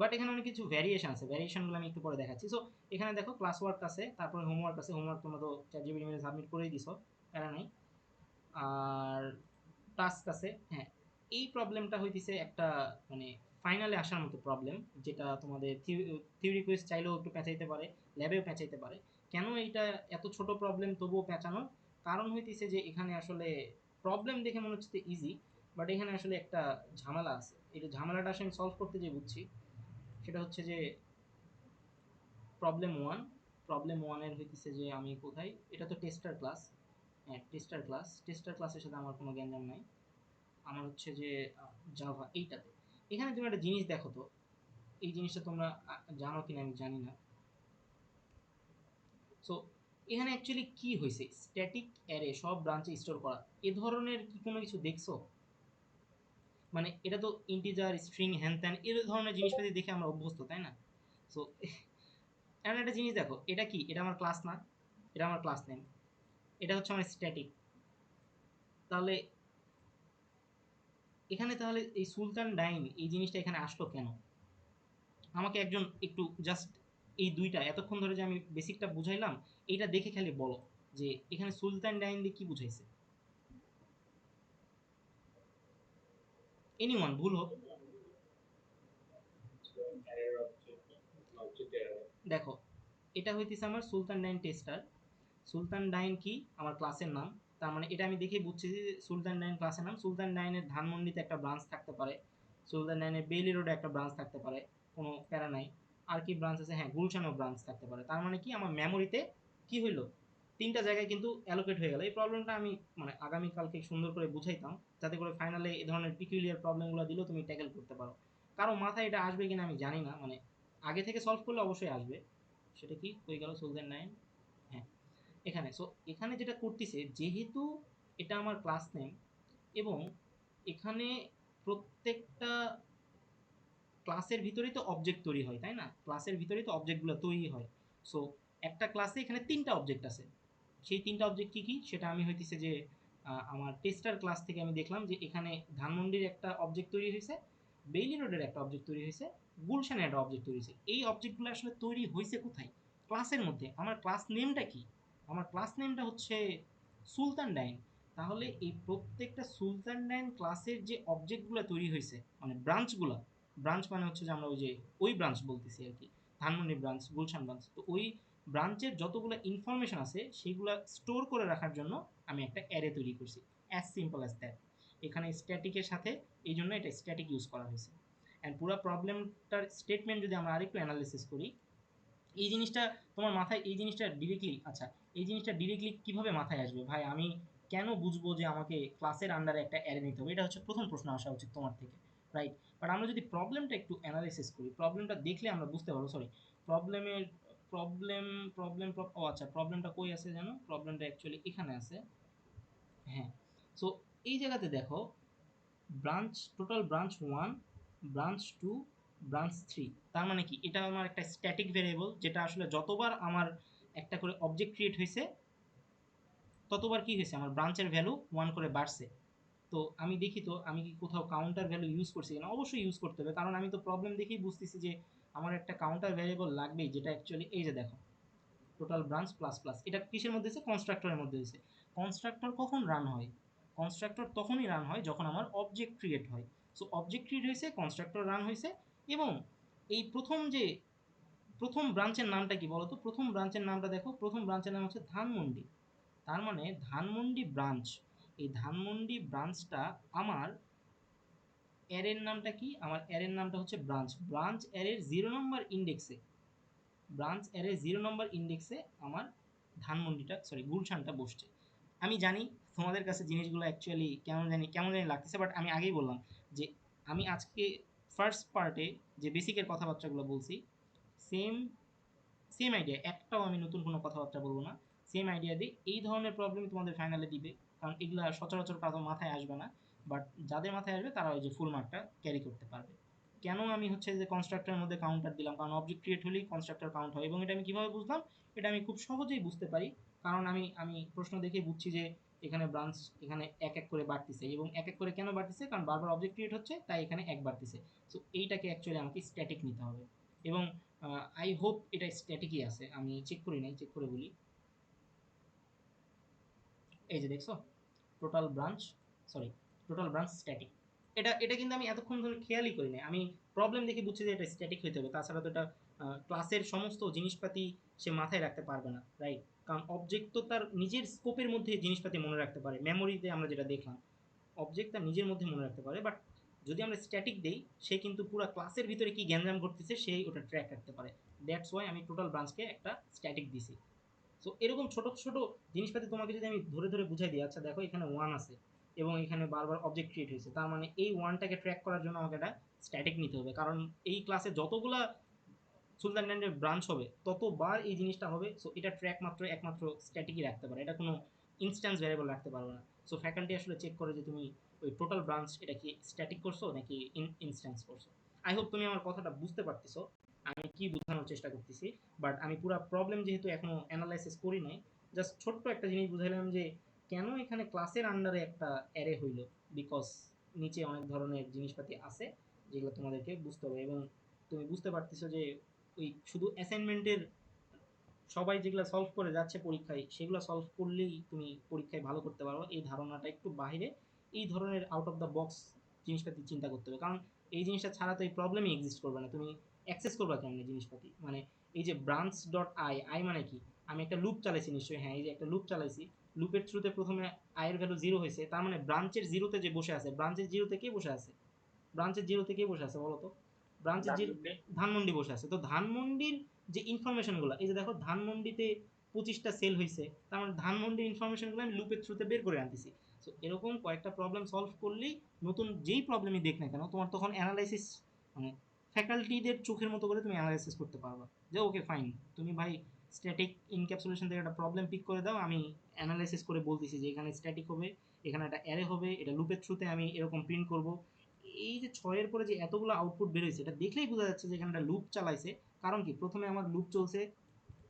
বাট এখানে অনেক কিছু ভ্যারিয়েশন আছে, ভ্যারিয়েশনগুলো আমি একটু পরে দেখাচ্ছি। সো এখানে দেখো ক্লাস ওয়ার্ক আছে, তারপরে হোমওয়ার্ক আছে। হোমওয়ার্ক তোমরা তো চ্যাটজিপিটি মেলে সাবমিট করেই দিছো, প্যারা নাই। আর টাস্ক আছে। হ্যাঁ, এই প্রবলেমটা হইতেছে একটা মানে ফাইনালে আসার মতো প্রবলেম, যেটা তোমাদের থিওরি কুইজ চাইলেও একটু পেঁচাইতে পারে, ল্যাবেও পেঁচাইতে পারে। কেন এইটা এত ছোট প্রবলেম তবুও পেঁচানোর কারণ হইতেছে যে এখানে আসলে প্রবলেম দেখে মনে হচ্ছে ইজি, বাট এখানে আসলে একটা ঝামেলা আছে। এই ঝামেলাটা আসলে আমি সলভ করতে যে বুঝছি সেটা হচ্ছে যে প্রবলেম ওয়ান, প্রবলেম ওয়ানের হইতেছে যে আমি কোথায়, এটা তো টেস্টার ক্লাস। হ্যাঁ, টেস্টার ক্লাস, টেস্টার ক্লাসের সাথে আমার কোনো গ্যাঞ্জাম নাই। আমার হচ্ছে যে জাভা এইটাতে। এখানে তুমি একটা জিনিস দেখো তো, এই জিনিসটা তোমরা জানো কিনা আমি জানি না। সো এখানে অ্যাকচুয়ালি কি হয়েছে, স্ট্যাটিক অ্যারে সব ব্রাঞ্চে স্টোর করা, এ ধরনের কি কোনো কিছু দেখছো? মানে এটা তো ইন্টিজার স্ট্রিং হ্যান ত্যান এর ধরনের জিনিসপাতি দেখে আমরা অভ্যস্ত, তাই না? সো এমন একটা জিনিস দেখো, এটা কি, এটা আমার ক্লাস না, এটা আমার ক্লাস নেম, এটা হচ্ছে আমার স্ট্যাটিক। তাহলে এখানে তাহলে এই সুলতান ডাইন এই জিনিসটা এখানে আসলো কেন? আমাকে একজন একটু জাস্ট এই দুইটা এতক্ষণ ধরে যে আমি বেসিকটা বুঝাইলাম, এইটা দেখে খালি বলো যে এখানে সুলতান ডাইন দিয়ে কি বুঝাইছে। এনিওয়ান, ভুল হোক। অ্যারের অবজেক্ট, অবজেক্ট অ্যারে। দেখো, এটা হইতেছে আমার সুলতান ডাইন টেস্টার। সুলতান ডাইন কি, আমার ক্লাসের নাম। তার মানে এটা আমি দেখেই বুঝছি যে সুলতান ডাইন ক্লাসের নাম। সুলতান ডাইনের ধানমন্ডিতে একটা ব্রাঞ্চ থাকতে পারে, সুলতান ডাইনের বেইলি রোডে একটা ব্রাঞ্চ থাকতে পারে, কোনো প্যারা নাই। আর কি ব্রাঞ্চ আছে, হ্যাঁ গুলশানও ব্রাঞ্চ থাকতে পারে। তার মানে কি আমার মেমোরিতে কি হইলো, তিনটা জায়গায় কিন্তু অ্যালোকেট হয়ে গেল। এই প্রবলেমটা আমি মানে আগামীকালকে সুন্দর করে বুঝাইতাম, যাতে করে ফাইনালে এই ধরনের পিকুলিয়ার প্রবলেমগুলো দিলেও তুমি ট্যাকেল করতে পারো। কারো মাথায় এটা আসবে কিনা আমি জানি না, মানে আগে থেকে সলভ করলে অবশ্যই আসবে। সেটা কি হয়ে গেল সুলতান ডাইন। হ্যাঁ, এখানে সো এখানে যেটা করতেছে, যেহেতু এটা আমার ক্লাস নেম এবং এখানে প্রত্যেকটা ক্লাসের ভিতরেই তো অবজেক্ট তৈরি হয়, তাই না? ক্লাসের ভিতরেই তো অবজেক্টগুলো তৈরি হয়। সো একটা ক্লাসে এখানে তিনটা অবজেক্ট আছে। সেই তিনটা অবজেক্ট কি কি সেটা আমি হইতেছে যে আমার টেস্টার ক্লাস থেকে আমি দেখলাম যে এখানে ধানমন্ডির একটা অবজেক্ট তৈরি হয়েছে, বেইলি রোডের একটা অবজেক্ট তৈরি হয়েছে, গুলশানের একটা অবজেক্ট তৈরি হয়েছে। এই অবজেক্টগুলো আসলে তৈরি হয়েছে কোথায়? ক্লাসের মধ্যে। আমার ক্লাস নেমটা কি? আমার ক্লাস নেমটা হচ্ছে সুলতান ডাইন। তাহলে এই প্রত্যেকটা সুলতান ডাইন ক্লাসের যে অবজেক্টগুলো তৈরি হয়েছে, মানে ব্রাঞ্চগুলো, ব্রাঞ্চ মানে হচ্ছে যে আমরা ওই যে ওই ব্রাঞ্চ বলতেছি আর কি, ধানমন্ডি ব্রাঞ্চ, গুলশান ব্রাঞ্চ, তো ওই ব্রাঞ্চের যতগুলো ইনফরমেশন আছে সেগুলো স্টোর করে রাখার জন্য আমি একটা অ্যারে তৈরি করছি। As simple as that. এখানে স্ট্যাটিকের সাথে এই জন্য এটা স্ট্যাটিক ইউজ করা হয়েছে। অ্যান্ড পুরো প্রবলেমটার স্টেটমেন্ট যদি আমরা আরেকটু অ্যানালিসিস করি, এই জিনিসটা তোমার মাথায়, এই জিনিসটা ডিরেক্টলি, আচ্ছা এই জিনিসটা ডিরেক্টলি কিভাবে মাথায় আসবে ভাই, আমি কেন বুঝবো যে আমাকে ক্লাসের আন্ডারে একটা অ্যারে নিতে হবে? এটা হচ্ছে প্রথম প্রশ্ন আসা উচিত তোমার থেকে, রাইট? বাট আমরা যদি প্রবলেমটা একটু অ্যানালাইসিস করি, প্রবলেমটা দেখলে আমরা বুঝতে পারবো, সরি প্রবলেমের প্রবলেম প্রবলেম ও আচ্ছা, প্রবলেমটা কই আছে জানো? প্রবলেমটা অ্যাকচুয়ালি এখানে আছে। হ্যাঁ, সো এই জায়গাতে দেখো, branch, total branch one, branch two, branch three. তার মানে কি, এটা আমার একটা স্ট্যাটিক ভেরিয়েবল, যেটা আসলে যতবার আমার একটা করে অবজেক্ট ক্রিয়েট হয়েছে ততবার কি হয়েছে, আমার ব্রাঞ্চের ভ্যালু ওয়ান করে বাড়ছে। তো আমি দেখি তো আমি কি কোথাও কাউন্টার ভ্যালু ইউজ করছি কিনা, অবশ্যই ইউজ করতে হবে, কারণ আমি তো প্রবলেম দেখেই বুঝতেছি যে আমার একটা কাউন্টার ভ্যারিয়েবল লাগবেই, যেটা অ্যাকচুয়ালি এই যে দেখো টোটাল ব্রাঞ্চ প্লাস প্লাস, এটা কিসের মধ্যে হয়েছে, কনস্ট্রাক্টরের মধ্যে হয়েছে। কনস্ট্রাক্টর কখন রান হয়? কনস্ট্রাক্টর তখনই রান হয় যখন আমার অবজেক্ট ক্রিয়েট হয়। সো অবজেক্ট ক্রিয়েট হয়েছে, কনস্ট্রাক্টর রান হয়েছে, এবং এই প্রথম যে প্রথম ব্রাঞ্চের নামটা কি বলতো? প্রথম ব্রাঞ্চের নামটা দেখো, প্রথম ব্রাঞ্চের নাম হচ্ছে ধানমন্ডি। তার মানে ধানমন্ডি ব্রাঞ্চ, এই ধানমন্ডি ব্রাঞ্চটা আমার অ্যারের নামটা কি, আমার অ্যারের নামটা হচ্ছে ব্রাঞ্চ। ব্রাঞ্চ অ্যারের 0 নম্বর ইন্ডেক্সে, ব্রাঞ্চ অ্যারের 0 নম্বর ইন্ডেক্সে আমার ধানমন্ডিটা, সরি গুলশানটা বসছে। আমি জানি তোমাদের কাছে জিনিসগুলো অ্যাকচুয়ালি কেমন জানি কেমন জানি লাগতেছে, বাট আমি আগেই বললাম যে আমি আজকে ফার্স্ট পার্টে যে বেসিকের কথাবার্তাগুলো বলছি, সেম সেম আইডিয়া, একটাও আমি নতুন কোনো কথাবার্তা বলবো না। সেম আইডিয়া দিয়ে এই ধরনের প্রবলেম তোমাদের ফাইনালে দিবে, কারণ এগুলা সচরাচর কারো মাথায় আসবে না। বাট যাদের মাথায় আসবে তারা ওই যে ফুল মার্কটা ক্যারি করতে পারবে। কেন আমি হচ্ছে যে কনস্ট্রাক্টরের মধ্যে কাউন্টার দিলাম, কারণ অবজেক্ট ক্রিয়েট হলেই কনস্ট্রাক্টর কাউন্ট হয়, এবং এটা আমি কীভাবে বুঝলাম? এটা আমি খুব সহজেই বুঝতে পারি, কারণ আমি আমি প্রশ্ন দেখে বুঝছি যে এখানে ব্রাঞ্চ এখানে এক এক করে বাড়তিছে, এবং এক এক করে কেন বাড়তিছে? কারণ বারবার অবজেক্ট ক্রিয়েট হচ্ছে, তাই এখানে এক বাড়তিছে। সো এইটাকে অ্যাকচুয়ালি আমাকে স্ট্যাটিক নিতে হবে, এবং আই হোপ এটা স্ট্যাটিকই আছে, আমি চেক করি নাই, চেক করে বলি। এই যে দেখছো, total branch, sorry, total branch static. এটা এটা কিন্তু আমি এতক্ষণ ধরে খেয়ালই করি নাই, আমি প্রবলেম দেখে বুঝছি যে এটা স্ট্যাটিক হইতে হবে, তাছাড়া তো এটা ক্লাসের সমস্ত জিনিসপাতি সে মাথায় রাখতে পারবে না, রাইট? কারণ অবজেক্ট তো তার নিজের স্কোপের মধ্যে জিনিসপাতি মনে রাখতে পারে, মেমোরিতে আমরা যেটা দেখলাম, অবজেক্ট তার নিজের মধ্যে মনে রাখতে পারে। বাট যদি আমরা স্ট্যাটিক দেই, সে কিন্তু পুরো ক্লাসের ভিতরে কি গ্যাঞ্জাম ঘটতেছে সেই ওটা ট্র্যাক রাখতে পারে। দ্যাটস ওয়াই আমি টোটাল ব্রাঞ্চকে একটা স্ট্যাটিক দিছি। সো এরকম ছোট ছোট জিনিসপাতি তোমাকে যদি আমি ধরে ধরে বুঝাই দিই, আচ্ছা দেখো এখানে ওয়ান আছে এবং এখানে বারবার অবজেক্ট ক্রিয়েট হয়েছে, তার মানে এই ওয়ানটাকে ট্র্যাক করার জন্য আমাকে একটা স্ট্যাটিক নিতে হবে, কারণ এই ক্লাসে যতগুলা সুলতানল্যান্ডের ব্রাঞ্চ হবে ততবার এই জিনিসটা হবে। সো এটা ট্র্যাক মাত্র একমাত্র স্ট্যাটিকই রাখতে পারে, এটা কোনো ইনস্ট্যান্স ভ্যারিয়েবল রাখতে পারবে না। সো ফ্যাকাল্টি আসলে চেক করে যে তুমি ওই টোটাল ব্রাঞ্চ এটা কি স্ট্যাটিক করছো নাকি ইনস্ট্যান্স করছো। আই হোপ তুমি আমার কথাটা বুঝতে পারতেছো আমি কি বোঝানোর চেষ্টা করতেছি। বাট আমি পুরো প্রবলেম যেহেতু এখনো অ্যানালাইসিস করি নাই, জাস্ট ছোট্ট একটা জিনিস বুঝাইলাম যে কেন এখানে ক্লাসের আন্ডারে একটা অ্যারে হইল, বিকজ নিচে অনেক ধরনের জিনিসপাতি আছে যেগুলো তোমাদেরকে বুঝতে হবে, এবং তুমি বুঝতে পারতেছো যে ওই শুধু অ্যাসাইনমেন্টের সবাই যেগুলো সলভ করে যাচ্ছে পরীক্ষায় সেগুলো সলভ করলেই তুমি পরীক্ষায় ভালো করতে পারো, এই ধারণাটা একটু বাইরে, এই ধরনের আউট অফ দ্য বক্স জিনিসপাতি চিন্তা করতে হবে, কারণ এই জিনিসটা ছাড়া তো এই প্রবলেমই এক্সিস্ট করবে না, তুমি অ্যাক্সেস করবা কেমন জিনিসপাতি। মানে এই যে ব্রাঞ্চ ডট আই, আই মানে কি? আমি একটা লুপ চালাইছি নিশ্চয়ই, হ্যাঁ এই যে একটা লুপ চালাইছি, লুপের থ্রুতে প্রথমে আয়ের ভ্যালু জিরো হয়েছে, তার মানে ব্রাঞ্চের জিরোতে যে বসে আছে, ব্রাঞ্চের জিরোতে কে বসে আছে? ব্রাঞ্চের জিরোতে কে বসে আছে বলো তো? ব্রাঞ্চের জিরো, ধানমন্ডি। ধানমন্ডি বসে আছে। তো ধানমন্ডির যে ইনফরমেশনগুলো, এই যে দেখো ধানমন্ডিতে 25টা সেল হয়েছে, তার মানে ধানমন্ডির ইনফরমেশনগুলো আমি লুপের থ্রুতে বের করে আনতেছি। সো এরকম কয়েকটা প্রবলেম সলভ করলেই নতুন যেই প্রবলেমই দেখ না কেন তোমার তখন অ্যানালাইসিস, মানে ফ্যাকাল্টিদের চোখের মতো করে তুমি অ্যানালাইসিস করতে পারবা যে ওকে ফাইন, তুমি ভাই স্ট্যাটিক ইনক্যাপসুলেশন থেকে একটা প্রবলেম পিক করে দাও, আমি অ্যানালাইসিস করে বলতেছি যে এখানে স্ট্যাটিক হবে, এখানে একটা অ্যারে হবে, এটা লুপের থ্রুতে আমি এরকম প্রিন্ট করব। এই যে ছয়ের পরে যে এতগুলো আউটপুট বেরোয়েছে এটা দেখলেই বোঝা যাচ্ছে যে এখানে একটা লুপ চালাইছে। কারণ কি, প্রথমে আমার লুপ চলছে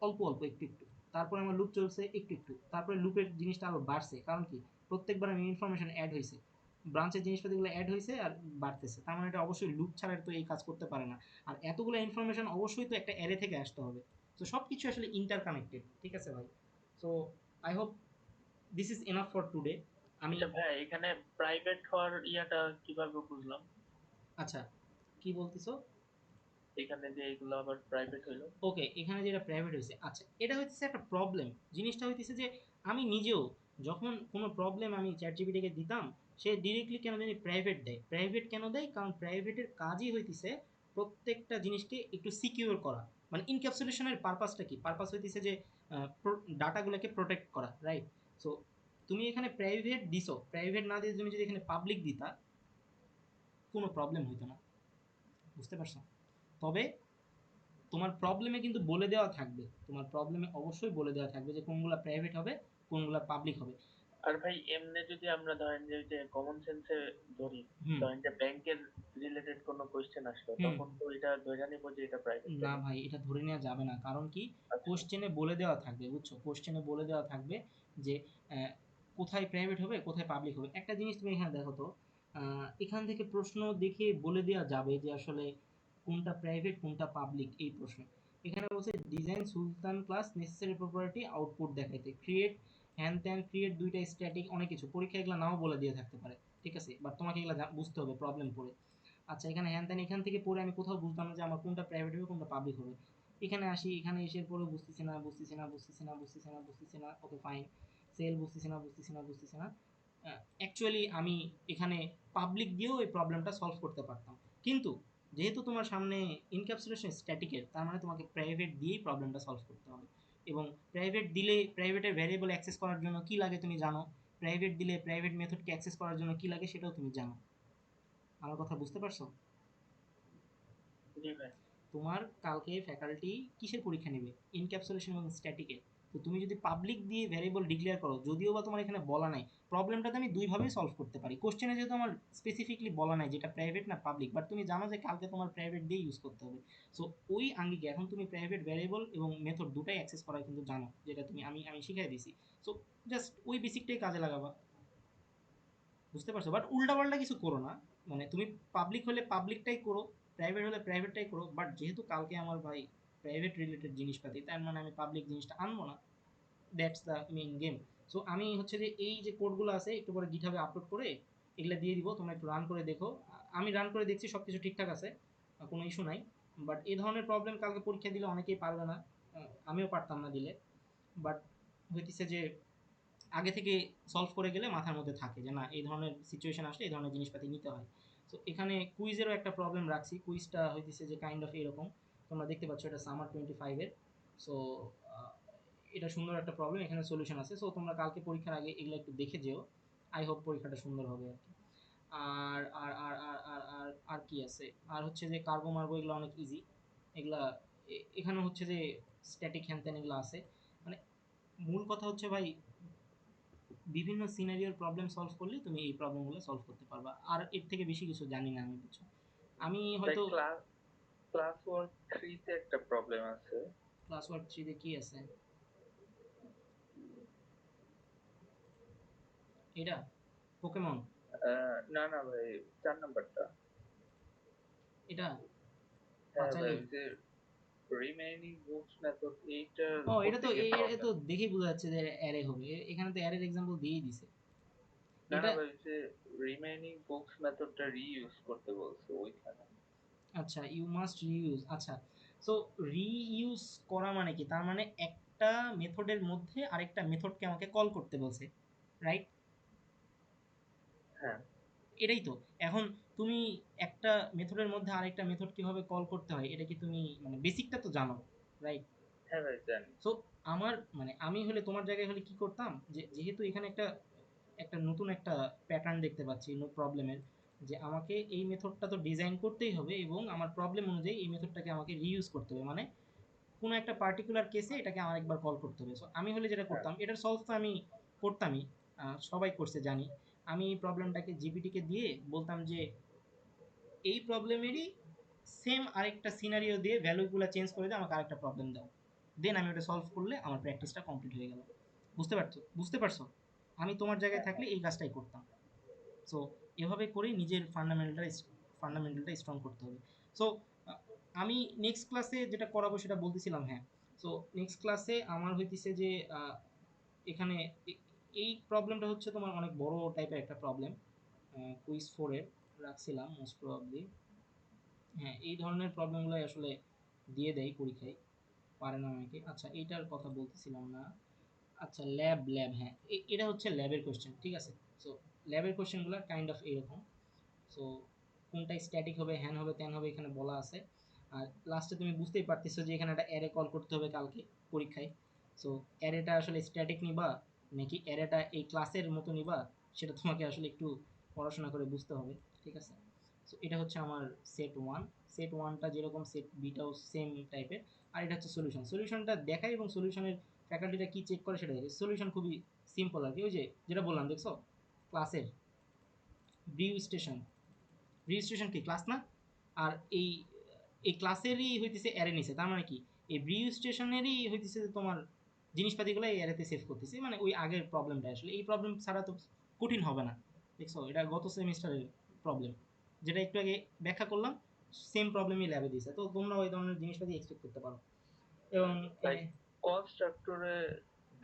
অল্প অল্প একটু একটু, তারপরে আমার লুপ চলছে একটু একটু, তারপরে লুপের জিনিসটা আরও বাড়ছে, কারণ কি প্রত্যেকবার আমি ইনফরমেশন অ্যাড হয়েছে, ব্রাঞ্চের জিনিসপাতিগুলো অ্যাড হয়েছে আর বাড়তেছে, তার মানে এটা অবশ্যই লুপ ছাড়া তো এই কাজ করতে পারে না। আর এতগুলো ইনফরমেশন অবশ্যই তো একটা অ্যারে থেকে আসতে হবে। তো সব কিছু আসলে ইন্টার কানেক্টেড, ঠিক আছে ভাই? So I hope this is enough for today. আমি, আচ্ছা ভাই, এখানে প্রাইভেট হওয়ার ইয়াটা কিভাবে বুঝলাম? আচ্ছা কি বলতেছো? এখানে যে এগুলো আবার প্রাইভেট হইলো। ওকে, এখানে যেটা প্রাইভেট হয়েছে, আচ্ছা এটা হইতেছে একটা প্রবলেম। জিনিসটা হইতেছে যে আমি নিজেও যখন কোনো প্রবলেম আমি চ্যাট জিপিটিকে দিতাম, সে ডিরেক্টলি কেন জানি প্রাইভেট দেয়। প্রাইভেট কেন দেয়? কারণ প্রাইভেটের কাজই হইতেছে প্রত্যেকটা জিনিসকে একটু সিকিউর করা। মানে ইনক্যাপসুলেশনের পারপাসটা কি? পারপাস হইতেছে যে ডাটাগুলোকে প্রোটেক্ট করা, রাইট? সো তুমি এখানে প্রাইভেট দিছো, প্রাইভেট না দিয়ে তুমি যদি এখানে পাবলিক দিতা, কোনো প্রবলেম হইতো না, বুঝতে পারছো? তবে তোমার প্রবলেমে কিন্তু বলে দেওয়া থাকবে, তোমার প্রবলেমে অবশ্যই বলে দেওয়া থাকবে যে কোনগুলা প্রাইভেট হবে, কোনগুলা পাবলিক হবে। আর ভাই এমনি যদি আমরা ধরেন যে ওই যে কমন সেন্সে ধরি, হুম ধরেন যে ব্যাংকের রিলেটেড কোনো কোয়েশ্চেন আসলো, হুম। তখন তো এটা ধরে নিবো যে এটা প্রাইভেট, তাই না না? ভাই, এটা ধরে নেওয়া যাবে না, কারণ কি আচ্ছা। কোশ্চেনে বলে দেওয়া থাকবে, বুঝছো? কোশ্চেনে বলে দেওয়া থাকবে যে আহ, কোথায় প্রাইভেট হবে কোথায় পাবলিক হবে। একটা জিনিস তুমি এখানে দেখো তো, এখান থেকে প্রশ্ন দেখে বলে দেওয়া যাবে যে আসলে কোনটা প্রাইভেট কোনটা পাবলিক, এই প্রশ্ন। এখানে বলছে ডিজাইন সুলতান ক্লাস নেসেসারি প্রপার্টি আউটপুট দেখাইতে, ক্রিয়েট হ্যান ত্যান, ক্রিয়েট দুইটা স্ট্যাটিক, অনেক কিছু পরীক্ষা এগুলো নাও বলে দিয়ে থাকতে পারে, ঠিক আছে? বাট তোমাকে এগুলো বুঝতে হবে প্রবলেম পড়ে। আচ্ছা এখানে হ্যান ত্যান এখান থেকে পড়ে আমি কোথাও বুঝলাম না যে আমার কোনটা প্রাইভেট হবে কোনটা পাবলিক হবে। এখানে আসি, এখানে এসে পরে বুঝতেছি না বুঝতেছি না বুঝতেছি না বুঝতেছি না বুঝতেছি না, ওকে ফাইন, সেল বুঝতেছি না বুঝতেছি না বুঝতেছি না। অ্যাকচুয়ালি আমি এখানে পাবলিক দিয়েও এই প্রবলেমটা সলভ করতে পারতাম, কিন্তু যেহেতু তোমার সামনে ইনক্যাপসুলেশন স্ট্যাটিকের, তার মানে তোমাকে প্রাইভেট দিয়েই প্রবলেমটা সলভ করতে হবে। এবং প্রাইভেট দিলে প্রাইভেটের ভ্যারিয়েবল অ্যাক্সেস করার জন্য কি লাগে তুমি জানো, প্রাইভেট দিলে প্রাইভেট মেথডকে অ্যাক্সেস করার জন্য কি লাগে সেটাও তুমি জানো। আমার কথা বুঝতে পারছো? জি ভাই। তোমার কালকে ফ্যাকাল্টি কিসের পরীক্ষা নেবে? ইনক্যাপসুলেশন এবং স্ট্যাটিকের। তো তুমি যদি পাবলিক দিয়ে ভ্যারিয়েবল ডিক্লেয়ার করো, যদিও বা তোমার এখানে বলা নাই, প্রবলেমটাতে আমি দুইভাবেই সলভ করতে পারি। কোশ্চেনে যেহেতু আমার স্পেসিফিকলি বলা নাই যেটা প্রাইভেট না পাবলিক, বাট তুমি জানো যে কালকে তোমার প্রাইভেট দিয়ে ইউজ করতে হবে। সো ওই আঙ্গিকে এখন তুমি প্রাইভেট ভ্যারিয়েবল এবং মেথড দুটাই অ্যাক্সেস করা কিন্তু জানো, যেটা তুমি আমি শিখাই দিছি। সো জাস্ট ওই বেসিকটাই কাজে লাগাবা। বুঝতে পারছো? বাট উল্টাপাল্টা কিছু করো না। মানে তুমি পাবলিক হলে পাবলিকটাই করো, প্রাইভেট হলে প্রাইভেটটাই করো। বাট যেহেতু কালকে আমার ভাই প্রাইভেট রিলেটেড জিনিসপাতি, তার মানে আমি পাবলিক জিনিসটা আনবো না। That's the main game. So আমি হচ্ছে যে এই যে কোডগুলো আছে একটু পরে গিটহাবে আপলোড করে এগুলো দিয়ে দিব, তোমরা একটু রান করে দেখো। আমি রান করে দেখছি সব কিছু ঠিকঠাক আছে, কোনো ইস্যু নাই। বাট এই ধরনের প্রবলেম কালকে পরীক্ষা দিলে অনেকেই পারবে না, আমিও পারতাম না দিলে। বাট হইতেছে যে আগে থেকে সলভ করে গেলে মাথার মধ্যে থাকে যে না এই ধরনের সিচুয়েশন আসলে এই ধরনের জিনিসপাতি নিতে হয়। সো এখানে কুইজেরও একটা প্রবলেম রাখছি। কুইজটা হইতেছে যে কাইন্ড অফ এরকম, তোমরা দেখতে পাচ্ছ এটা সামার 25-এর। সো এটা সুন্দর একটা প্রবলেম, এখানে সলিউশন আছে। সো তোমরা কালকে পরীক্ষার আগে এগুলো একটু দেখে যেও। আই হোপ পরীক্ষাটা সুন্দর হবে আর কি। আর আর আর আর আর আর আর কি আছে? আর হচ্ছে যে কার্বো মার্বো এগুলো অনেক ইজি। এগুলা এখানে হচ্ছে যে স্ট্যাটিক হ্যান ত্যান এগুলো আছে। মানে মূল কথা হচ্ছে ভাই, বিভিন্ন সিনারিওর প্রবলেম সলভ করলে তুমি এই প্রবলেমগুলো সলভ করতে পারবা। আর এর থেকে বেশি কিছু জানি না আমি, বুঝছো? আমি ভাই হয়তো ক্লাস ওয়ার্ক 3 তে একটা প্রবলেম আছে। ক্লাস ওয়ার্ক 3 কি আছে? এটা পোকেমন? না না ভাই, 4 নাম্বারটা। এটা হ্যাঁ ভাই, পাঁচালি? ওই যে রিমেইনিং বুকস মেথড এইটার ও এটা করতে তো গিয়ে এ তো প্রবলেম। দেখেই বোঝা যাচ্ছে যে অ্যারে হবে। এখানে তো অ্যারের এক্সাম্পল দিয়েই দিছে। না না এটা ভাই, ওই যে রিমেইনিং বুকস মেথডটা রিইউজ করতে বলছে ওইখানে। আচ্ছা, ইউ মাস্ট রিইউজ। আচ্ছা, সো রিইউজ করা মানে কি? তার মানে একটা মেথডের মধ্যে আরেকটা মেথডকে আমাকে কল করতে বলছে, রাইট? হ্যাঁ এটাই তো। এখন তুমি একটা মেথডের মধ্যে আরেকটা মেথড কিভাবে কল করতে হয় এটা কি তুমি মানে বেসিকটা তো জানো, রাইট? হ্যাঁ ভাই জানি। সো আমার মানে আমি হলে তোমার জায়গায় হলে কি করতাম, যে যেহেতু এখানে একটা একটা নতুন একটা প্যাটার্ন দেখতে পাচ্ছি নো প্রবলেমের, যে আমাকে এই মেথডটা তো ডিজাইন করতেই হবে এবং আমার প্রবলেম অনুযায়ী এই মেথডটাকে আমাকে রিইউজ করতে হবে। মানে কোনো একটা পার্টিকুলার কেসে এটাকে আমার একবার কল করতে হবে। সো আমি হলে যেটা হ্যাঁ করতাম, এটার সলভ তো আমি করতামই, সবাই করছে জানি। আমি এই প্রবলেমটাকে জিপিটিকে দিয়ে বলতাম যে এই প্রবলেমেরই সেম আরেকটা সিনারিও দিয়ে ভ্যালুগুলো চেঞ্জ করে দিয়ে আমাকে আরেকটা প্রবলেম দাও। দেন আমি ওটা সলভ করলে আমার প্র্যাকটিসটা কমপ্লিট হয়ে গেল। বুঝতে পারছো? আমি তোমার জায়গায় হ্যাঁ থাকলে হ্যাঁ। এই কাজটাই করতাম। সো এভাবে করেই নিজের ফান্ডামেন্টালটা স্ট্রং করতে হবে। সো আমি নেক্সট ক্লাসে যেটা করাবো সেটা বলতেছিলাম, হ্যাঁ। সো নেক্সট ক্লাসে আমার হইতেছে যে এখানে এই প্রবলেমটা হচ্ছে তোমার অনেক বড় টাইপের একটা প্রবলেম, কুইজ 4-এর রাখছিলাম মোস্ট প্রবাবলি। হ্যাঁ, এই ধরনের প্রবলেমগুলোই আসলে দিয়ে দেয় পরীক্ষায়, পারে না অনেকে। আচ্ছা, এইটার কথা বলতেছিলাম না। আচ্ছা, ল্যাব, হ্যাঁ, এটা হচ্ছে ল্যাবের কোয়েশ্চেন, ঠিক আছে? সো ল্যাবের কোয়েশ্চেনগুলো কাইন্ড অফ এরকম। সো কোনটা স্ট্যাটিক হবে, হ্যান হবে, ত্যান হবে, এখানে বলা আছে। আর লাস্টে তুমি বুঝতেই পারতেছো যে এখানে একটা অ্যারে কল করতে হবে কালকে পরীক্ষায়। সো অ্যারেটা আসলে স্ট্যাটিক নিবা নাকি অ্যারেটা এই ক্লাসের মতো নিবা, সেটা তোমাকে আসলে একটু পড়াশোনা করে বুঝতে হবে, ঠিক আছে? সো এটা হচ্ছে আমার সেট 1। সেট 1টা যেরকম সেট বিটাও সেম টাইপের। আর এটা হচ্ছে সলিউশনটা দেখায় এবং সলিউশনের ফ্যাকাল্টিটা কি চেক করে সেটা দেখে। সলিউশন খুবই সিম্পল আর কি, ওই যে যেটা বললাম দেখছো ক্লাসের ব্রিউ স্টেশন। রেজিস্ট্রেশন কি ক্লাস না? আর এই এই ক্লাসেরই হইতেছে অ্যারে নিছে, তার মানে কি এই ব্রিউ স্টেশনেরই হইতেছে যে তোমার জিনিসপাতিগুলো এই অ্যারেতে সেভ করতেছে। মানে ওই আগের প্রবলেমটা আসলে এই প্রবলেম ছাড়া তো কঠিন হবে না। দেখছো, এটা গত সেমিস্টারের প্রবলেম, যেটা একটু আগে ব্যাখ্যা করলাম, সেম প্রবলেমই ল্যাবে দিয়েছে। তো তোমরা ওই ধরনের জিনিসপাতি এক্সপেক্ট করতে পারো। এবং ভাই কনস্ট্রাক্টরে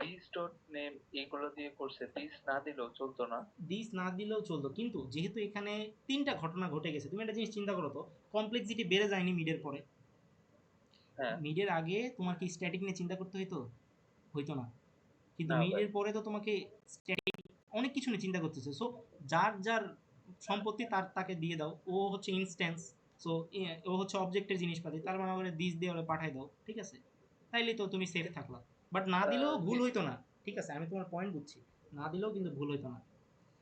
দিস ডট নেম এগুলো দিয়ে করছে, দিস না দিলেও চলতো না? দিস না দিলেও চলতো, কিন্তু যেহেতু এখানে 3টা ঘটনা ঘটে গেছে, তুমি একটা জিনিস চিন্তা করো তো, কমপ্লেক্সিটি বেড়ে যায়নি মিডের পরে? হ্যাঁ। মিডের আগে তোমার কি স্ট্যাটিক নিয়ে চিন্তা করতে হইতো? হইতো না। কিন্তু না ভাই। মিডের পরে তো তোমাকে স্ট্যাটিক অনেক কিছু নিয়ে চিন্তা করতেছে। সো যার যার সম্পত্তি তাকে দিয়ে দাও, ও হচ্ছে ইনস্ট্যান্স। সো ও হচ্ছে অবজেক্টের জিনিসপাতি, তার মানে করে দিস দিয়ে ওরা পাঠাই দাও, ঠিক আছে? তাইলে তো তুমি সেফ থাকলা। বাট না দিলেও ভুল হইতো না, ঠিক আছে? আমি তোমার পয়েন্ট বুঝছি, না দিলেও কিন্তু ভুল হইতো না।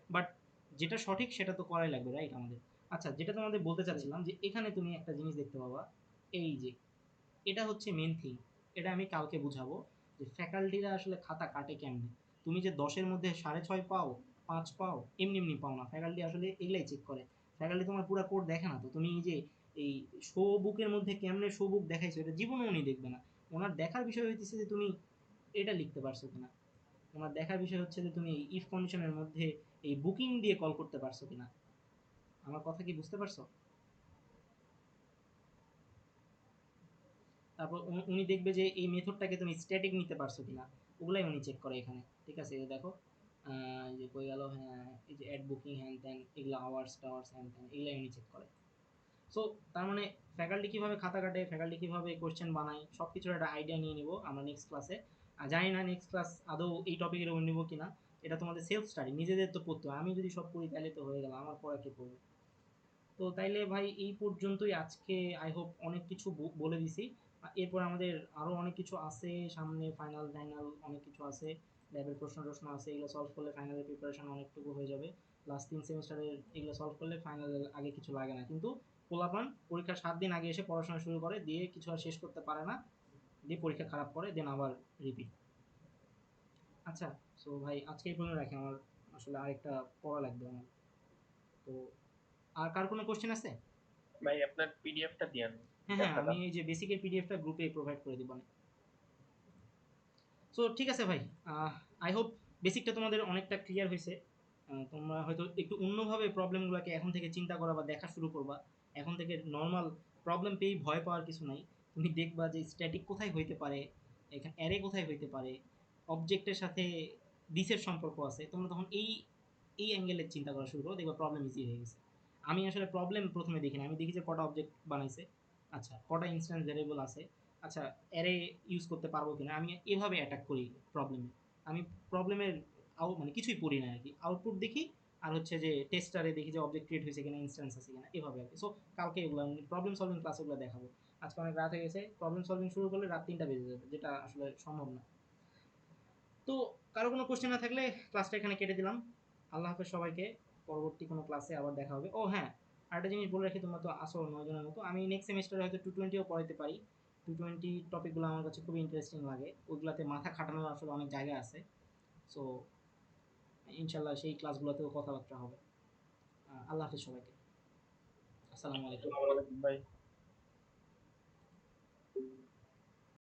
বাট যেটা সঠিক সেটা তো করাই লাগবে, রাইট আমাদের? আচ্ছা, যেটা তোমাদের বলতে চাচ্ছিলাম যে এখানে তুমি একটা জিনিস দেখতে পাবা, এই যে এটা হচ্ছে মেন থিং। এটা আমি কালকে বুঝাবো যে ফ্যাকাল্টিরা আসলে খাতা কাটে কেমনে। তুমি যে 10-এর মধ্যে 6.5 পাও, 5 পাও, এমনি এমনি পাও না। ফ্যাকাল্টি আসলে এগুলাই চেক করে। ফ্যাকাল্টি তোমার পুরো কোড দেখে না তো। তুমি এই যে এই শো বুকের মধ্যে কেমনে শো বুক দেখাইছো এটা জীবনে উনি দেখবে না। ওনার দেখার বিষয় হইতেছে যে তুমি এটা লিখতে পারছো কিনা। ওনার দেখার বিষয় হচ্ছে যে তুমি ইফ কন্ডিশনের মধ্যে এই বুকিং দিয়ে কল করতে পারছো কিনা। আমার কথা কি বুঝতে পারছো? তারপর উনি দেখবে যে এই মেথডটাকে তুমি স্ট্যাটিক নিতে পারছো কিনা, ওগুলাই উনি চেক করে এখানে। ঠিক আছে, এই যে দেখো, এই যে কই গেল, হ্যাঁ এই যে অ্যাড বুকিং হ্যান ত্যান, এগুলো আওয়ার্স টাওয়ার্স হ্যান ত্যান এগুলাই উনি চেক করে। সো তার মানে ফ্যাকাল্টি কীভাবে খাতা কাটে, ফ্যাকাল্টি কীভাবে কোয়েশ্চেন বানায়, সব কিছুর একটা আইডিয়া নিয়ে নিব আমরা নেক্সট ক্লাসে। আর জানি না নেক্সট ক্লাস আদৌ এই টপিকের উপর নিব কিনা, এটা তোমাদের সেলফ স্টাডি, নিজেদের তো পড়তে হয়। আমি যদি সব পড়ি তাহলে তো হয়ে গেল, আমার পড়া কে পড়বে। তো তাইলে ভাই এই পর্যন্তই আজকে। আই হোপ অনেক কিছু বলে দিছি। এরপর আমাদের আরও অনেক কিছু আছে সামনে, ফাইনাল টাইনাল অনেক কিছু আছে, ল্যাবের প্রশ্ন টশ্ন আছে, এগুলো সলভ করলে ফাইনালের প্রিপারেশন অনেকটুকু হয়ে যাবে। লাস্ট 3 সেমিস্টারের এগুলো সলভ করলে ফাইনালের আগে কিছু লাগে না। কিন্তু পোলাপান পরীক্ষার 7 দিন আগে এসে পড়াশোনা শুরু করে, দিয়ে কিছু আর শেষ করতে পারে না, দিয়ে পরীক্ষা খারাপ করে, দেন আবার রিপিট। আচ্ছা, সো ভাই আজকে এই পর্যন্ত রাখি, আমার আসলে আরেকটা পড়া লাগবে আমার। তো আর কার কোনো কোশ্চেন আছে? ভাই আপনার পিডিএফটা দিয়েন, হ্যাঁ হ্যাঁ, আমি দেখালাম। এই যে বেসিকের পিডিএফটা গ্রুপে প্রোভাইড করে দিব। সো ঠিক আছে ভাই, আই হোপ বেসিকটা তোমাদের অনেকটা ক্লিয়ার হয়েছে। তোমরা হয়তো একটু অন্যভাবে প্রবলেমগুলোকে এখন থেকে চিন্তা করা বা দেখা শুরু করবা। এখন থেকে নর্মাল প্রবলেম পেয়েই ভয় পাওয়ার কিছু নাই। তুমি দেখবা যে স্ট্যাটিক কোথায় হইতে পারে, এখানে অ্যারে কোথায় হইতে পারে, অবজেক্টের সাথে দিসের সম্পর্ক আছে। তোমরা তখন এই অ্যাঙ্গেলের চিন্তা করা শুরু করো, দেখবা প্রবলেম ইজি হয়ে গেছে। আমি আসলে প্রবলেম প্রথমে দেখি না, আমি দেখি যে কটা অবজেক্ট বানাইছে, আচ্ছা কটা ইনস্ট্যান্স ভ্যারিয়েবল আছে, আচ্ছা অ্যারে ইউজ করতে পারবো কিনা, আমি এভাবে অ্যাটাক করি প্রবলেমে। আমি প্রবলেমের মানে কিছুই পড়ি না আর কি, আউটপুট দেখি। আর হচ্ছে যে টেস্টারে দেখি যে অবজেক্ট ক্রিয়েট হয়েছে কিনা, ইনস্ট্যান্স আছে কিনা, এভাবে আর কি। সো কালকে এগুলো প্রবলেম সলভিং ক্লাসেগুলো দেখাবো। আজকে অনেক রাত হয়ে গেছে, প্রবলেম সলভিং শুরু করলে রাত 3টা বেজে যাবে, যেটা আসলে সম্ভব না। তো কারো কোনো কোশ্চেন না থাকলে ক্লাসটা এখানে কেটে দিলাম। আল্লাহ হাফেজ সবাইকে। পরবর্তী কোনো ক্লাসে আবার দেখা হবে। ও হ্যাঁ, আরেকটা জিনিস বলে রাখি, তোমরা তো আসো 9 জনের মতো, আমি নেক্সট সেমিস্টারে হয়তো 220ও পড়াইতে পারি। 220 টপিকগুলো আমার কাছে খুবই ইন্টারেস্টিং লাগে, ওইগুলোতে মাথা খাটানোর আসলে অনেক জায়গা আছে। সো ইনশাল্লাহ সেই ক্লাসগুলোতেও কথাবার্তা হবে। আল্লাহ হাফেজ সবাইকে। আসসালামু আলাইকুম। আসসালামু আলাইকুম ভাই।